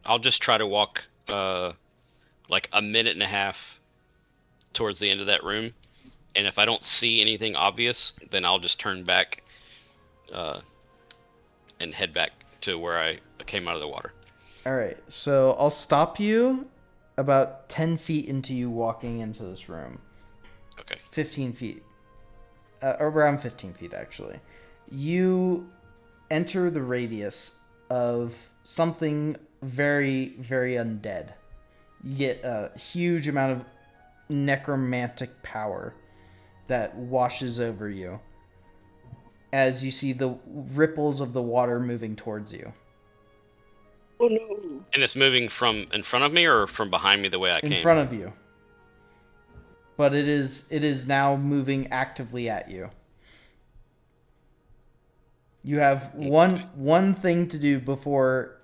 I'll just try to walk like a minute and a half towards the end of that room, and if I don't see anything obvious, then I'll just turn back uh, and head back to where I came out of the water. All right, so I'll stop you about 10 feet into you walking into this room. Okay. 15 feet. Around 15 feet, actually. You enter the radius of something very, very undead. You get a huge amount of necromantic power that washes over you as you see the ripples of the water moving towards you. Oh no. And it's moving from in front of me or from behind me the way I came? In front of you. But it is now moving actively at you. You have one thing to do before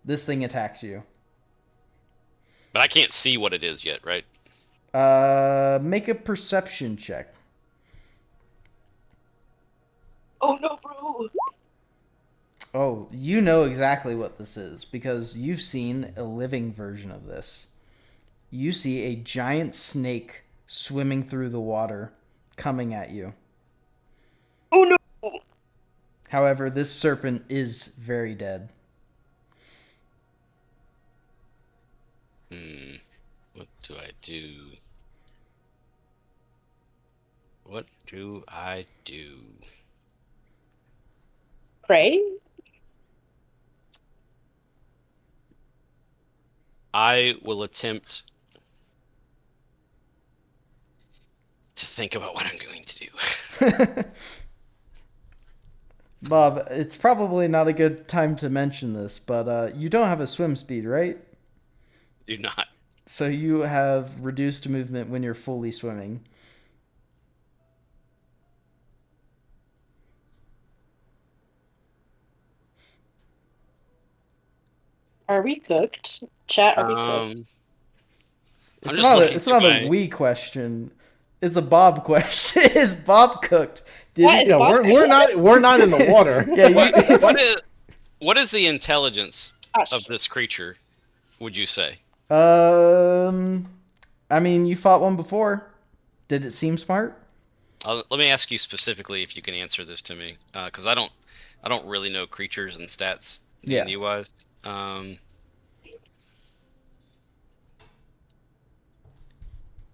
this thing attacks you. But I can't see what it is yet, right? Make a perception check. Oh no, bro. Oh, you know exactly what this is because you've seen a living version of this. You see a giant snake swimming through the water, coming at you. Oh no. However, this serpent is very dead. What do I do? What do I do? Pray? I will attempt to think about what I'm going to do. Bob, it's probably not a good time to mention this, but you don't have a swim speed, right? Do not. So you have reduced movement when you're fully swimming. Are we cooked? Chat, are we cooked? I'm It's just not looking it's through not my- a we question. It's a Bob question. Is Bob cooked? Did What he- is Yeah, Bob- we're not in the water. Yeah, you, what is the intelligence Gosh. of this creature? Would you say? I mean, you fought one before. Did it seem smart? Let me ask you specifically if you can answer this to me, because I don't really know creatures and stats Yeah. D&D wise.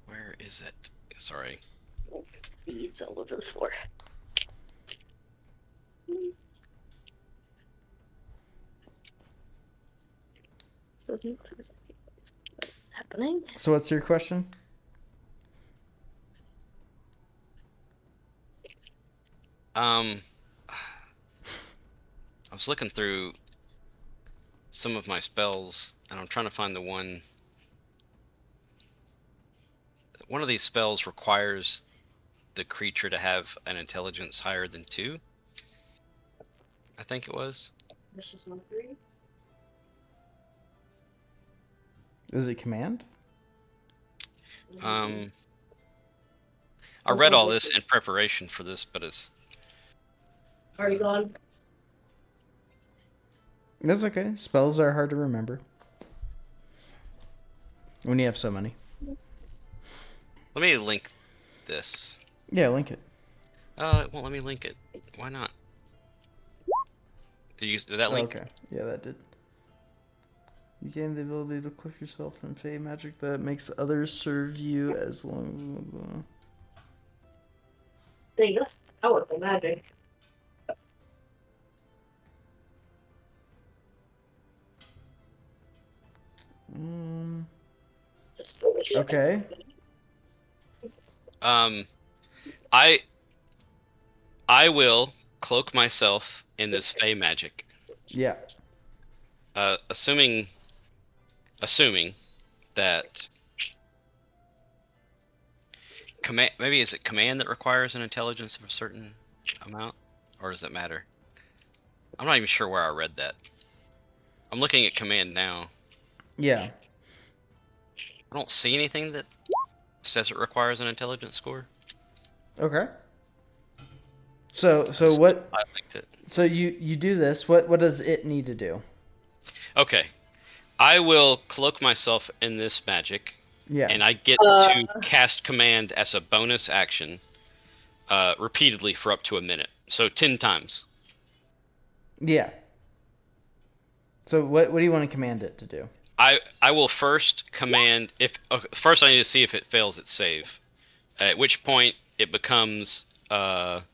Where is it? Sorry. Beads all over the floor. What is happening? So what's your question? I was looking through some of my spells, and I'm trying to find the one. One of these spells requires the creature to have an intelligence higher than 2. I think it was. Is it command? I read all this in preparation for this, but it's. Are you gone? That's okay. Spells are hard to remember when you have so many. Let me link this. Yeah, link it. It won't let me link it. Why not? Did that link? Okay. Yeah, that did. You gain the ability to click yourself in Fey magic that makes others serve you as long. Dang, that's powerful magic. Okay. I will cloak myself in this Fey magic. Yeah. Assuming that command, maybe is it command that requires an intelligence of a certain amount, or does it matter? I'm not even sure where I read that. I'm looking at command now. Yeah. I don't see anything that says it requires an intelligence score. Okay. So what? I liked it. So you do this. What does it need to do? Okay, I will cloak myself in this magic, Yeah. and I get to cast command as a bonus action, repeatedly for up to a minute. So 10 times. Yeah. So what do you want to command it to do? I will first command first I need to see if it fails its save, at which point it becomes spell.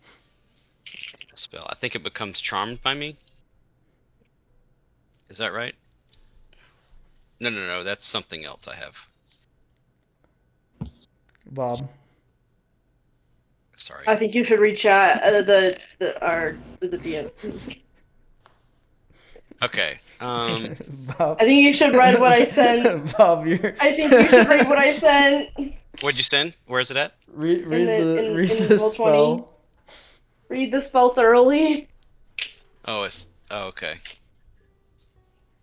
I think it becomes charmed by me. Is that right? No. That's something else I have. Bob. Sorry. I think you should reach out the DM. Okay. Bob. I think you should read what I sent. Bob, you're. I think you should read what I sent. What'd you send? Where is it at? Read in the level 20. spell. Read the spell thoroughly. Oh, okay.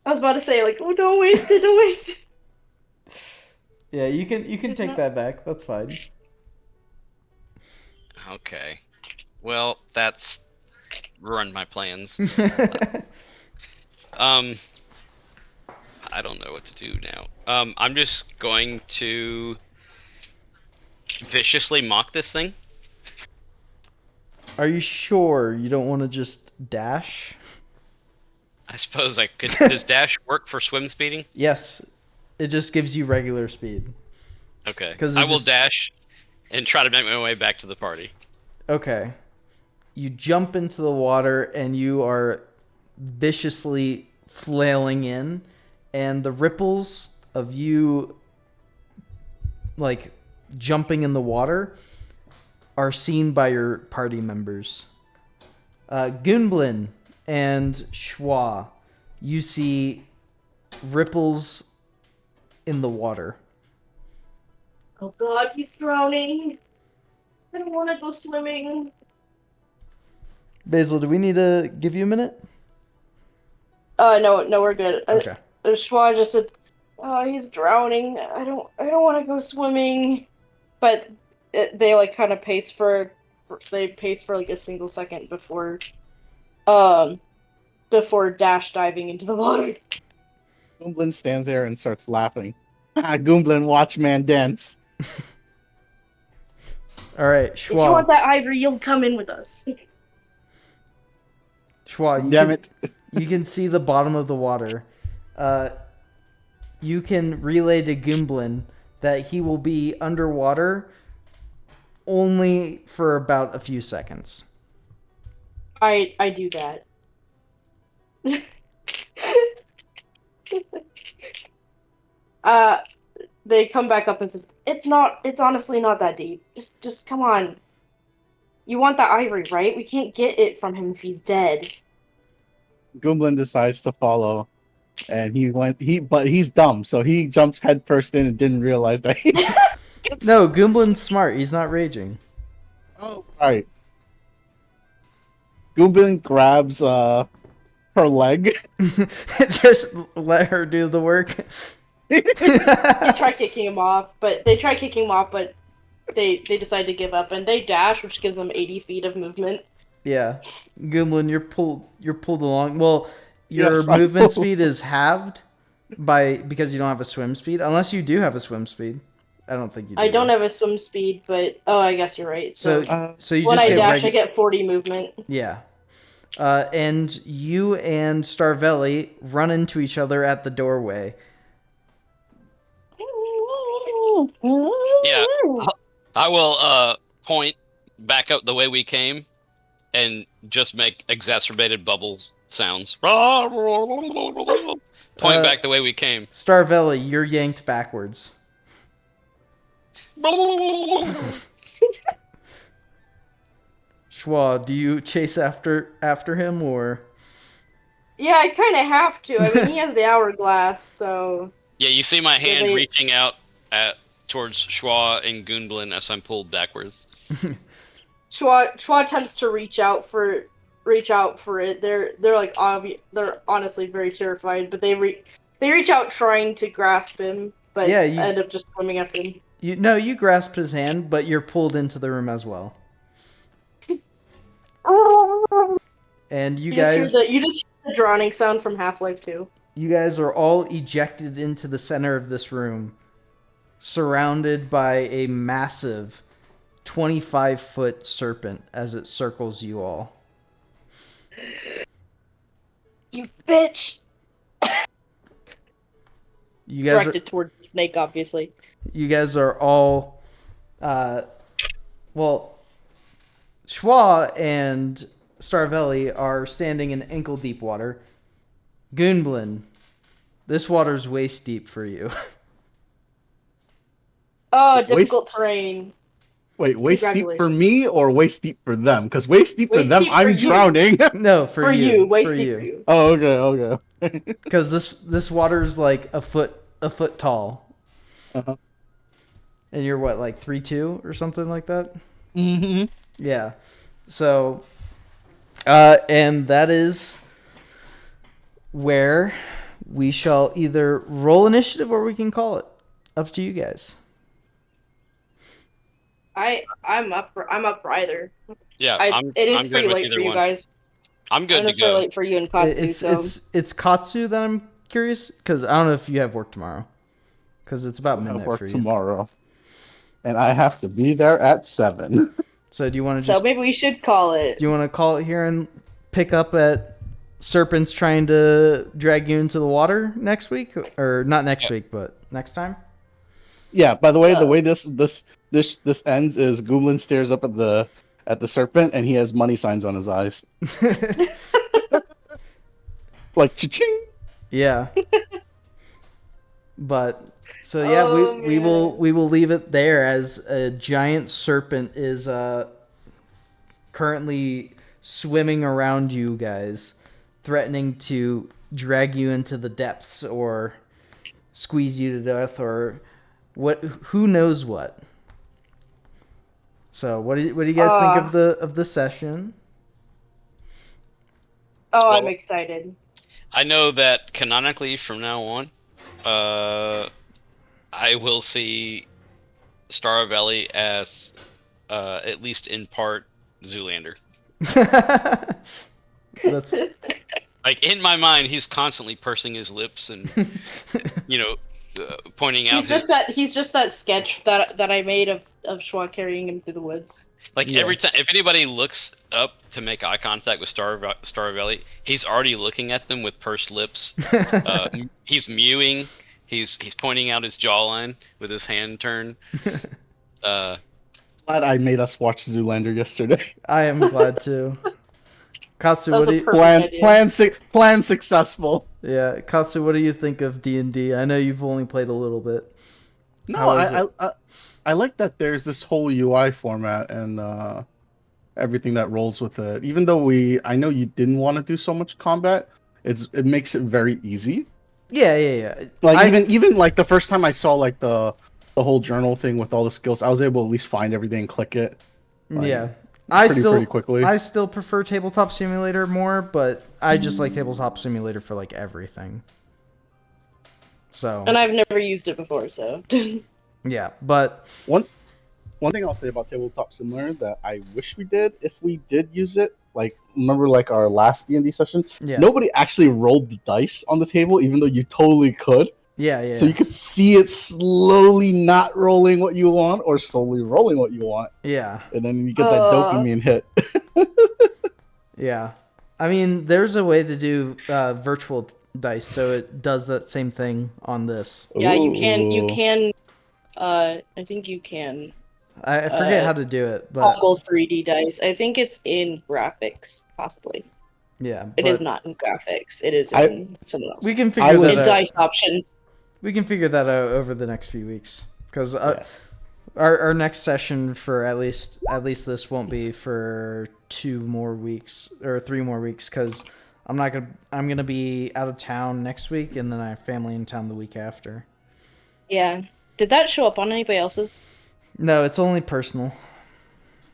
I was about to say, like, oh, don't waste it, don't waste it. Yeah, you can take that back. That's fine. Okay. Well, that's ruined my plans. I don't know what to do now. I'm just going to viciously mock this thing. Are you sure you don't want to just dash? I suppose I could. Does dash work for swim speeding? Yes. It just gives you regular speed. Okay. 'Cause I will dash and try to make my way back to the party. Okay. You jump into the water and you are viciously flailing in, and the ripples of you like jumping in the water are seen by your party members. Gunblin and Schwa, you see ripples in the water. Oh god, he's drowning. I don't want to go swimming. Basil, do we need to give you a minute? No, we're good. Okay. Schwa just said, "Oh, he's drowning. I don't want to go swimming." But they like kind of pace for like a single second before dash diving into the water. Goomblin stands there and starts laughing. Goomblin, watch man dance. All right, If you want Schwa. that ivory, you'll come in with us. Schwa, you can see the bottom of the water. You can relay to Gunblin that he will be underwater only for about a few seconds. I do that. They come back up and says, it's honestly not that deep. Just come on. You want that ivory, right? We can't get it from him if he's dead. Goomblin decides to follow, and but he's dumb, so he jumps headfirst in and didn't realize that he. No, Goomblin's smart. He's not raging. Oh, right. Goomblin grabs her leg. Just let her do the work. They try kicking him off, but they decide to give up, and they dash, which gives them 80 feet of movement. Yeah, Goomblin, you're pulled along. Well, your Yes, I'm movement pulled. speed is halved because you don't have a swim speed. Unless you do have a swim speed. I don't think you do. I don't have a swim speed, but I guess you're right. So So, so you when just I get dash, I get 40 movement. Yeah. And you and Starvelli run into each other at the doorway. Yeah. I will point back out the way we came and just make exacerbated bubbles sounds. Point back the way we came. Starvelli, you're yanked backwards. Schwa, do you chase after him or? Yeah, I kind of have to. I mean, he has the hourglass, so Yeah, you see my hand they- reaching out towards Schwa and Goonblin as I'm pulled backwards. Chua attempts to reach out for it. They're like they're honestly very terrified, but they reach out trying to grasp him, but Yeah, you- end up just swimming after him. You grasp his hand, but you're pulled into the room as well. And you guys You just hear the drowning sound from Half-Life 2. You guys are all ejected into the center of this room, surrounded by a massive 25-foot serpent as it circles you all. You bitch! You guys Directed towards the snake, obviously. You guys are all, well, Schwa and Starvelli are standing in ankle-deep water. Goonblin, this water's waist deep for you. Oh, Waist- difficult terrain. Wait, waist deep for Congratulations. me or waist deep for them? Because waist deep for Waist them, deep for I'm you. drowning. No, For you, waist for deep you. for you. Oh, okay. Because this water's like a foot tall, Uh-huh. and you're what, like 3'2" or something like that. Mm-hmm. Yeah. So, and that is where we shall either roll initiative or we can call it. Up to you guys. I'm up for either. Yeah, It is I'm pretty good with late either for you one. guys. I'm good And to it's pretty go. late for you and Katsu. It's Katsu that I'm curious because I don't know if you have work tomorrow because it's about I midnight work for you. tomorrow, and I have to be there at 7. So do you want to So just maybe we should call it. do you want to call it here and pick up at serpents trying to drag you into the water next week or not next week but next time? Yeah. By the way, the way this ends is Goomblin stares up at the serpent, and he has money signs on his eyes, like cha-ching. Yeah. But so yeah, Oh, we will man. we will leave it there as a giant serpent is currently swimming around you guys, threatening to drag you into the depths or squeeze you to death or who knows what. So what do you guys think of the session? Oh, I'm Well- excited. I know that canonically from now on, I will see Starvelli as, at least in part, Zoolander. That's Like, in my mind, he's constantly pursing his lips and, pointing out He's just that sketch that I made of Schwa carrying him through the woods. Like, Yeah. every time, if anybody looks up to make eye contact with Starvelli, he's already looking at them with pursed lips. He's mewing. He's pointing out his jawline with his hand turned. Glad I made us watch Zoolander yesterday. I am glad to. Katsu, That was what do a you, perfect idea. Plan successful. yeah, Katsu, what do you think of D&D? I know you've only played a little bit. No, How is I like that there's this whole UI format, and everything that rolls with it. Even though I know you didn't want to do so much combat, it makes it very easy. Yeah. Like even like the first time I saw like the whole journal thing with all the skills, I was able to at least find everything and click it. Like, Yeah. pretty quickly. I still prefer Tabletop Simulator more, but I just like Tabletop Simulator for like everything. So And I've never used it before, so. yeah, but One thing I'll say about Tabletop Simulator that I wish we did, if we did use it, like remember like our last D&D session, yeah, nobody actually rolled the dice on the table, even though you totally could. yeah. So you could see it slowly not rolling what you want or slowly rolling what you want, yeah, and then you get that dopamine hit. yeah. I mean, there's a way to do virtual dice, so it does that same thing on this. Yeah, you can. You Ooh. can. I think you can I forget how to do it, but toggle 3D dice. I think it's in graphics, possibly. yeah, It is but not in graphics. It is I- in something else. we can I figure was- that in out. dice options. We can figure that out over the next few weeks because Yeah. our next session for at least this won't be for 2 more weeks or 3 more weeks because I'm gonna be out of town next week and then I have family in town the week after. Yeah. Did that show up on anybody else's? No, it's only personal.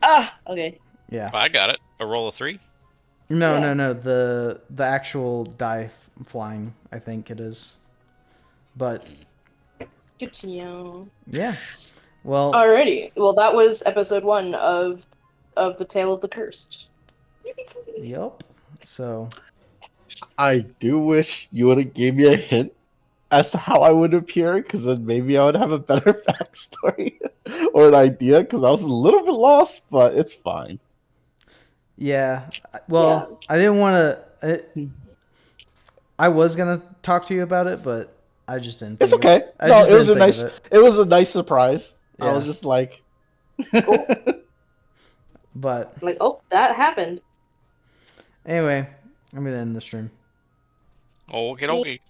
Ah, okay. Yeah. I got it. A roll of 3. No, Yeah. no. The actual die flying, I think it is. But Good to know. yeah. Well, Alrighty. Well, that was episode 1 of the Tale of the Cursed. yep. So I do wish you would have gave me a hint as to how I would appear, because then maybe I would have a better backstory or an idea, because I was a little bit lost, but it's fine. yeah. Well, I didn't want to. I was gonna talk to you about it, but I just didn't. It's think of okay. it. I No, just it was didn't a think nice. of it. It was a nice surprise. I Yeah. was just like, But Like, oh, that happened. anyway, I'm gonna end the stream. Okay, okay.